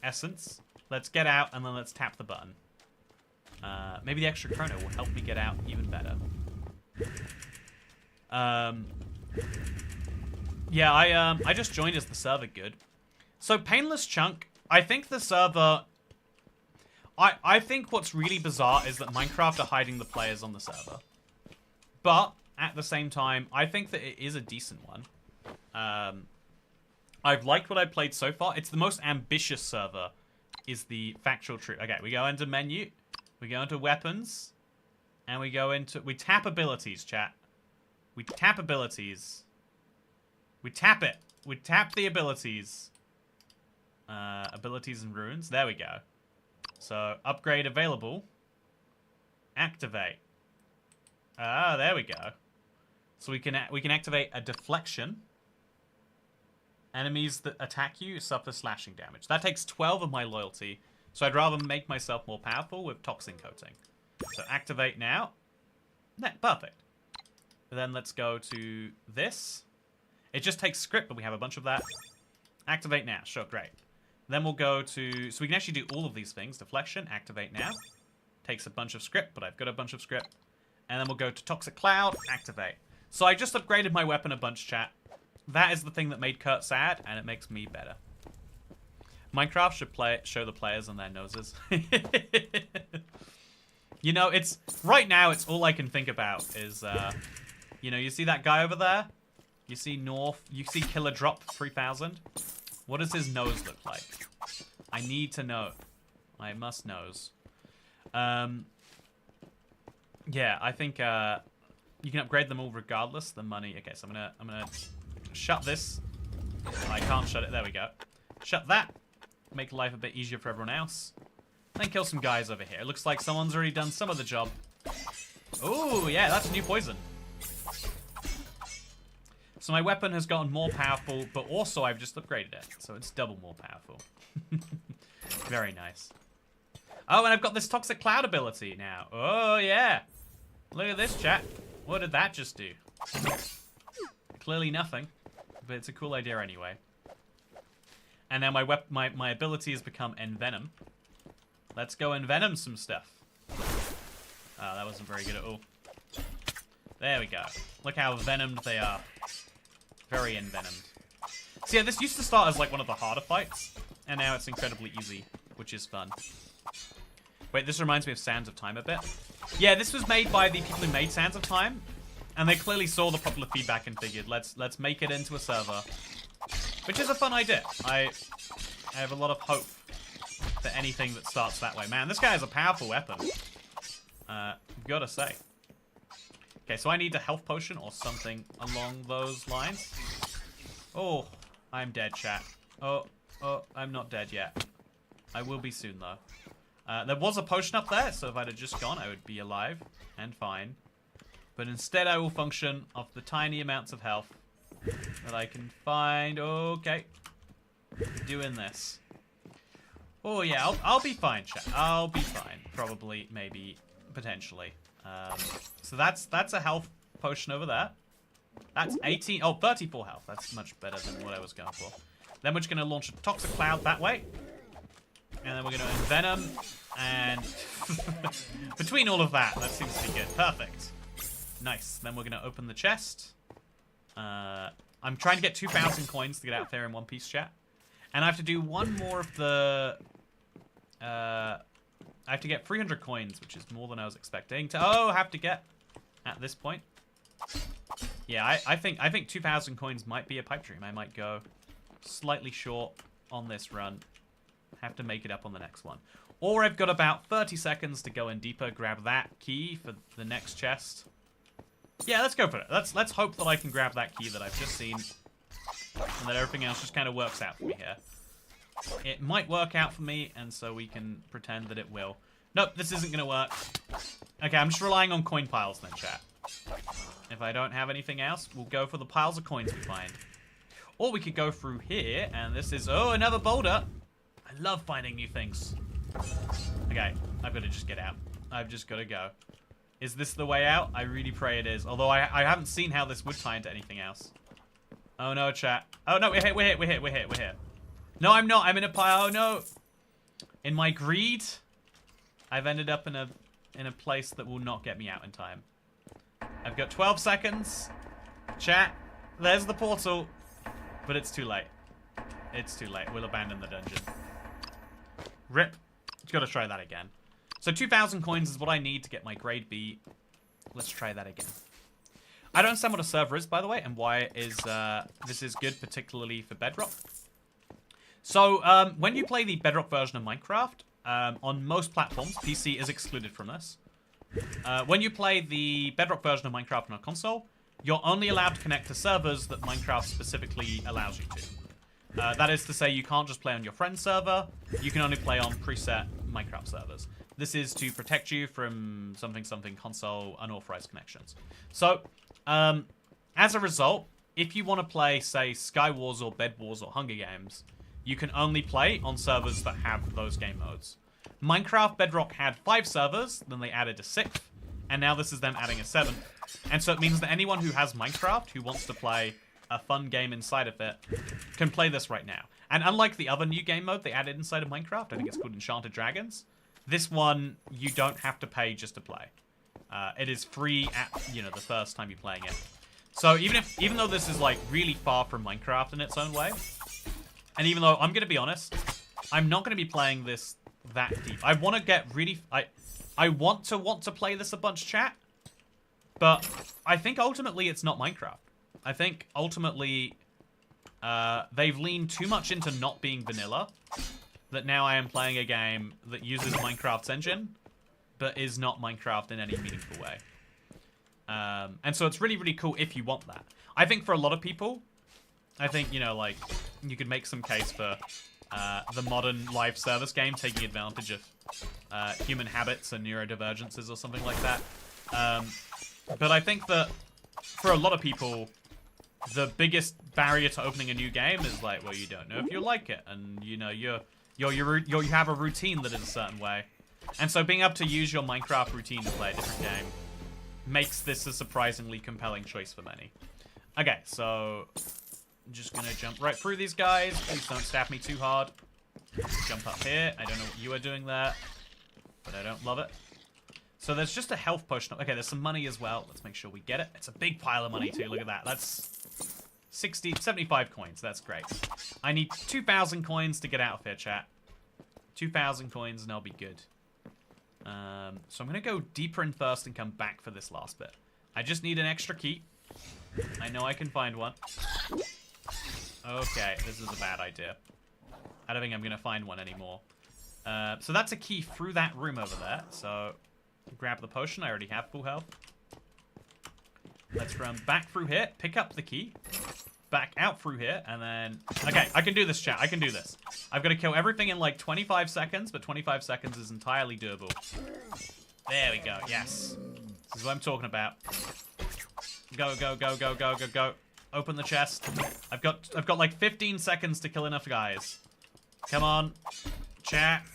essence. Let's get out and then let's tap the button. Maybe the extra chrono will help me get out even better. Yeah, I just joined as the server good. So Painless Chunk, I think the server... I think what's really bizarre is that Minecraft are hiding the players on the server. But, at the same time, I think that it is a decent one. I've liked what I've played so far. It's the most ambitious server, is the Factual Truth. Okay, we go into menu, we go into weapons, and we go into... We tap abilities, chat. We tap abilities. We tap it. We tap the abilities. Abilities and runes. There we go. So, upgrade available. Activate. Ah, there we go. So we can activate a deflection. Enemies that attack you suffer slashing damage. That takes 12 of my loyalty. So I'd rather make myself more powerful with toxin coating. So activate now. Perfect. And then let's go to this. It just takes script, but we have a bunch of that. Activate now. Sure, great. Then we'll go to... So we can actually do all of these things. Deflection, activate now. Takes a bunch of script, but I've got a bunch of script. And then we'll go to Toxic Cloud, activate. So I just upgraded my weapon a bunch, chat. That is the thing that made Kurt sad, and it makes me better. Minecraft should show the players on their noses. You know, it's... Right now, it's all I can think about is... you know, you see that guy over there? You see North... You see Killer Drop 3000? What does his nose look like? I need to know. I must knows. Yeah, I think you can upgrade them all regardless. The money. Okay, so I'm gonna shut this. I can't shut it. There we go. Shut that. Make life a bit easier for everyone else. Then kill some guys over here. It looks like someone's already done some of the job. Oh yeah, that's a new poison. So my weapon has gotten more powerful, but also I've just upgraded it. So it's double more powerful. Very nice. Oh, and I've got this Toxic Cloud ability now. Oh, yeah. Look at this, chat. What did that just do? Clearly nothing, but it's a cool idea anyway. And now my ability has become Envenom. Let's go Envenom some stuff. Oh, that wasn't very good at all. There we go. Look how venomed they are. Very envenomed. So yeah, this used to start as like one of the harder fights, and now it's incredibly easy, which is fun. Wait, this reminds me of Sands of Time a bit. Yeah, this was made by the people who made Sands of Time, and they clearly saw the popular feedback and figured, let's make it into a server, which is a fun idea. I have a lot of hope for anything that starts that way. Man, this guy has a powerful weapon. Gotta say. Okay, so I need a health potion or something along those lines. Oh, I'm dead, chat. Oh, I'm not dead yet. I will be soon, though. There was a potion up there, so if I'd have just gone, I would be alive and fine. But instead, I will function off the tiny amounts of health that I can find. Okay. Doing this. Oh, yeah, I'll be fine, chat. I'll be fine. Probably, maybe, potentially. So that's a health potion over there. That's 18. Oh, 34 health. That's much better than what I was going for. Then we're just going to launch a Toxic Cloud that way. And then we're going to Envenom. And between all of that, that seems to be good. Perfect. Nice. Then we're going to open the chest. I'm trying to get 2,000 coins to get out there in one piece, chat. And I have to do one more of the... I have to get 300 coins, which is more than I was expecting to... Oh, have to get at this point. Yeah, I think 2,000 coins might be a pipe dream. I might go slightly short on this run. Have to make it up on the next one. Or I've got about 30 seconds to go in deeper, grab that key for the next chest. Yeah, let's go for it. Let's hope that I can grab that key that I've just seen. And that everything else just kind of works out for me here. It might work out for me, and so we can pretend that it will. Nope, this isn't going to work. Okay, I'm just relying on coin piles then, chat. If I don't have anything else, we'll go for the piles of coins we find. Or we could go through here, and this is... Oh, another boulder! I love finding new things. Okay, I've got to just get out. I've just got to go. Is this the way out? I really pray it is. Although I haven't seen how this would tie into anything else. Oh no, chat. Oh no, we're here. No, I'm not. I'm in a pile. Oh no. In my greed, I've ended up in a place that will not get me out in time. I've got 12 seconds. Chat, there's the portal. But it's too late. It's too late. We'll abandon the dungeon. Rip. Gotta try that again. So 2,000 coins is what I need to get my grade B. Let's try that again. I don't understand what a server is, by the way, and why this is good, particularly for Bedrock. So, when you play the Bedrock version of Minecraft, on most platforms, PC is excluded from this. When you play the Bedrock version of Minecraft on a console, you're only allowed to connect to servers that Minecraft specifically allows you to. That is to say, you can't just play on your friend's server. You can only play on preset Minecraft servers. This is to protect you from something console unauthorized connections. So, as a result, if you want to play, say, Sky Wars or Bed Wars or Hunger Games, you can only play on servers that have those game modes. Minecraft Bedrock had 5 servers, then they added a 6th, and now this is them adding a 7th. And so it means that anyone who has Minecraft, who wants to play a fun game inside of it, can play this right now. And unlike the other new game mode they added inside of Minecraft, I think it's called Enchanted Dragons, this one, you don't have to pay just to play. It is free at, the first time you're playing it. So even though this is, like, really far from Minecraft in its own way, and even though, I'm going to be honest, I'm not going to be playing this that deep. I want to get really... I want to play this a bunch, chat, but I think ultimately it's not Minecraft. I think ultimately they've leaned too much into not being vanilla, that now I am playing a game that uses Minecraft's engine, but is not Minecraft in any meaningful way. And so it's really, really cool if you want that. I think for a lot of people, I think, like, you could make some case for the modern live service game taking advantage of human habits and neurodivergences or something like that. But I think that for a lot of people, the biggest barrier to opening a new game is like, well, you don't know if you like it, and you have a routine that is a certain way, and so being able to use your Minecraft routine to play a different game makes this a surprisingly compelling choice for many. Okay, so I'm just gonna jump right through these guys. Please don't stab me too hard. Jump up here. I don't know what you are doing there, but I don't love it. So there's just a health potion. Okay, there's some money as well. Let's make sure we get it. It's a big pile of money too. Look at that. That's 75 coins. That's great. I need 2,000 coins to get out of here, chat. 2,000 coins and I'll be good. So I'm going to go deeper in first and come back for this last bit. I just need an extra key. I know I can find one. Okay, this is a bad idea. I don't think I'm going to find one anymore. So that's a key through that room over there. So grab the potion. I already have full health. Let's run back through here. Pick up the key. Back out through here. And then... Okay, I can do this, chat. I can do this. I've got to kill everything in like 25 seconds. But 25 seconds is entirely doable. There we go. Yes. This is what I'm talking about. Go, go, go, go, go, go, go. Open the chest. I've got like 15 seconds to kill enough guys. Come on. Chat.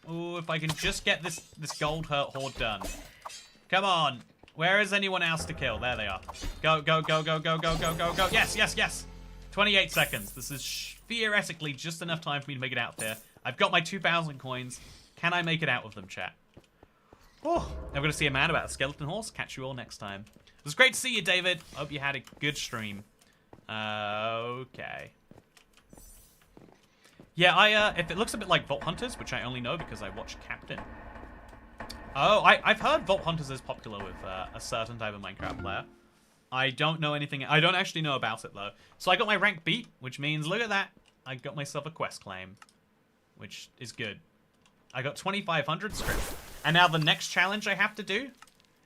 Ooh, if I can just get this gold horde done. Come on. Where is anyone else to kill? There they are. Go, go, go, go, go, go, go, go, go. Yes, yes, yes. 28 seconds. This is theoretically just enough time for me to make it out there. I've got my 2,000 coins. Can I make it out of them, chat? Oh, I'm going to see a man about a skeleton horse. Catch you all next time. It was great to see you, David. Hope you had a good stream. Okay. Yeah, if it looks a bit like Vault Hunters, which I only know because I watch Captain. Oh, I've heard Vault Hunters is popular with a certain type of Minecraft player. I don't know anything. I don't actually know about it, though. So I got my rank beat, which means, look at that. I got myself a quest claim, which is good. I got 2,500 script. And now the next challenge I have to do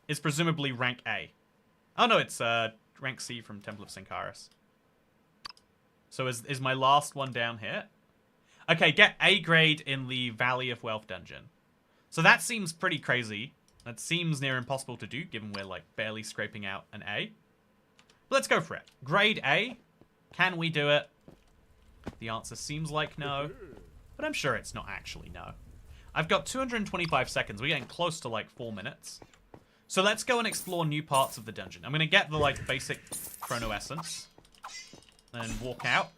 is presumably rank A. Oh, no, it's rank C from Temple of Sincaris. So is my last one down here? Okay, get A grade in the Valley of Wealth dungeon. So that seems pretty crazy. That seems near impossible to do, given we're, like, barely scraping out an A. But let's go for it. Grade A. Can we do it? The answer seems like no. But I'm sure it's not actually no. I've got 225 seconds. We're getting close to, like, 4 minutes. So let's go and explore new parts of the dungeon. I'm going to get the, like, basic chrono essence. And walk out.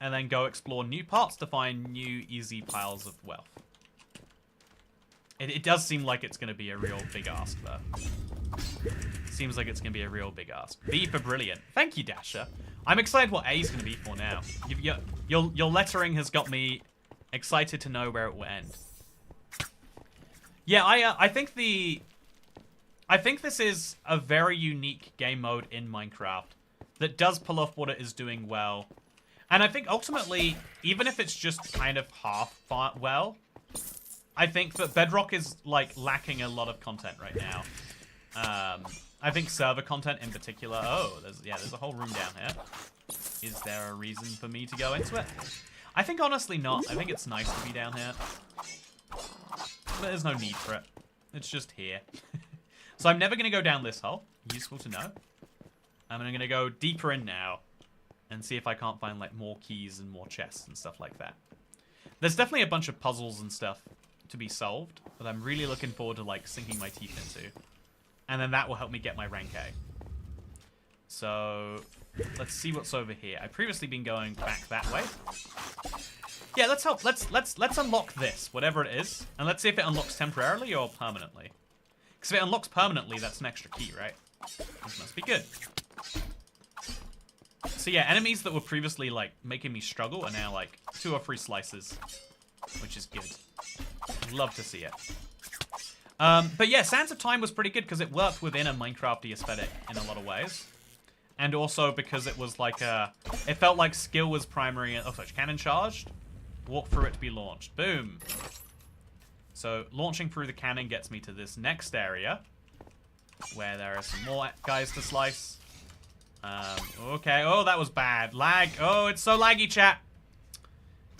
And then go explore new parts to find new, easy piles of wealth. It does seem like it's going to be a real big ask, though. Seems like it's going to be a real big ask. B for brilliant. Thank you, Dasher. I'm excited what A is going to be for now. Your lettering has got me excited to know where it will end. Yeah, I think this is a very unique game mode in Minecraft that does pull off what it is doing well. And I think ultimately, even if it's just kind of half well, I think that Bedrock is, like, lacking a lot of content right now. I think server content in particular. Oh, there's a whole room down here. Is there a reason for me to go into it? I think honestly not. I think it's nice to be down here. But there's no need for it. It's just here. So I'm never going to go down this hole. Useful to know. I'm going to go deeper in now. And see if I can't find, like, more keys and more chests and stuff like that. There's definitely a bunch of puzzles and stuff to be solved, but I'm really looking forward to, like, sinking my teeth into. And then that will help me get my rank A. So let's see what's over here. I've previously been going back that way. Yeah, let's unlock this, whatever it is, and let's see if it unlocks temporarily or permanently. Because if it unlocks permanently, that's an extra key, right? This must be good. So yeah, enemies that were previously, like, making me struggle are now, like, 2 or 3 slices, which is good. Love to see it. But yeah, Sands of Time was pretty good because it worked within a Minecrafty aesthetic in a lot of ways. And also because it was like it felt like skill was primary. Oh, sorry, cannon charged. Walk through it to be launched. Boom. So launching through the cannon gets me to this next area where there are some more guys to slice. Okay. Oh, that was bad. Lag. Oh, it's so laggy, chat.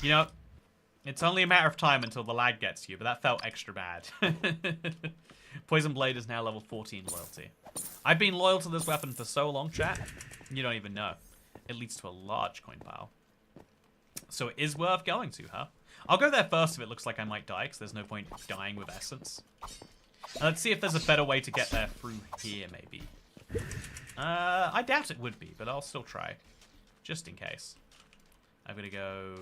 You know, it's only a matter of time until the lag gets you, but that felt extra bad. Poison Blade is now level 14 loyalty. I've been loyal to this weapon for so long, chat. You don't even know. It leads to a large coin pile. So it is worth going to, huh? I'll go there first if it looks like I might die, because there's no point dying with essence. And let's see if there's a better way to get there through here, maybe. I doubt it would be, but I'll still try. Just in case. I'm going to go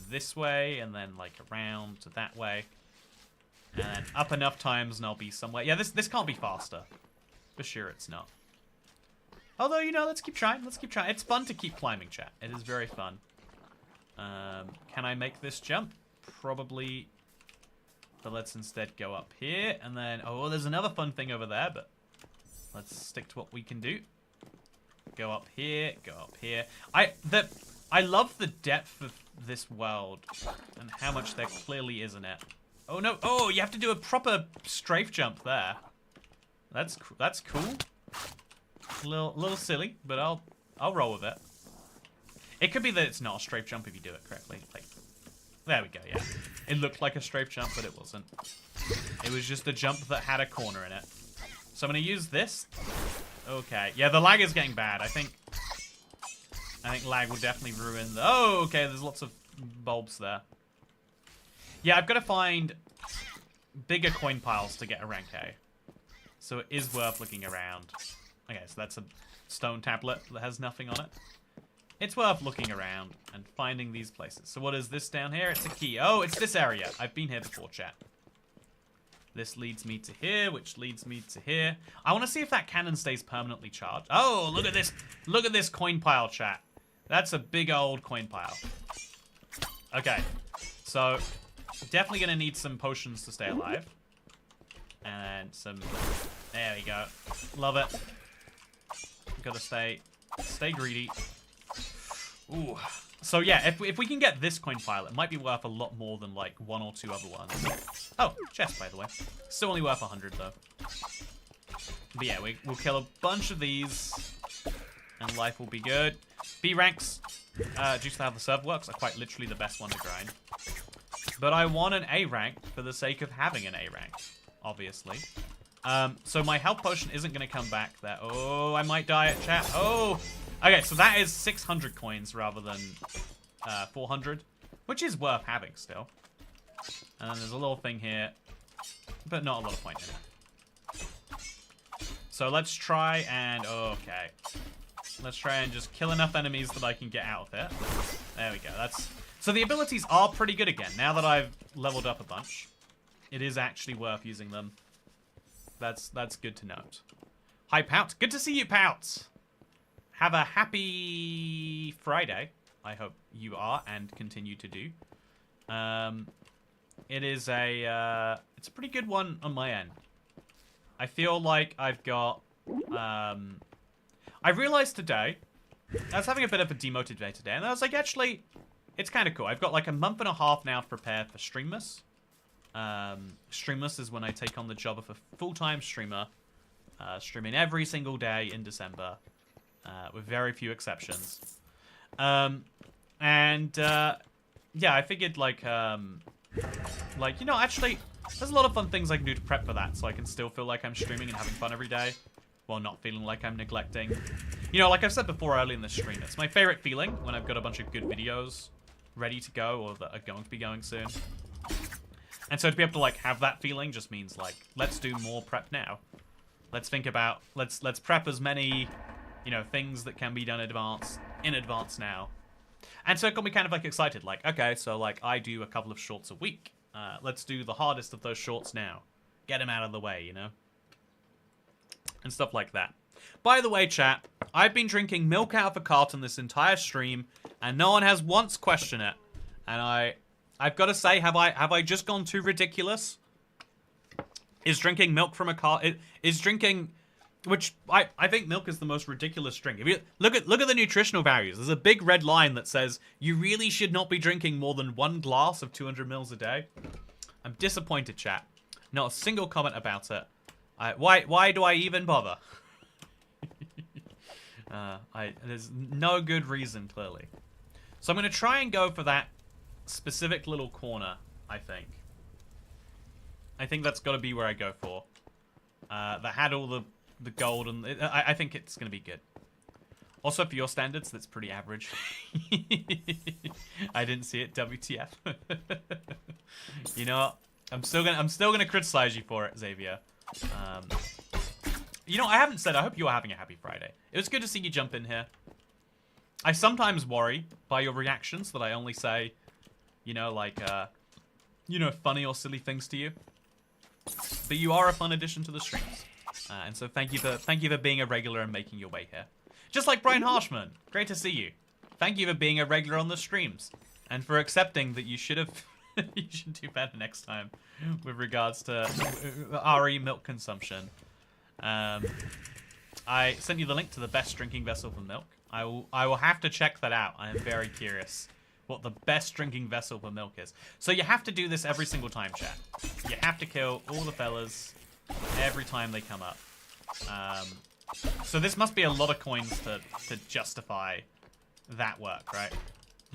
this way, and then, like, around to that way. And then up enough times, and I'll be somewhere. Yeah, this can't be faster. For sure it's not. Although, you know, let's keep trying. Let's keep trying. It's fun to keep climbing, chat. It is very fun. Can I make this jump? Probably. But let's instead go up here, and then... Oh, there's another fun thing over there, but... Let's stick to what we can do. Go up here, go up here. I love the depth of this world, and how much there clearly is in it. Oh, no. Oh, you have to do a proper strafe jump there. That's cool. A little silly, but I'll roll with it. It could be that it's not a strafe jump if you do it correctly. Like, there we go, yeah. It looked like a strafe jump, but it wasn't. It was just a jump that had a corner in it. So I'm going to use this. Okay. Yeah, the lag is getting bad. I think lag will definitely ruin the... Oh, okay, there's lots of bulbs there. Yeah, I've got to find bigger coin piles to get a rank A. So it is worth looking around. Okay, so that's a stone tablet that has nothing on it. It's worth looking around and finding these places. So what is this down here? It's a key. Oh, it's this area. I've been here before, chat. This leads me to here, which leads me to here. I want to see if that cannon stays permanently charged. Oh, look at this. Look at this coin pile, chat. That's a big old coin pile. Okay. So, definitely going to need some potions to stay alive. And some... There we go. Love it. Gotta stay greedy. Ooh. So yeah, if we can get this coin pile, it might be worth a lot more than like 1 or 2 other ones. Oh, chest, by the way. Still only worth 100 though. But yeah, we'll kill a bunch of these, and life will be good. B ranks, due to how the server works, are quite literally the best one to grind. But I want an A rank for the sake of having an A rank, obviously. So my health potion isn't going to come back there. Oh, I might die at chat. Oh! Okay, so that is 600 coins rather than 400, which is worth having still. And then there's a little thing here, but not a lot of point in it. So let's try and... okay. Let's try and just kill enough enemies that I can get out of it. There we go. So the abilities are pretty good again. Now that I've leveled up a bunch, it is actually worth using them. That's good to note. Hi, Pout. Good to see you, Pout. Have a happy Friday. I hope you are and continue to do. It's a pretty good one on my end. I feel like I've got... I realized today, I was having a bit of a demoted day today, and I was like, actually, it's kind of cool. I've got like a month and a half now to prepare for Streamless. Streamless is when I take on the job of a full-time streamer, streaming every single day in December, with very few exceptions. Yeah, I figured like, you know, actually, there's a lot of fun things I can do to prep for that, so I can still feel like I'm streaming and having fun every day, while not feeling like I'm neglecting. You know, like I've said before early in the stream, it's my favorite feeling when I've got a bunch of good videos ready to go, or that are going to be going soon. And so to be able to like have that feeling just means like, let's do more prep now. Let's think about, let's prep as many, you know, things that can be done in advance now. And so it got me kind of like excited, like, okay, so like I do a couple of shorts a week. Let's do the hardest of those shorts now. Get them out of the way, you know? And stuff like that. By the way, chat, I've been drinking milk out of a carton this entire stream, and no one has once questioned it. And I've got to say, have I just gone too ridiculous? Is drinking milk from a carton... Is drinking... Which, I think milk is the most ridiculous drink. If you look at the nutritional values. There's a big red line that says, you really should not be drinking more than 1 glass of 200 mils a day. I'm disappointed, chat. Not a single comment about it. Why do I even bother? There's no good reason, clearly. So I'm going to try and go for that specific little corner, I think. I think that's got to be where I go for. That had all the gold, and I think it's going to be good. Also, for your standards, that's pretty average. I didn't see it, WTF. You know what? I'm still gonna criticize you for it, Xavier. You know, I haven't said, I hope you are having a happy Friday. It was good to see you jump in here. I sometimes worry by your reactions that I only say, you know, like, you know, funny or silly things to you. But you are a fun addition to the streams. And so thank you for being a regular and making your way here. Just like Brian Harshman, great to see you. Thank you for being a regular on the streams. And for accepting that you should have, you should do better next time with regards to RE milk consumption. I sent you the link to the best drinking vessel for milk. I will have to check that out. I am very curious what the best drinking vessel for milk is. So you have to do this every single time, chat. You have to kill all the fellas every time they come up. So this must be a lot of coins to justify that work, right?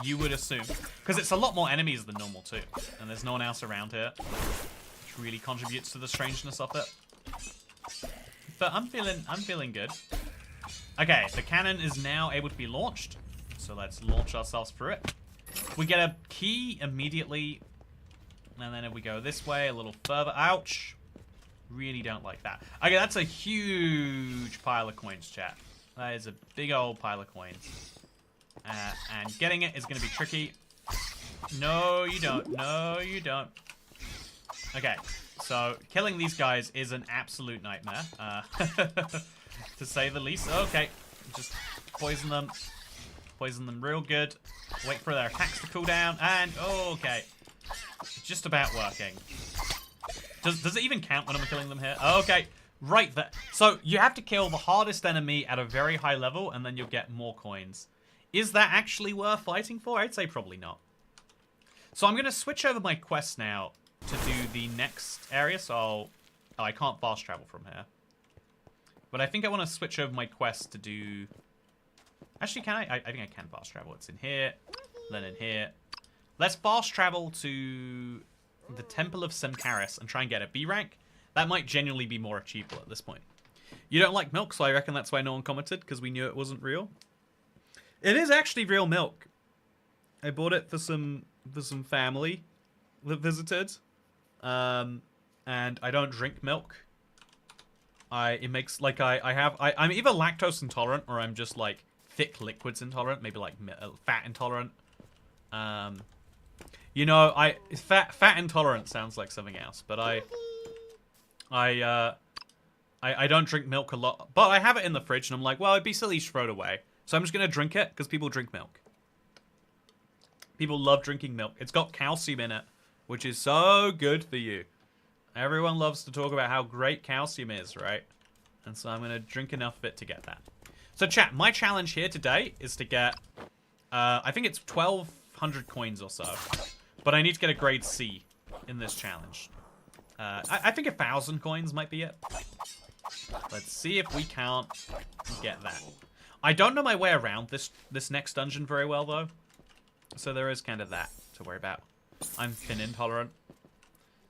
You would assume. Because it's a lot more enemies than normal too. And there's no one else around here. Which really contributes to the strangeness of it. But I'm feeling good. Okay, the cannon is now able to be launched. So let's launch ourselves through it. We get a key immediately. And then if we go this way a little further. Ouch. Really don't like that. Okay, that's a huge pile of coins, chat. That is a big old pile of coins. And getting it is going to be tricky. No, you don't. No, you don't. Okay, so killing these guys is an absolute nightmare. To say the least. Okay, just poison them. Poison them real good. Wait for their attacks to cool down. And, okay. Just about working. Does it even count when I'm killing them here? Okay, right there. So So you have to kill the hardest enemy at a very high level, and then you'll get more coins. Is that actually worth fighting for? I'd say probably not. So I'm going to switch over my quest now to do the next area. So oh, I can't fast travel from here. But I think I want to switch over my quest to do... Actually, can I? I think I can fast travel. It's in here, then in here. Let's fast travel to the Temple of Semkaris and try and get a B rank. That might genuinely be more achievable at this point. You don't like milk, so I reckon that's why no one commented, because we knew it wasn't real. It is actually real milk. I bought it for some family that visited. And I don't drink milk. It makes, like, I'm either lactose intolerant or I'm just, like, thick liquids intolerant. Maybe, like, fat intolerant. You know, fat intolerant sounds like something else, but I don't drink milk a lot, but I have it in the fridge, and I'm like, well, it'd be silly to throw it away. So I'm just going to drink it, because people drink milk. People love drinking milk. It's got calcium in it, which is so good for you. Everyone loves to talk about how great calcium is, right? And so I'm going to drink enough of it to get that. So chat, my challenge here today is to get, I think it's 1,200 coins or so. But I need to get a grade C in this challenge. I think 1,000 coins might be it. Let's see if we can't get that. I don't know my way around this next dungeon very well, though. So there is kind of that to worry about. I'm fin intolerant.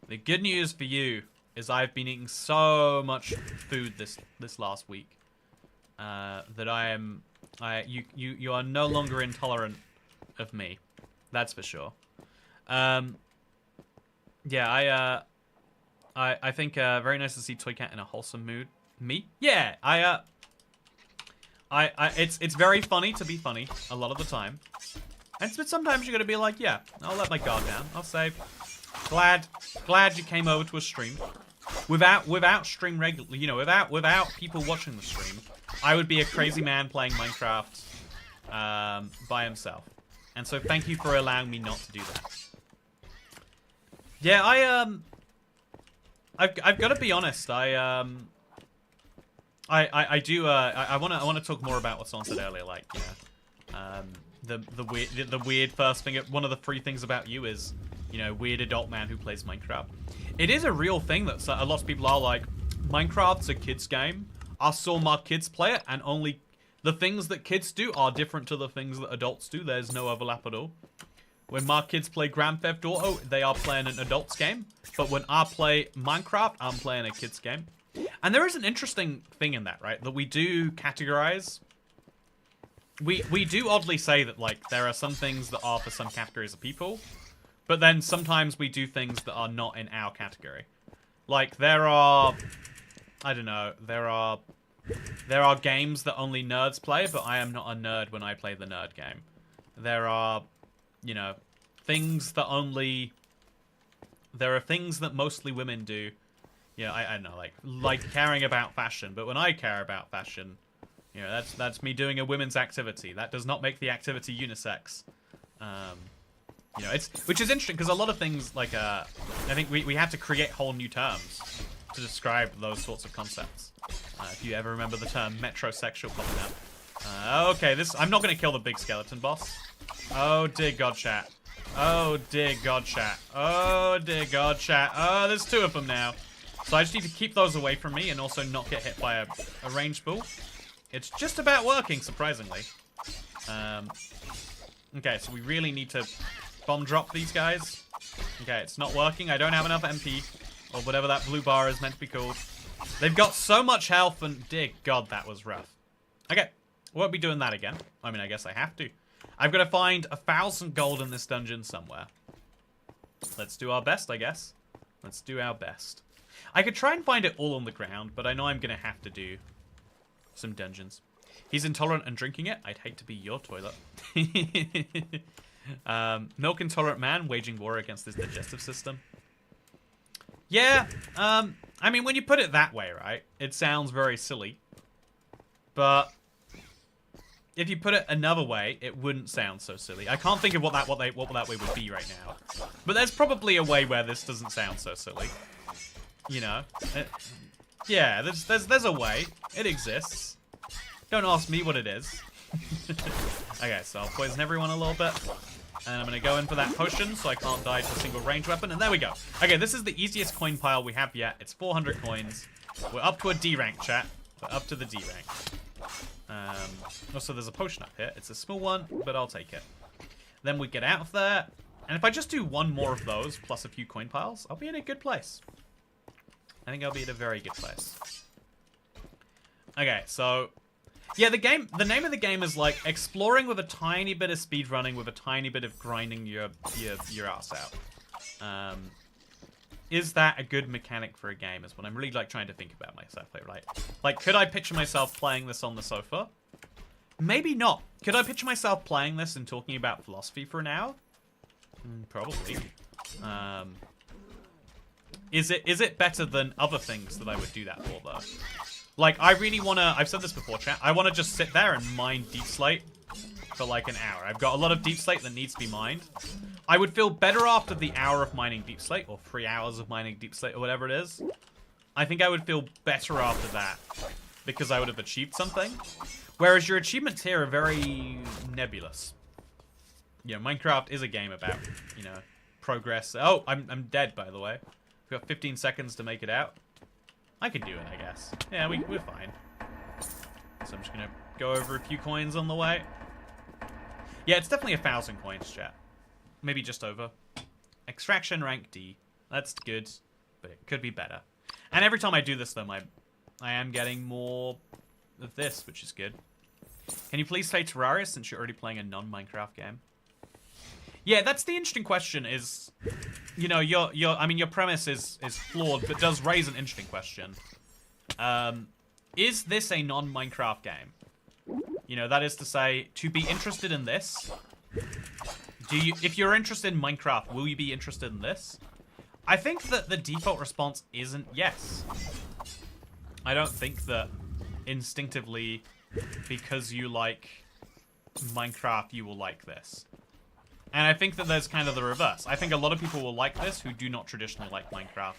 The good news for you is I've been eating so much food this last week that you are no longer intolerant of me. That's for sure. Yeah, I think very nice to see Toy Cat in a wholesome mood. Me? Yeah, it's very funny to be funny a lot of the time. But sometimes you gotta be like, yeah, I'll let my guard down. I'll say, glad you came over to a stream. Without stream regularly, you know, without people watching the stream, I would be a crazy man playing Minecraft by himself. And so thank you for allowing me not to do that. Yeah, I've got to be honest. I want to talk more about what someone said earlier, like, you know, the weird first thing. One of the free things about you is, you know, weird adult man who plays Minecraft. It is a real thing that a lot of people are like, Minecraft's a kids game. I saw my kids play it, and only the things that kids do are different to the things that adults do. There's no overlap at all. When my kids play Grand Theft Auto, they are playing an adult's game. But when I play Minecraft, I'm playing a kid's game. And there is an interesting thing in that, right? That we do categorize. We do oddly say that, like, there are some things that are for some categories of people. But then sometimes we do things that are not in our category. Like, there are... I don't know. There are games that only nerds play, but I am not a nerd when I play the nerd game. There are... you know, things that only... There are things that mostly women do. You know, I don't know, like caring about fashion. But when I care about fashion, you know, that's me doing a women's activity. That does not make the activity unisex. You know, which is interesting, because a lot of things, like, I think we have to create whole new terms to describe those sorts of concepts. If you ever remember the term metrosexual popping up. Okay, I'm not going to kill the big skeleton boss. Oh, dear God, chat. Oh, dear God, chat. Oh, dear God, chat. Oh, there's two of them now. So I just need to keep those away from me and also not get hit by a ranged bull. It's just about working, surprisingly. Okay, so we really need to bomb drop these guys. Okay, it's not working. I don't have enough MP, or whatever that blue bar is meant to be called. They've got so much health, and dear God, that was rough. Okay, won't be doing that again. I mean, I guess I have to. I've got to find 1,000 gold in this dungeon somewhere. Let's do our best, I guess. Let's do our best. I could try and find it all on the ground, but I know I'm going to have to do some dungeons. He's intolerant and drinking it. I'd hate to be your toilet. Milk intolerant man waging war against his digestive system. Yeah, I mean, when you put it that way, right, it sounds very silly. But if you put it another way, it wouldn't sound so silly. I can't think of what that way would be right now. But there's probably a way where this doesn't sound so silly. You know, Yeah, there's a way. It exists. Don't ask me what it is. Okay, so I'll poison everyone a little bit. And I'm going to go in for that potion so I can't die to a single ranged weapon. And there we go. Okay, this is the easiest coin pile we have yet. It's 400 coins. We're up to a D rank, chat. We're up to the D rank. Also, there's a potion up here. It's a small one, but I'll take it. Then we get out of there. And if I just do one more of those, plus a few coin piles, I'll be in a good place. I think I'll be in a very good place. Okay, so... yeah, the name of the game is like exploring with a tiny bit of speedrunning, with a tiny bit of grinding your ass out. Is that a good mechanic for a game? Is what I'm really like trying to think about myself. Like, could I picture myself playing this on the sofa? Maybe not. Could I picture myself playing this and talking about philosophy for an hour? Probably. Is it better than other things that I would do that for though? Like, I really want to... I've said this before, chat. I want to just sit there and mine deep slate for, like, an hour. I've got a lot of deep slate that needs to be mined. I would feel better after the hour of mining deep slate, or 3 hours of mining deep slate, or whatever it is. I think I would feel better after that, because I would have achieved something. Whereas your achievements here are very nebulous. You know, Minecraft is a game about, you know, progress. Oh, I'm dead, by the way. We've got 15 seconds to make it out. I can do it, I guess. Yeah, we're fine. So I'm just gonna go over a few coins on the way. Yeah, it's definitely 1,000 coins, chat. Maybe just over. Extraction rank D. That's good, but it could be better. And every time I do this, though, I am getting more of this, which is good. Can you please say Terraria since you're already playing a non-Minecraft game? Yeah, that's the interesting question is, you know, your premise is flawed, but does raise an interesting question. Is this a non-Minecraft game? You know, that is to say, to be interested in this, if you're interested in Minecraft, will you be interested in this? I think that the default response isn't yes. I don't think that instinctively, because you like Minecraft, you will like this. And I think that there's kind of the reverse. I think a lot of people will like this who do not traditionally like Minecraft.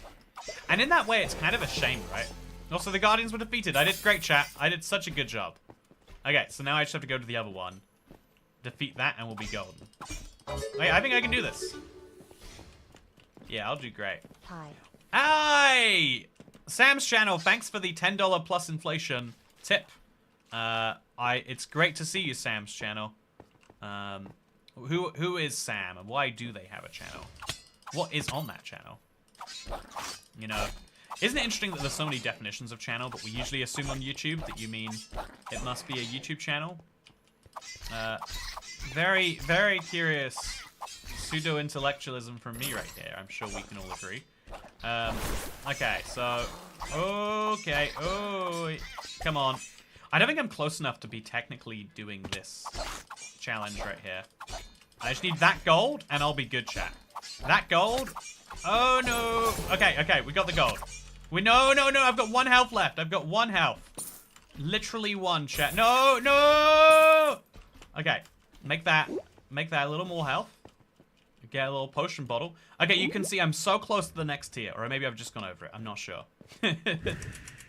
And in that way, it's kind of a shame, right? Also, the Guardians were defeated. I did great, chat. I did such a good job. Okay, so now I just have to go to the other one. Defeat that, and we'll be golden. Okay, I think I can do this. Yeah, I'll do great. Hi. Hi! Sam's channel, thanks for the $10 plus inflation tip. It's great to see you, Sam's channel. Who is Sam, and why do they have a channel? What is on that channel? You know, isn't it interesting that there's so many definitions of channel, but we usually assume on YouTube that you mean it must be a YouTube channel? Very, very curious pseudo-intellectualism from me right here. I'm sure we can all agree. Okay, so... okay, oh... come on. I don't think I'm close enough to be technically doing this challenge right here. I just need that gold, and I'll be good, chat. That gold? Oh, no. Okay, we got the gold. No, I've got 1 health left. I've got 1 health. Literally 1, chat. No! Okay, make that a little more health. Get a little potion bottle. Okay, you can see I'm so close to the next tier, or maybe I've just gone over it. I'm not sure. But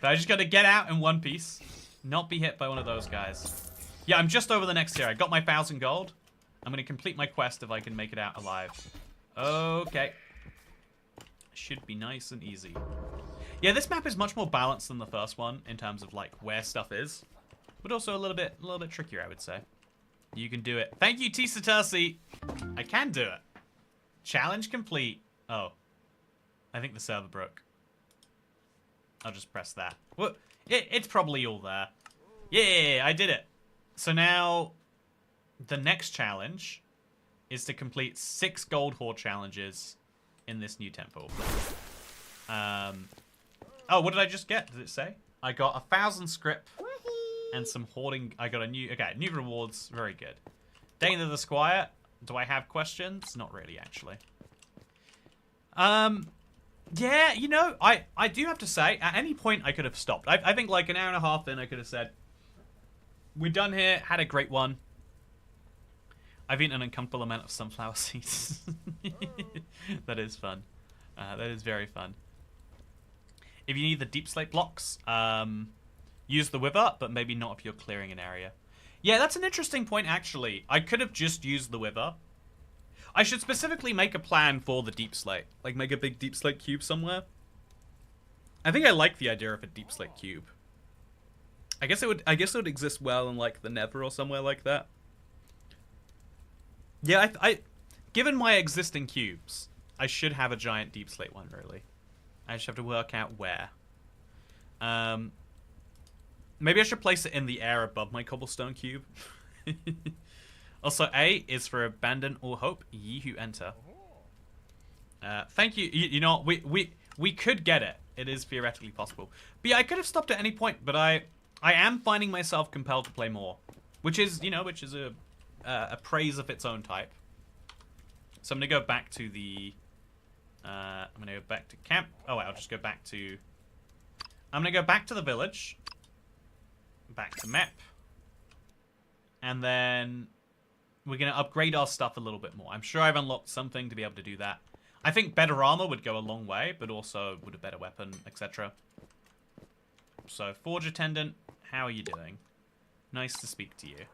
I just got to get out in one piece. Not be hit by one of those guys. Yeah, I'm just over the next tier. I got my 1,000 gold. I'm going to complete my quest if I can make it out alive. Okay. Should be nice and easy. Yeah, this map is much more balanced than the first one in terms of, like, where stuff is. But also a little bit trickier, I would say. You can do it. Thank you, T. Satursi. I can do it. Challenge complete. Oh. I think the server broke. I'll just press that. What? It's probably all there. Yeah, I did it. So now, the next challenge is to complete 6 gold hoard challenges in this new temple. Oh, what did I just get? Did it say? I got 1,000 script and some hoarding. I got a new, okay, new rewards. Very good. Dana the Squire. Do I have questions? Not really, actually. Yeah, you know, I do have to say, at any point I could have stopped. I think like an hour and a half in, I could have said, we're done here, had a great one. I've eaten an uncomfortable amount of sunflower seeds. That is fun. That is very fun. If you need the deep slate blocks, use the wither, but maybe not if you're clearing an area. Yeah, that's an interesting point, actually. I could have just used the wither. I should specifically make a plan for the deep slate. Like, make a big deep slate cube somewhere. I think I like the idea of a deep slate cube. I guess it would exist well in, like, the Nether or somewhere like that. Yeah, given my existing cubes, I should have a giant deep slate one, really. I just have to work out where. Maybe I should place it in the air above my cobblestone cube. Also, A is for abandon all hope, ye who enter. Thank you. You know, we could get it. It is theoretically possible. But yeah, I could have stopped at any point, but I am finding myself compelled to play more. Which is, you know, a praise of its own type. So I'm going to go back to the... I'm going to go back to camp. Oh, wait, I'll just go back to... I'm going to go back to the village. Back to map. And then we're going to upgrade our stuff a little bit more. I'm sure I've unlocked something to be able to do that. I think better armor would go a long way, but also would a better weapon, etc. So, Forge Attendant, how are you doing? Nice to speak to you.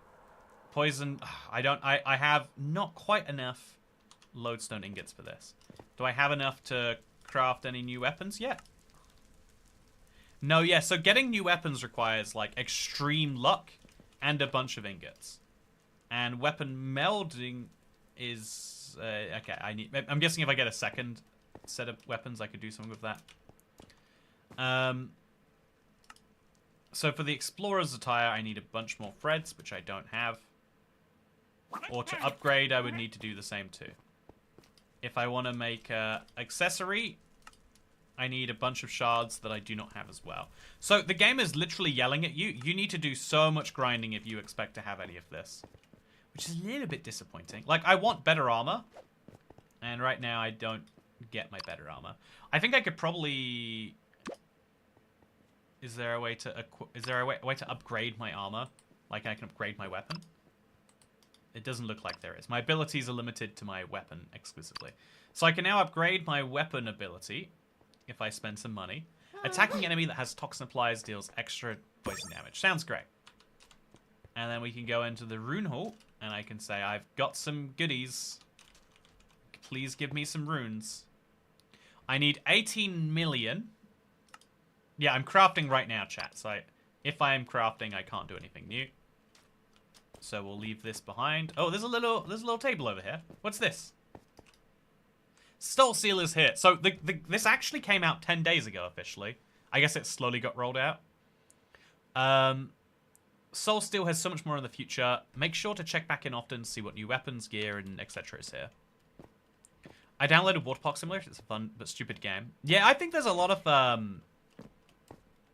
Poison, I have not quite enough lodestone ingots for this. Do I have enough to craft any new weapons yet? No, yeah, so getting new weapons requires, like, extreme luck and a bunch of ingots. And weapon melding is... okay, I'm guessing if I get a second set of weapons, I could do something with that. So for the Explorer's attire, I need a bunch more threads, which I don't have. Or to upgrade, I would need to do the same too. If I want to make an accessory, I need a bunch of shards that I do not have as well. So the game is literally yelling at you. You need to do so much grinding if you expect to have any of this. Which is a little bit disappointing. Like, I want better armor. And right now, I don't get my better armor. I think I could probably... Is there a way to upgrade my armor? Like, I can upgrade my weapon? It doesn't look like there is. My abilities are limited to my weapon exclusively. So I can now upgrade my weapon ability if I spend some money. Attacking enemy that has toxin applies deals extra poison damage. Sounds great. And then we can go into the rune hall, and I can say, I've got some goodies. Please give me some runes. I need 18 million. Yeah, I'm crafting right now, chat. So if I am crafting, I can't do anything new. So we'll leave this behind. Oh, there's a little table over here. What's this? Soul Seal is here. So this actually came out 10 days ago officially. I guess it slowly got rolled out. Soul Steel has so much more in the future. Make sure to check back in often to see what new weapons, gear, and etc. is here. I downloaded Waterpark Simulator. It's a fun but stupid game. Yeah, I think there's a lot of...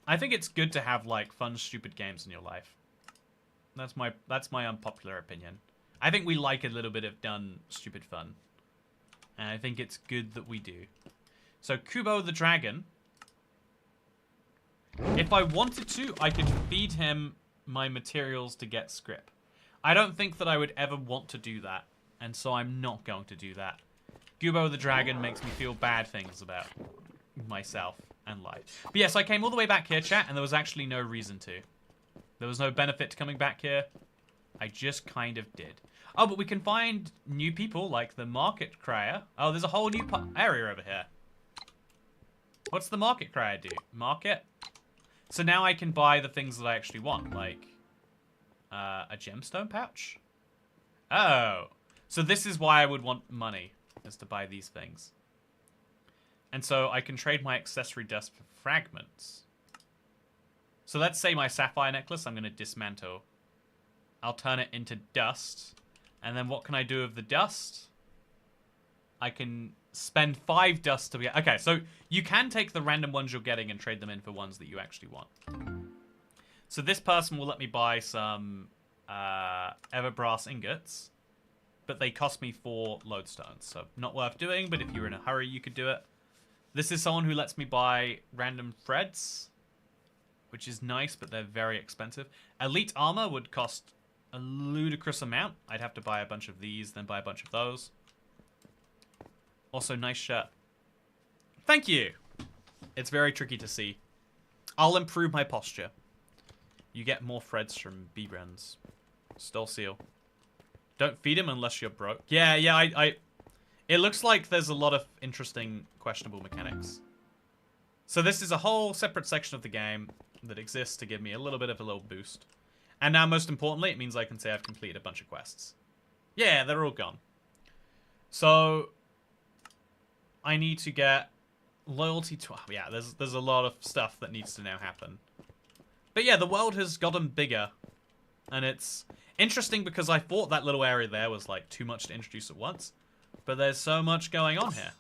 I think it's good to have, like, fun, stupid games in your life. That's my unpopular opinion. I think we like a little bit of done, stupid fun. And I think it's good that we do. So, Kubo the Dragon. If I wanted to, I could feed him my materials to get scrip. I don't think that I would ever want to do that. And so I'm not going to do that. Kubo the Dragon makes me feel bad things about myself and life. But yes, I came all the way back here, chat, and there was actually no reason to. There was no benefit to coming back here. I just kind of did. Oh, but we can find new people, like the Market Crier. Oh, there's a whole new area over here. What's the Market Crier do? Market? So now I can buy the things that I actually want, like a gemstone pouch? Oh. So this is why I would want money, is to buy these things. And so I can trade my accessory dust for fragments. So let's say my sapphire necklace, I'm going to dismantle. I'll turn it into dust. And then what can I do with the dust? I can spend 5 dust to get... Okay, so you can take the random ones you're getting and trade them in for ones that you actually want. So this person will let me buy some Everbrass ingots. But they cost me 4 lodestones. So not worth doing, but if you're in a hurry, you could do it. This is someone who lets me buy random threads, which is nice, but they're very expensive. Elite armor would cost a ludicrous amount. I'd have to buy a bunch of these, then buy a bunch of those. Also, nice shirt. Thank you. It's very tricky to see. I'll improve my posture. You get more threads from B-Brands. Stole seal. Don't feed him unless you're broke. Yeah, it looks like there's a lot of interesting, questionable mechanics. So this is a whole separate section of the game that exists to give me a little bit of a little boost. And now, most importantly, it means I can say I've completed a bunch of quests. Yeah, they're all gone. So I need to get loyalty to... Oh, yeah, there's a lot of stuff that needs to now happen. But yeah, the world has gotten bigger. And it's interesting because I thought that little area there was like too much to introduce at once. But there's so much going on here.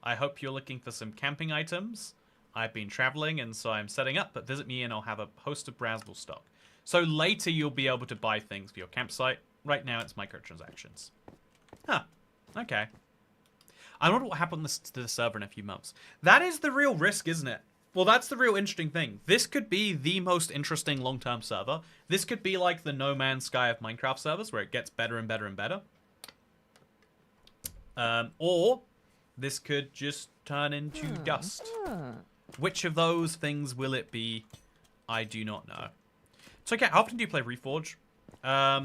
I hope you're looking for some camping items. I've been traveling and so I'm setting up, but visit me and I'll have a host of browsable stock. So later you'll be able to buy things for your campsite. Right now it's microtransactions. Huh. Okay. I wonder what happens to the server in a few months. That is the real risk, isn't it? Well, that's the real interesting thing. This could be the most interesting long-term server. This could be like the No Man's Sky of Minecraft servers, where it gets better and better and better. Or this could just turn into dust. Which of those things will it be? I do not know. So, okay, how often do you play Reforge? I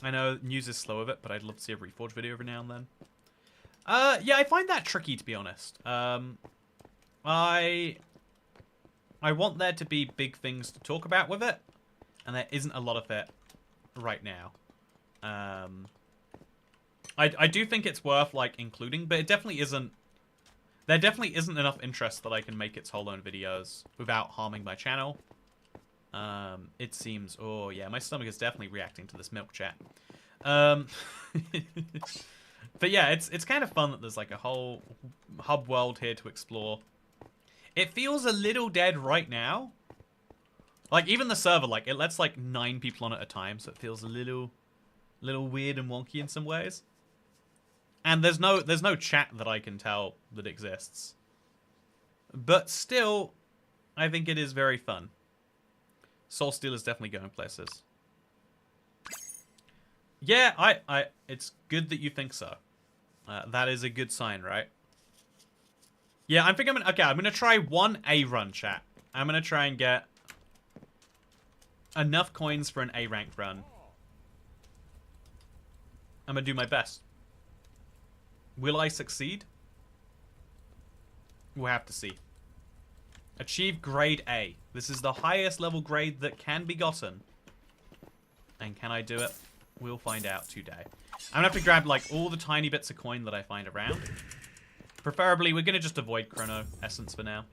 know news is slow of it, but I'd love to see a Reforge video every now and then. Yeah, I find that tricky, to be honest. I want there to be big things to talk about with it, and there isn't a lot of it right now. I do think it's worth, like, including, but it definitely isn't... There definitely isn't enough interest that I can make its whole own videos without harming my channel. It seems... Oh, yeah, my stomach is definitely reacting to this milk chat. But yeah, it's kind of fun that there's, like, a whole hub world here to explore. It feels a little dead right now. Like, even the server, like, it lets, like, 9 people on at a time, so it feels a little weird and wonky in some ways. And there's no chat that I can tell that exists. But still, I think it is very fun. Soulsteel is definitely going places. Yeah, it's good that you think so. That is a good sign, right? Yeah, I'm thinking, okay, I'm gonna try one A run, chat. I'm gonna try and get enough coins for an A rank run. I'm gonna do my best. Will I succeed? We'll have to see. Achieve grade A. This is the highest level grade that can be gotten. And can I do it? We'll find out today. I'm gonna have to grab, like, all the tiny bits of coin that I find around. Preferably, we're gonna just avoid Chrono Essence for now.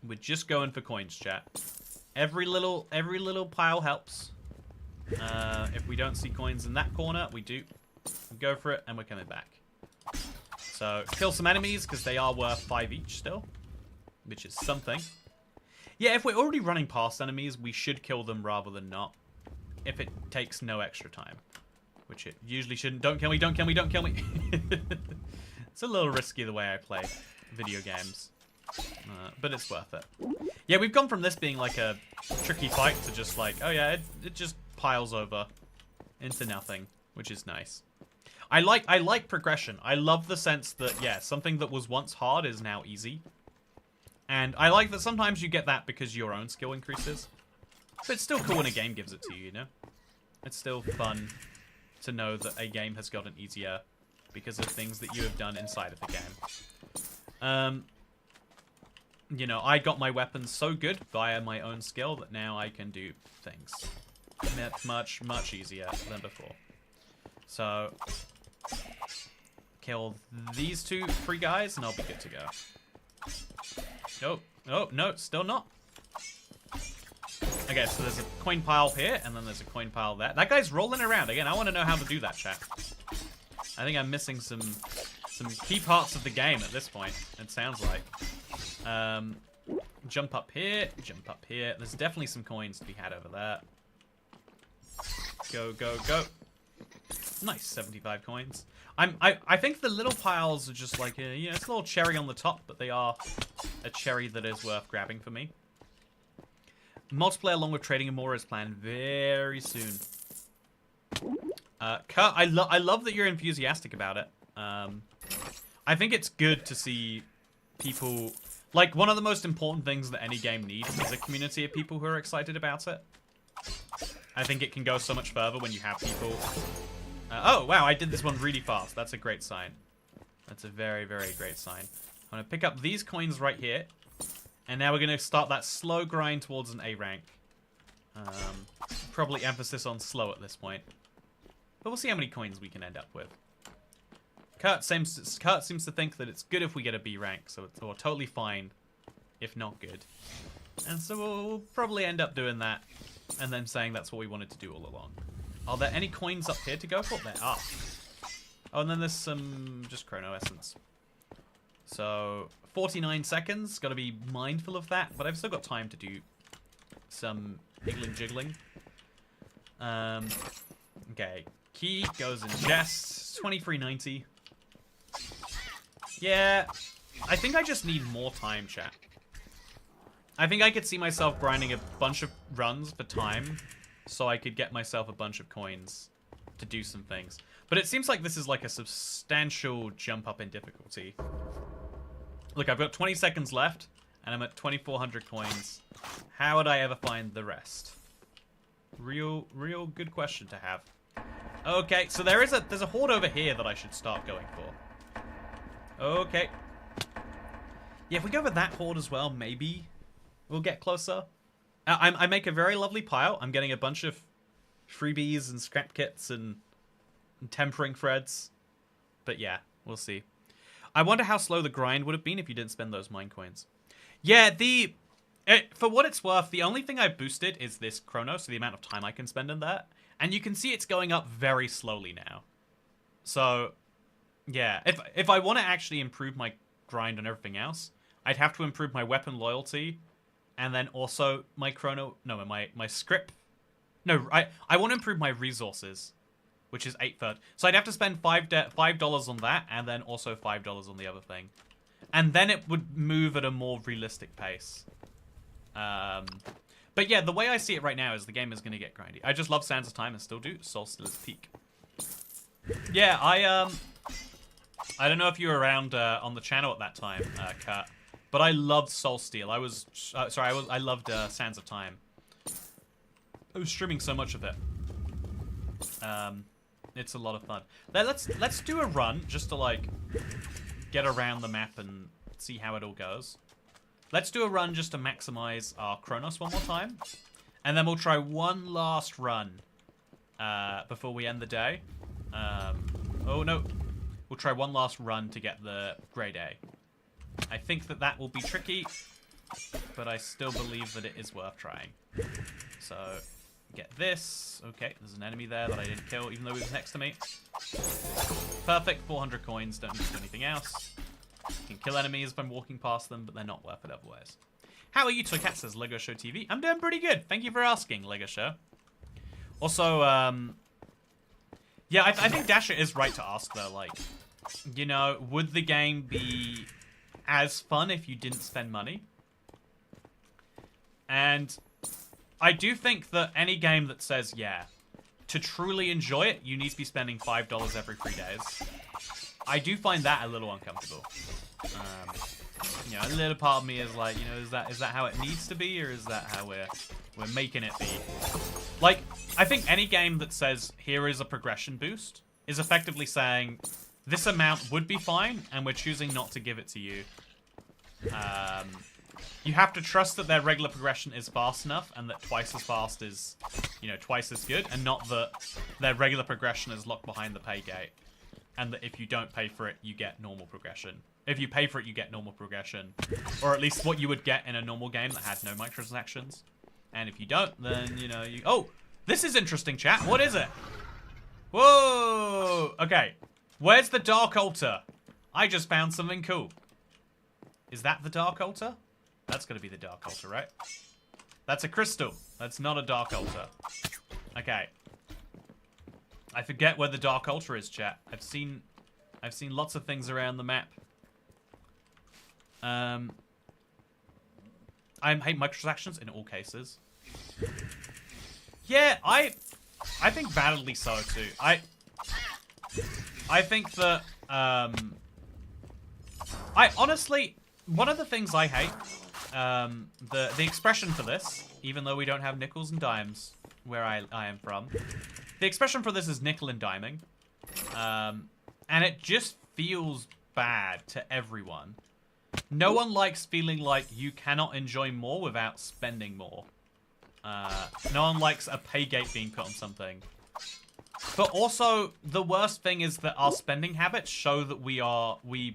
We're just going for coins, chat. Every little pile helps. If we don't see coins in that corner, we do. We go for it, and we're coming back. So, kill some enemies, because they are worth 5 each still. Which is something. Yeah, if we're already running past enemies, we should kill them rather than not. If it takes no extra time. Which it usually shouldn't. Don't kill me, don't kill me, don't kill me. It's a little risky the way I play video games. But it's worth it. Yeah, we've gone from this being like a tricky fight to just like, oh yeah, it just piles over into nothing, which is nice. I like progression. I love the sense that, yeah, something that was once hard is now easy. And I like that sometimes you get that because your own skill increases. But it's still cool when a game gives it to you, you know? It's still fun to know that a game has gotten easier because of things that you have done inside of the game. You know, I got my weapons so good via my own skill that now I can do things much, much easier than before. So, kill these 3 guys and I'll be good to go. Oh, no, still not. Okay, so there's a coin pile here, and then there's a coin pile there. That guy's rolling around. Again, I want to know how to do that, chat. I think I'm missing some key parts of the game at this point, it sounds like. Jump up here, jump up here. There's definitely some coins to be had over there. Go, go, go. Nice, 75 coins. I think the little piles are just like, you know, it's a little cherry on the top, but they are a cherry that is worth grabbing for me. Multiplayer along with trading and more is planned very soon. Kurt, I love that you're enthusiastic about it. I think it's good to see people... Like, one of the most important things that any game needs is a community of people who are excited about it. I think it can go so much further when you have people... oh, wow, I did this one really fast. That's a great sign. That's a very, very great sign. I'm going to pick up these coins right here. And now we're going to start that slow grind towards an A rank. Probably emphasis on slow at this point. But we'll see how many coins we can end up with. Kurt seems to think that it's good if we get a B rank, so it's totally fine if not good. And so we'll probably end up doing that, and then saying that's what we wanted to do all along. Are there any coins up here to go for? There are. Oh, and then there's some just chrono essence. So 49 seconds, gotta be mindful of that, but I've still got time to do some jiggling. Okay, key goes in chest, 23.90. Yeah, I think I just need more time, chat. I think I could see myself grinding a bunch of runs for time so I could get myself a bunch of coins to do some things. But it seems like this is like a substantial jump up in difficulty. Look, I've got 20 seconds left and I'm at 2,400 coins. How would I ever find the rest? Real good question to have. Okay, so there's a horde over here that I should start going for. Okay. Yeah, if we go with that horde as well, maybe we'll get closer. I make a very lovely pile. I'm getting a bunch of freebies and scrap kits and tempering threads. But yeah, we'll see. I wonder how slow the grind would have been if you didn't spend those mine coins. Yeah, for what it's worth, the only thing I boosted is this chrono, so the amount of time I can spend in that. And you can see it's going up very slowly now. So, yeah, if I want to actually improve my grind and everything else, I'd have to improve my weapon loyalty, and then also my chrono... No, my script... No, I want to improve my resources, which is 8/3. So I'd have to spend $5 on that, and then also $5 on the other thing. And then it would move at a more realistic pace. But yeah, the way I see it right now is the game is going to get grindy. I just love Sands of Time and still do. Soul Still is peak. Yeah, I don't know if you were around on the channel at that time, Kurt, but I loved Soul Steel. I loved Sands of Time. I was streaming so much of it. It's a lot of fun. Let's do a run just to like get around the map and see how it all goes. Let's do a run just to maximize our Chronos one more time, and then we'll try one last run before we end the day. Oh no. We'll try one last run to get the grade A. I think that will be tricky, but I still believe that it is worth trying. So, get this. Okay, there's an enemy there that I didn't kill, even though he was next to me. Perfect, 400 coins, don't need to do anything else. You can kill enemies if I'm walking past them, but they're not worth it otherwise. How are you, Toycat, says Lego Show TV. I'm doing pretty good. Thank you for asking, Lego Show. Also, yeah, I think Dasher is right to ask, though, like, you know, would the game be as fun if you didn't spend money? And I do think that any game that says, yeah, to truly enjoy it, you need to be spending $5 every 3 days. I do find that a little uncomfortable. You know, a little part of me is like, you know, is that how it needs to be, or is that how we're making it be? Like, I think any game that says, here is a progression boost, is effectively saying, this amount would be fine, and we're choosing not to give it to you. You have to trust that their regular progression is fast enough, and that twice as fast is, you know, twice as good, and not that their regular progression is locked behind the pay gate. And that if you don't pay for it, you get normal progression. If you pay for it, you get normal progression. Or at least what you would get in a normal game that had no microtransactions. And if you don't, then, you know, you... Oh! This is interesting, chat. What is it? Whoa! Okay. Where's the Dark Altar? I just found something cool. Is that the Dark Altar? That's gonna be the Dark Altar, right? That's a crystal. That's not a Dark Altar. Okay. I forget where the Dark Altar is, chat. I've seen lots of things around the map. I hate microtransactions in all cases. Yeah, I think validly so too. I think that I honestly, one of the things I hate, the expression for this, even though we don't have nickels and dimes where I am from, the expression for this is nickel and diming. And it just feels bad to everyone. No one likes feeling like you cannot enjoy more without spending more. No one likes a pay gate being put on something. But also, the worst thing is that our spending habits show that we, you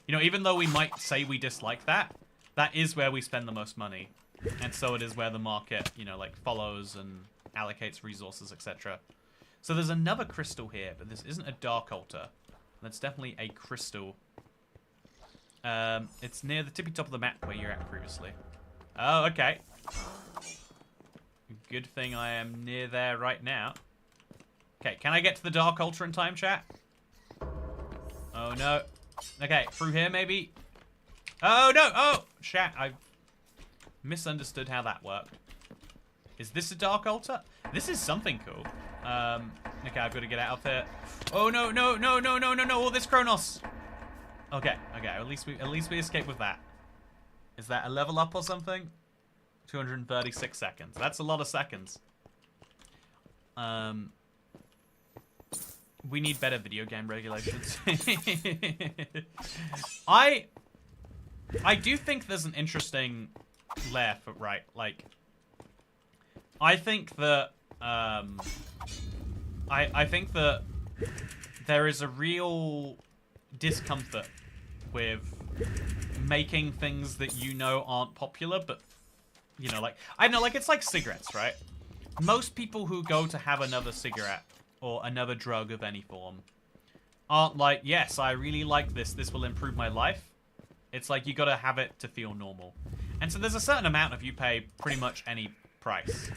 know, even though we might say we dislike that, that is where we spend the most money. And so it is where the market, you know, like follows and allocates resources, etc. So there's another crystal here, but this isn't a dark altar. That's definitely a crystal. It's near the tippy top of the map where you're at previously. Oh, okay. Good thing I am near there right now. Okay, can I get to the dark altar in time, chat? Oh, no. Okay, through here, maybe? Oh, no! Oh! Chat, I misunderstood how that worked. Is this a dark altar? This is something cool. Okay, I've got to get out of here. Oh, no, no, no, no, no, no, no! All this Chronos! Okay, okay, at least we escaped with that. Is that a level up or something? 236 seconds. That's a lot of seconds. We need better video game regulations. I do think there's an interesting layer for, right, like, I think that, I think that there is a real discomfort with making things that you know aren't popular, but, you know, like, I don't know, like, it's like cigarettes, right? Most people who go to have another cigarette or another drug of any form aren't like, yes, I really like this will improve my life. It's like you gotta have it to feel normal. And so there's a certain amount of you pay pretty much any price.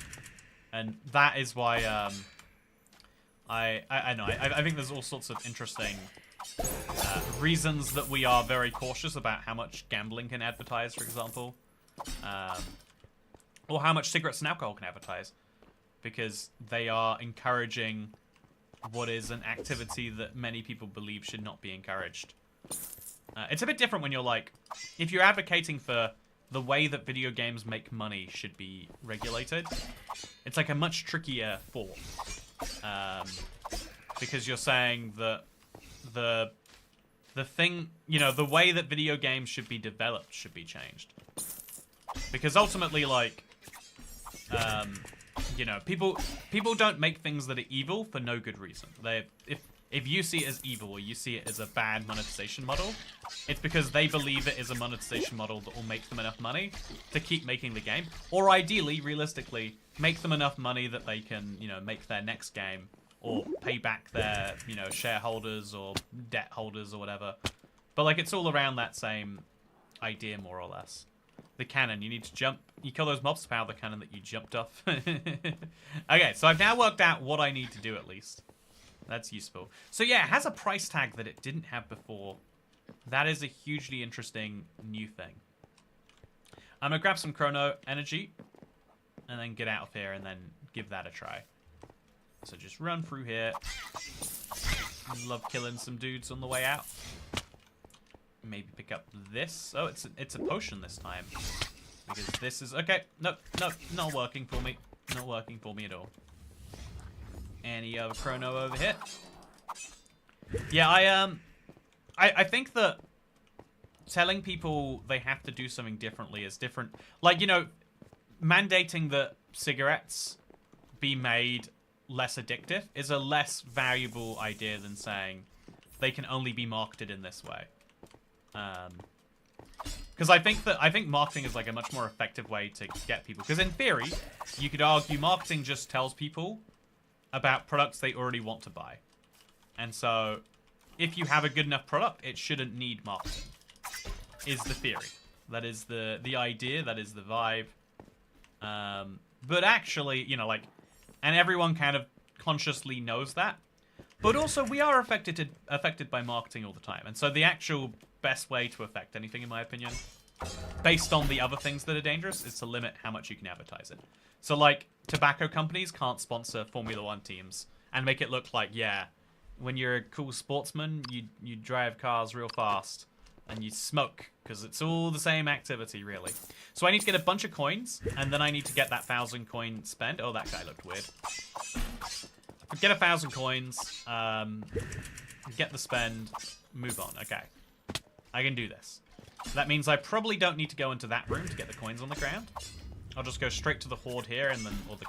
And that is why, I know, I think there's all sorts of interesting reasons that we are very cautious about how much gambling can advertise, for example. Or how much cigarettes and alcohol can advertise. Because they are encouraging what is an activity that many people believe should not be encouraged. It's a bit different when you're like, if you're advocating for the way that video games make money should be regulated, it's like a much trickier thought. Because you're saying that the thing, you know, the way that video games should be developed should be changed. Because ultimately, like, you know, people don't make things that are evil for no good reason. If you see it as evil or you see it as a bad monetization model, it's because they believe it is a monetization model that will make them enough money to keep making the game. Or ideally, realistically, make them enough money that they can, you know, make their next game or pay back their, you know, shareholders or debt holders or whatever. But, like, it's all around that same idea, more or less. The cannon, you need to jump. You kill those mobs to power the cannon that you jumped off. Okay, so I've now worked out what I need to do, at least. That's useful. So yeah, it has a price tag that it didn't have before. That is a hugely interesting new thing. I'm gonna grab some chrono energy and then get out of here and then give that a try. So just run through here. Love killing some dudes on the way out. Maybe pick up this. Oh, it's a potion this time. Because this is... Okay, no, not working for me. Not working for me at all. Any other chrono over here? Yeah, I think that telling people they have to do something differently is different. Like, you know, mandating that cigarettes be made less addictive is a less valuable idea than saying they can only be marketed in this way. Because I think marketing is like a much more effective way to get people. Because in theory, you could argue marketing just tells people about products they already want to buy. And so, if you have a good enough product, it shouldn't need marketing. Is the theory. That is the idea, that is the vibe. But actually, you know, like, and everyone kind of consciously knows that. But also, we are affected by marketing all the time. And so the actual best way to affect anything, in my opinion, based on the other things that are dangerous, is to limit how much you can advertise it. So, like, tobacco companies can't sponsor Formula 1 teams and make it look like, yeah, when you're a cool sportsman, you drive cars real fast. and you smoke, because it's all the same activity, really. So I need to get a bunch of coins, and then I need to get that 1,000 coin spend. Oh, that guy looked weird. Get 1,000 coins, get the spend, move on. Okay. I can do this. That means I probably don't need to go into that room to get the coins on the ground. I'll just go straight to the hoard here, and then, or the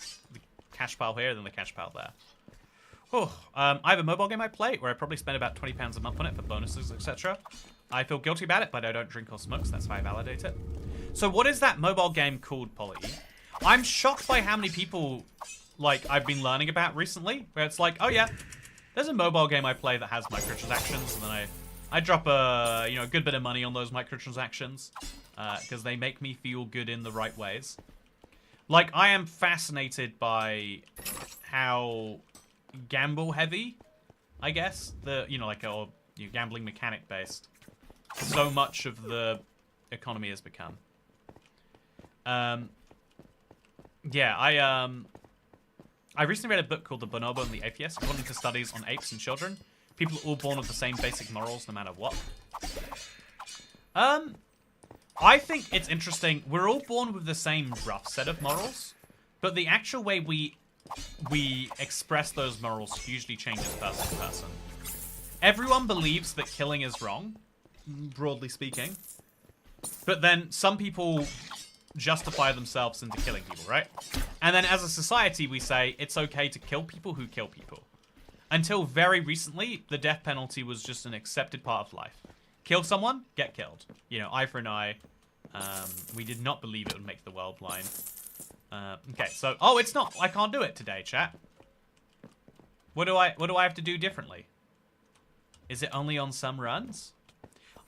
cash pile here, and then the cash pile there. Oh, I have a mobile game I play where I probably spend about £20 a month on it for bonuses, etc. I feel guilty about it, but I don't drink or smoke, so that's how I validate it. So what is that mobile game called, Polly? I'm shocked by how many people, like, I've been learning about recently, where it's like, oh yeah, there's a mobile game I play that has microtransactions, and then I drop a good bit of money on those microtransactions, because they make me feel good in the right ways. Like, I am fascinated by how gamble heavy, I guess, gambling mechanic based, so much of the economy has become. Yeah, I recently read a book called The Bonobo and the Atheist. According to studies on apes and children, people are all born with the same basic morals no matter what. I think it's interesting. We're all born with the same rough set of morals, but the actual way we express those morals hugely changes person to person. Everyone believes that killing is wrong, broadly speaking, but then some people justify themselves into killing people, right? And then as a society, we say it's okay to kill people who kill people. Until very recently, the death penalty was just an accepted part of life. Kill someone, get killed. Eye for an eye. We did not believe it would make the world blind. Okay, so... Oh, it's not... I can't do it today, chat. What do I have to do differently? Is it only on some runs?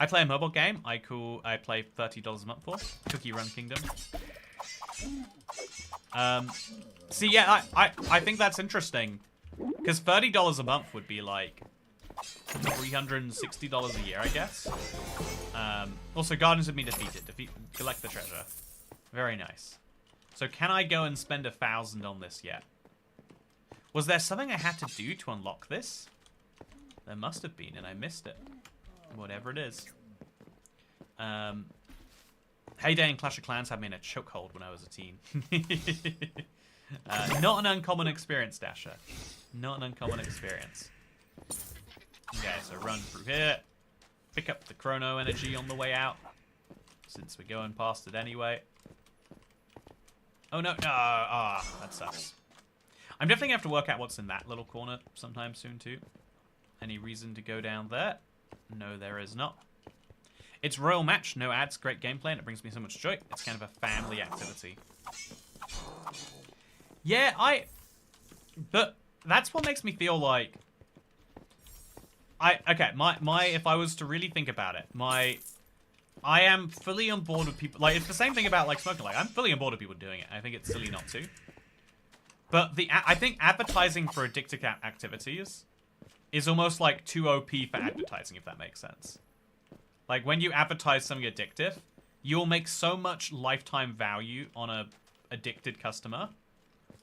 I play a mobile game I play $30 a month for. Cookie Run Kingdom. See, yeah, I think that's interesting. Because $30 a month would be like $360 a year, I guess. Also, Gardens have been defeated. Collect the treasure. Very nice. So can I go and spend 1,000 on this yet? Was there something I had to do to unlock this? There must have been, and I missed it. Whatever it is. Heyday and Clash of Clans had me in a chokehold when I was a teen. Not an uncommon experience, Dasher. Not an uncommon experience. Okay, so run through here. Pick up the chrono energy on the way out, since we're going past it anyway. Oh no, no, that sucks. I'm definitely gonna have to work out what's in that little corner sometime soon too. Any reason to go down there? No, there is not. It's Royal Match, no ads, great gameplay, and it brings me so much joy. It's kind of a family activity. Yeah, but that's what makes me feel like... if I was to really think about it, I am fully on board with people... Like, it's the same thing about, like, smoking. Like, I'm fully on board with people doing it. I think it's silly not to. But I think advertising for addictive activities is almost like too OP for advertising, if that makes sense. Like, when you advertise something addictive, you'll make so much lifetime value on a addicted customer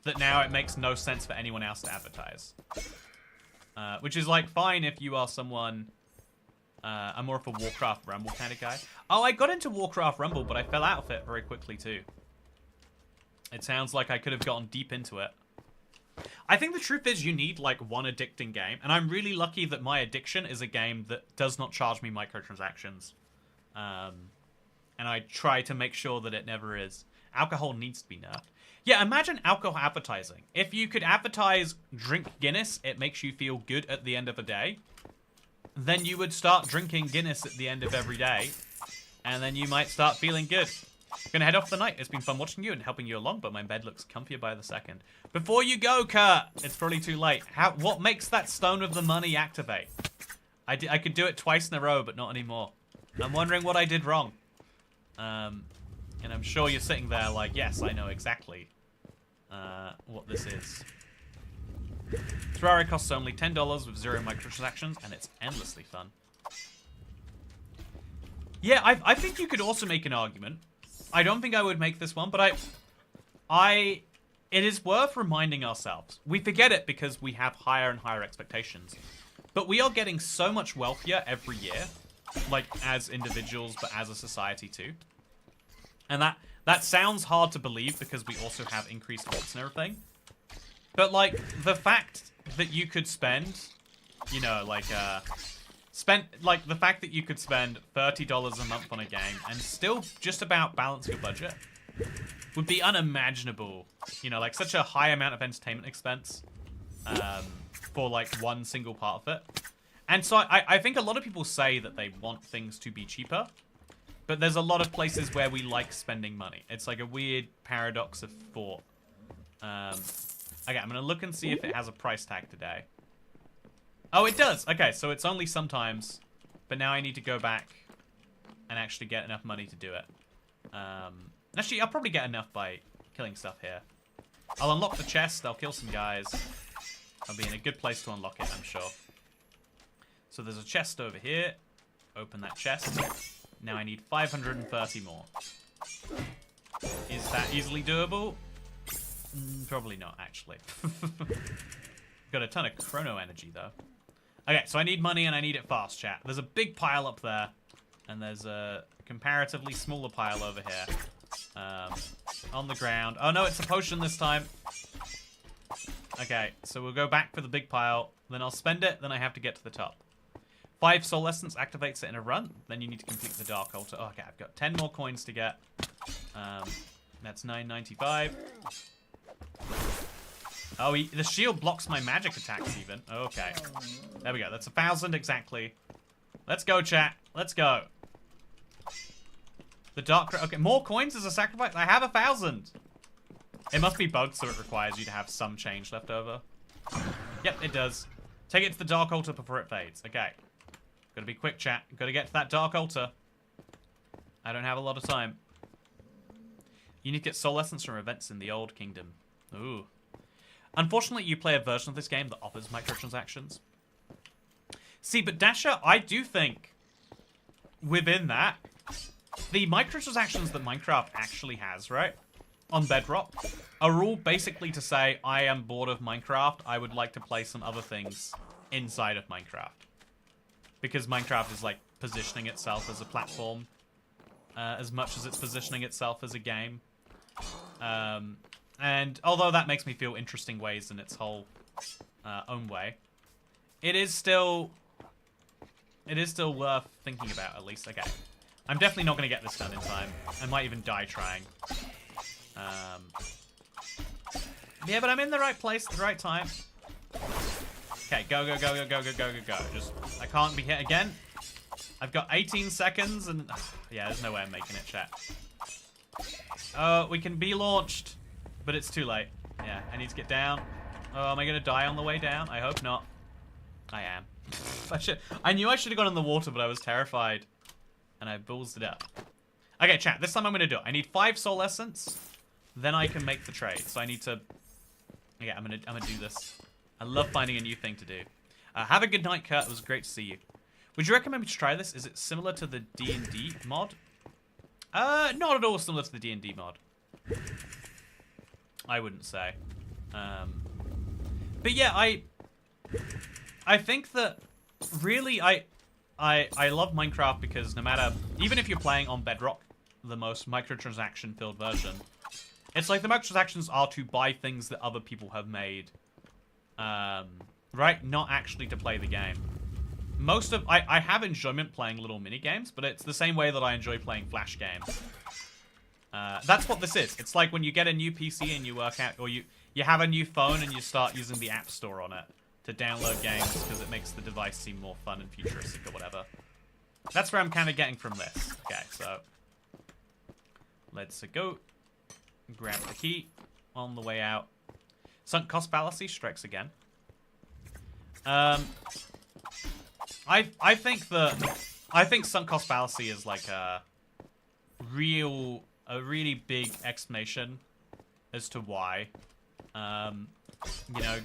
that now it makes no sense for anyone else to advertise. Which is, like, fine if you are someone... I'm more of a Warcraft Rumble kind of guy. Oh, I got into Warcraft Rumble, but I fell out of it very quickly, too. It sounds like I could have gotten deep into it. I think the truth is you need, like, one addicting game. And I'm really lucky that my addiction is a game that does not charge me microtransactions. And I try to make sure that it never is. Alcohol needs to be nerfed. Yeah, imagine alcohol advertising. If you could advertise drink Guinness, it makes you feel good at the end of a day. Then you would start drinking Guinness at the end of every day. And then you might start feeling good. Gonna head off for the night. It's been fun watching you and helping you along, but my bed looks comfier by the second. Before you go, Kurt, it's probably too late. What makes that stone of the money activate? I could do it twice in a row, but not anymore. I'm wondering what I did wrong. And I'm sure you're sitting there like, yes, I know exactly what this is. Terraria costs only $10 with 0 microtransactions, and it's endlessly fun. Yeah, I think you could also make an argument. I don't think I would make this one, but it is worth reminding ourselves. We forget it because we have higher and higher expectations. But we are getting so much wealthier every year like as individuals, but as a society too. And that sounds hard to believe because we also have increased wants and everything. But like the fact that you could spend, you know, like the fact that you could spend $30 a month on a game and still just about balance your budget would be unimaginable. You know, like such a high amount of entertainment expense for like one single part of it. And so I think a lot of people say that they want things to be cheaper, but there's a lot of places where we like spending money. It's like a weird paradox of thought. Okay, I'm gonna look and see if it has a price tag today. Oh, it does. Okay, so it's only sometimes, but now I need to go back and actually get enough money to do it. Actually, I'll probably get enough by killing stuff here. I'll unlock the chest. I'll kill some guys. I'll be in a good place to unlock it, I'm sure. So there's a chest over here. Open that chest. Now I need 530 more. Is that easily doable? Probably not, actually. Got a ton of chrono energy, though. Okay, so I need money and I need it fast, chat. There's a big pile up there. And there's a comparatively smaller pile over here. On the ground. Oh, no, it's a potion this time. Okay, so we'll go back for the big pile. Then I'll spend it. Then I have to get to the top. 5 soul essence activates it in a run. Then you need to complete the dark altar. Oh, okay, I've got 10 more coins to get. That's $9.95. Oh, the shield blocks my magic attacks even. Okay. There we go. That's 1,000 exactly. Let's go, chat. Let's go. The dark... Okay, more coins as a sacrifice? I have 1,000. It must be bugged, so it requires you to have some change left over. Yep, it does. Take it to the dark altar before it fades. Okay. Gotta be quick, chat. Gotta get to that dark altar. I don't have a lot of time. You need to get soul essence from events in the old kingdom. Ooh. Unfortunately, you play a version of this game that offers microtransactions. See, but Dasher, I do think within that, the microtransactions that Minecraft actually has, right, on Bedrock, are all basically to say, I am bored of Minecraft, I would like to play some other things inside of Minecraft. Because Minecraft is, like, positioning itself as a platform as much as it's positioning itself as a game. And although that makes me feel interesting ways in its whole own way, it is still worth thinking about, at least. Okay. I'm definitely not going to get this done in time. I might even die trying. Yeah, but I'm in the right place at the right time. Okay, go, go, go, go, go, go, go, go, go. Just, I can't be hit again. I've got 18 seconds and... yeah, there's no way I'm making it, chat. We can be launched, but it's too late. Yeah, I need to get down. Oh, am I going to die on the way down? I hope not. I am. I knew I should have gone in the water, but I was terrified. And I ballsed it up. Okay, chat, this time I'm going to do it. I need 5 soul essence. Then I can make the trade. So I need to... yeah, I'm gonna do this. I love finding a new thing to do. Have a good night, Kurt. It was great to see you. Would you recommend me to try this? Is it similar to the D&D mod? Not at all similar to the D&D mod. I wouldn't say. But yeah, I think that really I love Minecraft because no matter, even if you're playing on Bedrock, the most microtransaction filled version, it's like the microtransactions are to buy things that other people have made. Right? Not actually to play the game. I have enjoyment playing little mini games, but it's the same way that I enjoy playing Flash games. That's what this is. It's like when you get a new PC and you work out, or you have a new phone and you start using the App Store on it to download games because it makes the device seem more fun and futuristic or whatever. That's where I'm kind of getting from this. Okay, so let's go. Grab the key on the way out. Sunk cost fallacy strikes again. I think sunk cost fallacy is like a really big explanation as to why you know,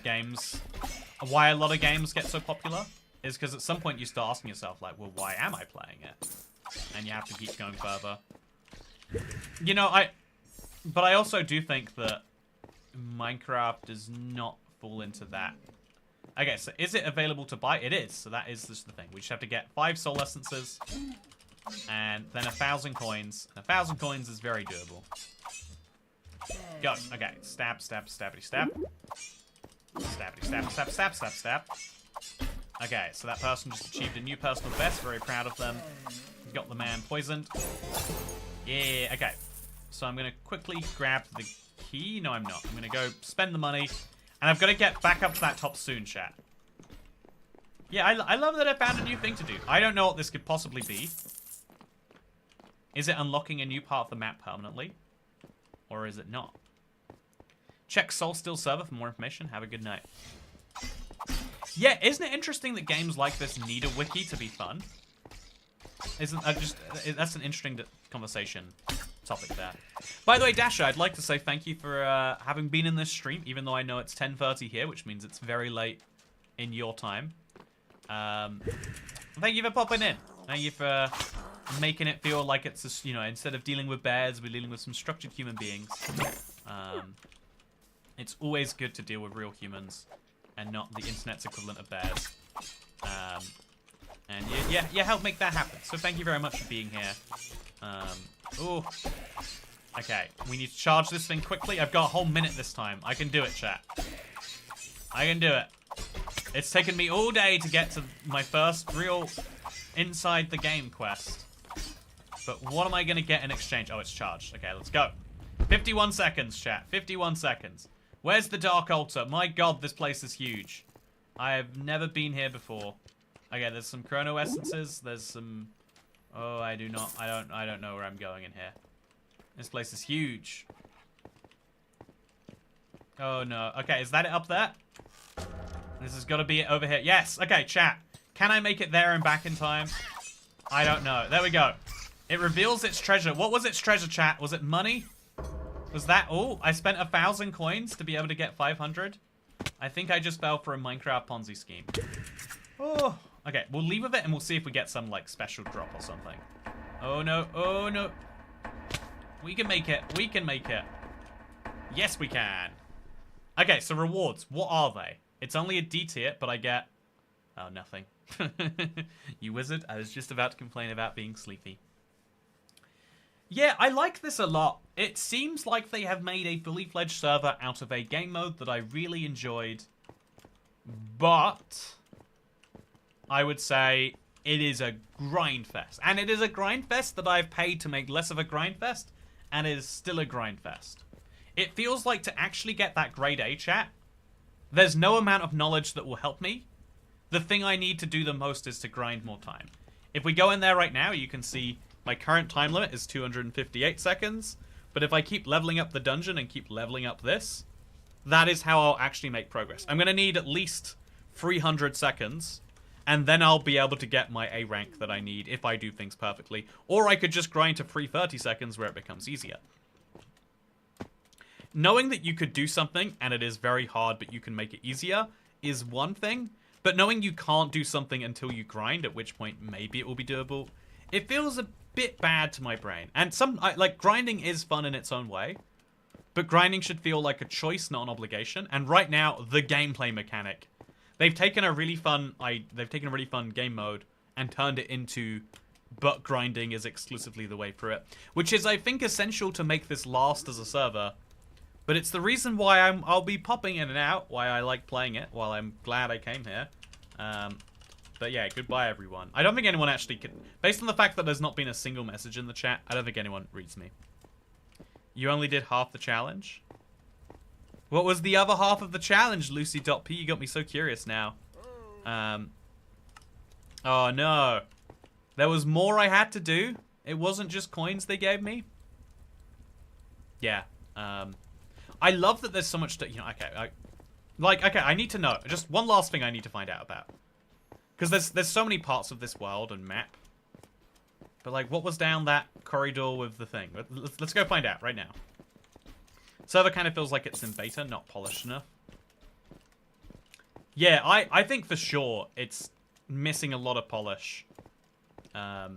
why a lot of games get so popular is because at some point you start asking yourself like, well, why am I playing it? And you have to keep going further. You know, but I also do think that Minecraft does not fall into that Okay, so is it available to buy? It is. So that is just the thing. We just have to get 5 soul essences and then 1,000 coins. And 1,000 coins is very doable. Go. Okay. Stab, stab, stabbity, stab. Stabbity, stab, stab, stab, stab, stab. Okay, so that person just achieved a new personal best. Very proud of them. Got the man poisoned. Yeah, okay. So I'm going to quickly grab the key. No, I'm not. I'm going to go spend the money. And I've got to get back up to that top soon, chat. Yeah, I love that I found a new thing to do. I don't know what this could possibly be. Is it unlocking a new part of the map permanently? Or is it not? Check Soulsteel server for more information. Have a good night. Yeah, isn't it interesting that games like this need a wiki to be fun? That's an interesting conversation topic there. By the way, Dasha, I'd like to say thank you for having been in this stream, even though I know it's 10:30 here, which means it's very late in your time. Thank you for popping in. Thank you for making it feel like it's just, instead of dealing with bears, we're dealing with some structured human beings. It's always good to deal with real humans and not the internet's equivalent of bears. And yeah, help make that happen. So thank you very much for being here. Ooh. Okay, we need to charge this thing quickly. I've got a whole minute this time. I can do it, chat. I can do it. It's taken me all day to get to my first real inside the game quest. But what am I going to get in exchange? Oh, it's charged. Okay, let's go. 51 seconds, chat. 51 seconds. Where's the Dark Altar? My god, this place is huge. I have never been here before. Okay, there's some chrono essences. There's some... Oh, I don't know where I'm going in here. This place is huge. Oh, no. Okay, is that it up there? This has got to be it over here. Yes! Okay, chat. Can I make it there and back in time? I don't know. There we go. It reveals its treasure. What was its treasure, chat? Was it money? Was that... Oh, I spent 1,000 coins to be able to get 500. I think I just fell for a Minecraft Ponzi scheme. Oh... Okay, we'll leave with it and we'll see if we get some, like, special drop or something. Oh, no. Oh, no. We can make it. We can make it. Yes, we can. Okay, so rewards. What are they? It's only a D tier, but I get... Oh, nothing. You wizard. I was just about to complain about being sleepy. Yeah, I like this a lot. It seems like they have made a fully fledged server out of a game mode that I really enjoyed. But... I would say it is a grind fest. And it is a grind fest that I've paid to make less of a grind fest. And it is still a grind fest. It feels like to actually get that grade A, chat, there's no amount of knowledge that will help me. The thing I need to do the most is to grind more time. If we go in there right now, you can see my current time limit is 258 seconds. But if I keep leveling up the dungeon and keep leveling up this, that is how I'll actually make progress. I'm going to need at least 300 seconds. And then I'll be able to get my A rank that I need if I do things perfectly. Or I could just grind to 330 seconds where it becomes easier. Knowing that you could do something and it is very hard but you can make it easier is one thing. But knowing you can't do something until you grind, at which point maybe it will be doable, it feels a bit bad to my brain. And like grinding is fun in its own way. But grinding should feel like a choice, not an obligation. And right now, the gameplay mechanic... They've taken a really fun game mode and turned it into, but grinding is exclusively the way through it, which is, I think, essential to make this last as a server. But it's the reason why I'll be popping in and out, why I like playing it, while I'm glad I came here. But yeah, goodbye everyone. I don't think anyone actually can, based on the fact that there's not been a single message in the chat, I don't think anyone reads me. You only did half the challenge? What was the other half of the challenge, Lucy.p? You got me so curious now. Oh, no. There was more I had to do? It wasn't just coins they gave me? Yeah. I love that there's so much to... okay. Okay, I need to know. Just one last thing I need to find out about. Because there's so many parts of this world and map. But, like, what was down that corridor with the thing? Let's go find out right now. Server kind of feels like it's in beta, not polished enough. Yeah, I think for sure it's missing a lot of polish. I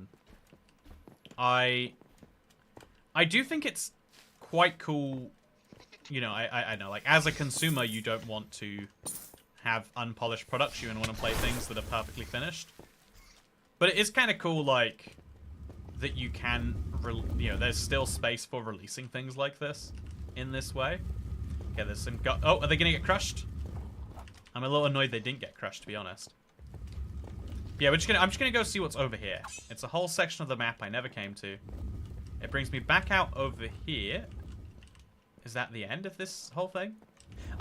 do think it's quite cool. I know, like, as a consumer, you don't want to have unpolished products. You want to play things that are perfectly finished. But it is kind of cool, like, that you can, you know, there's still space for releasing things like this in this way. Okay, there's some... Oh, are they going to get crushed? I'm a little annoyed they didn't get crushed, to be honest. Yeah, I'm just gonna go see what's over here. It's a whole section of the map I never came to. It brings me back out over here. Is that the end of this whole thing?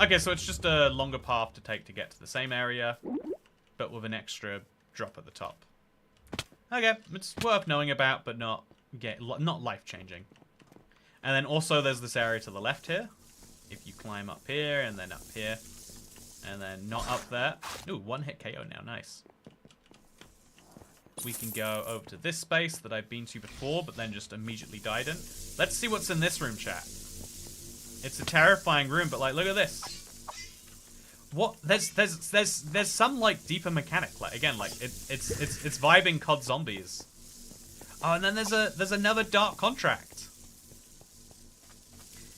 Okay, so it's just a longer path to take to get to the same area, but with an extra drop at the top. Okay, it's worth knowing about, but not life-changing. And then also there's this area to the left here. If you climb up here, and then up here, and then not up there. Ooh, one-hit KO now, nice. We can go over to this space that I've been to before, but then just immediately died in. Let's see what's in this room, chat. It's a terrifying room, but like, look at this. What? There's some like deeper mechanic. Like again, like it's vibing COD Zombies. Oh, and then there's another dark contract.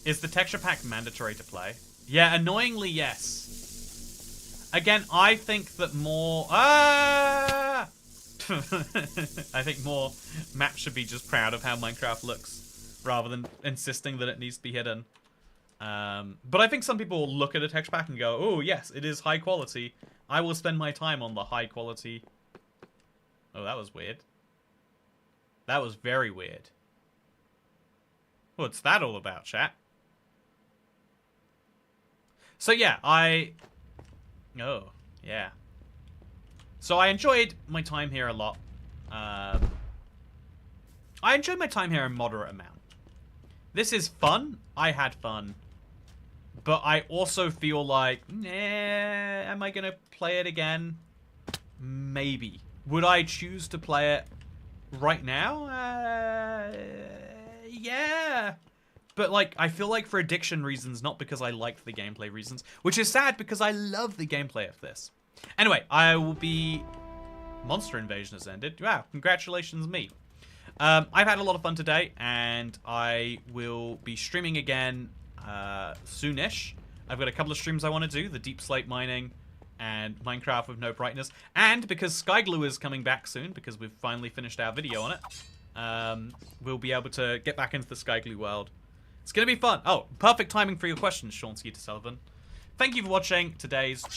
Is the texture pack mandatory to play? Yeah, annoyingly yes. Again, I think that more. I think more maps should be just proud of how Minecraft looks, rather than insisting that it needs to be hidden. But I think some people will look at a texture pack and go, oh yes, it is high quality. I will spend my time on the high quality. Oh, that was weird. That was very weird. What's that all about, chat? So yeah, oh, yeah. So I enjoyed my time here a lot. I enjoyed my time here a moderate amount. This is fun. I had fun. But I also feel like, nah, am I going to play it again? Maybe. Would I choose to play it right now? Yeah. But, like, I feel like for addiction reasons, not because I like the gameplay reasons. Which is sad because I love the gameplay of this. Anyway, I will be... Monster Invasion has ended. Wow, congratulations me. I've had a lot of fun today, and I will be streaming again soonish. I've got a couple of streams I want to do, the deep slate mining and Minecraft with no brightness. And because Skyglue is coming back soon, because we've finally finished our video on it, we'll be able to get back into the Skyglue world. It's going to be fun. Oh, perfect timing for your questions, Sean Skeeter Sullivan. Thank you for watching today's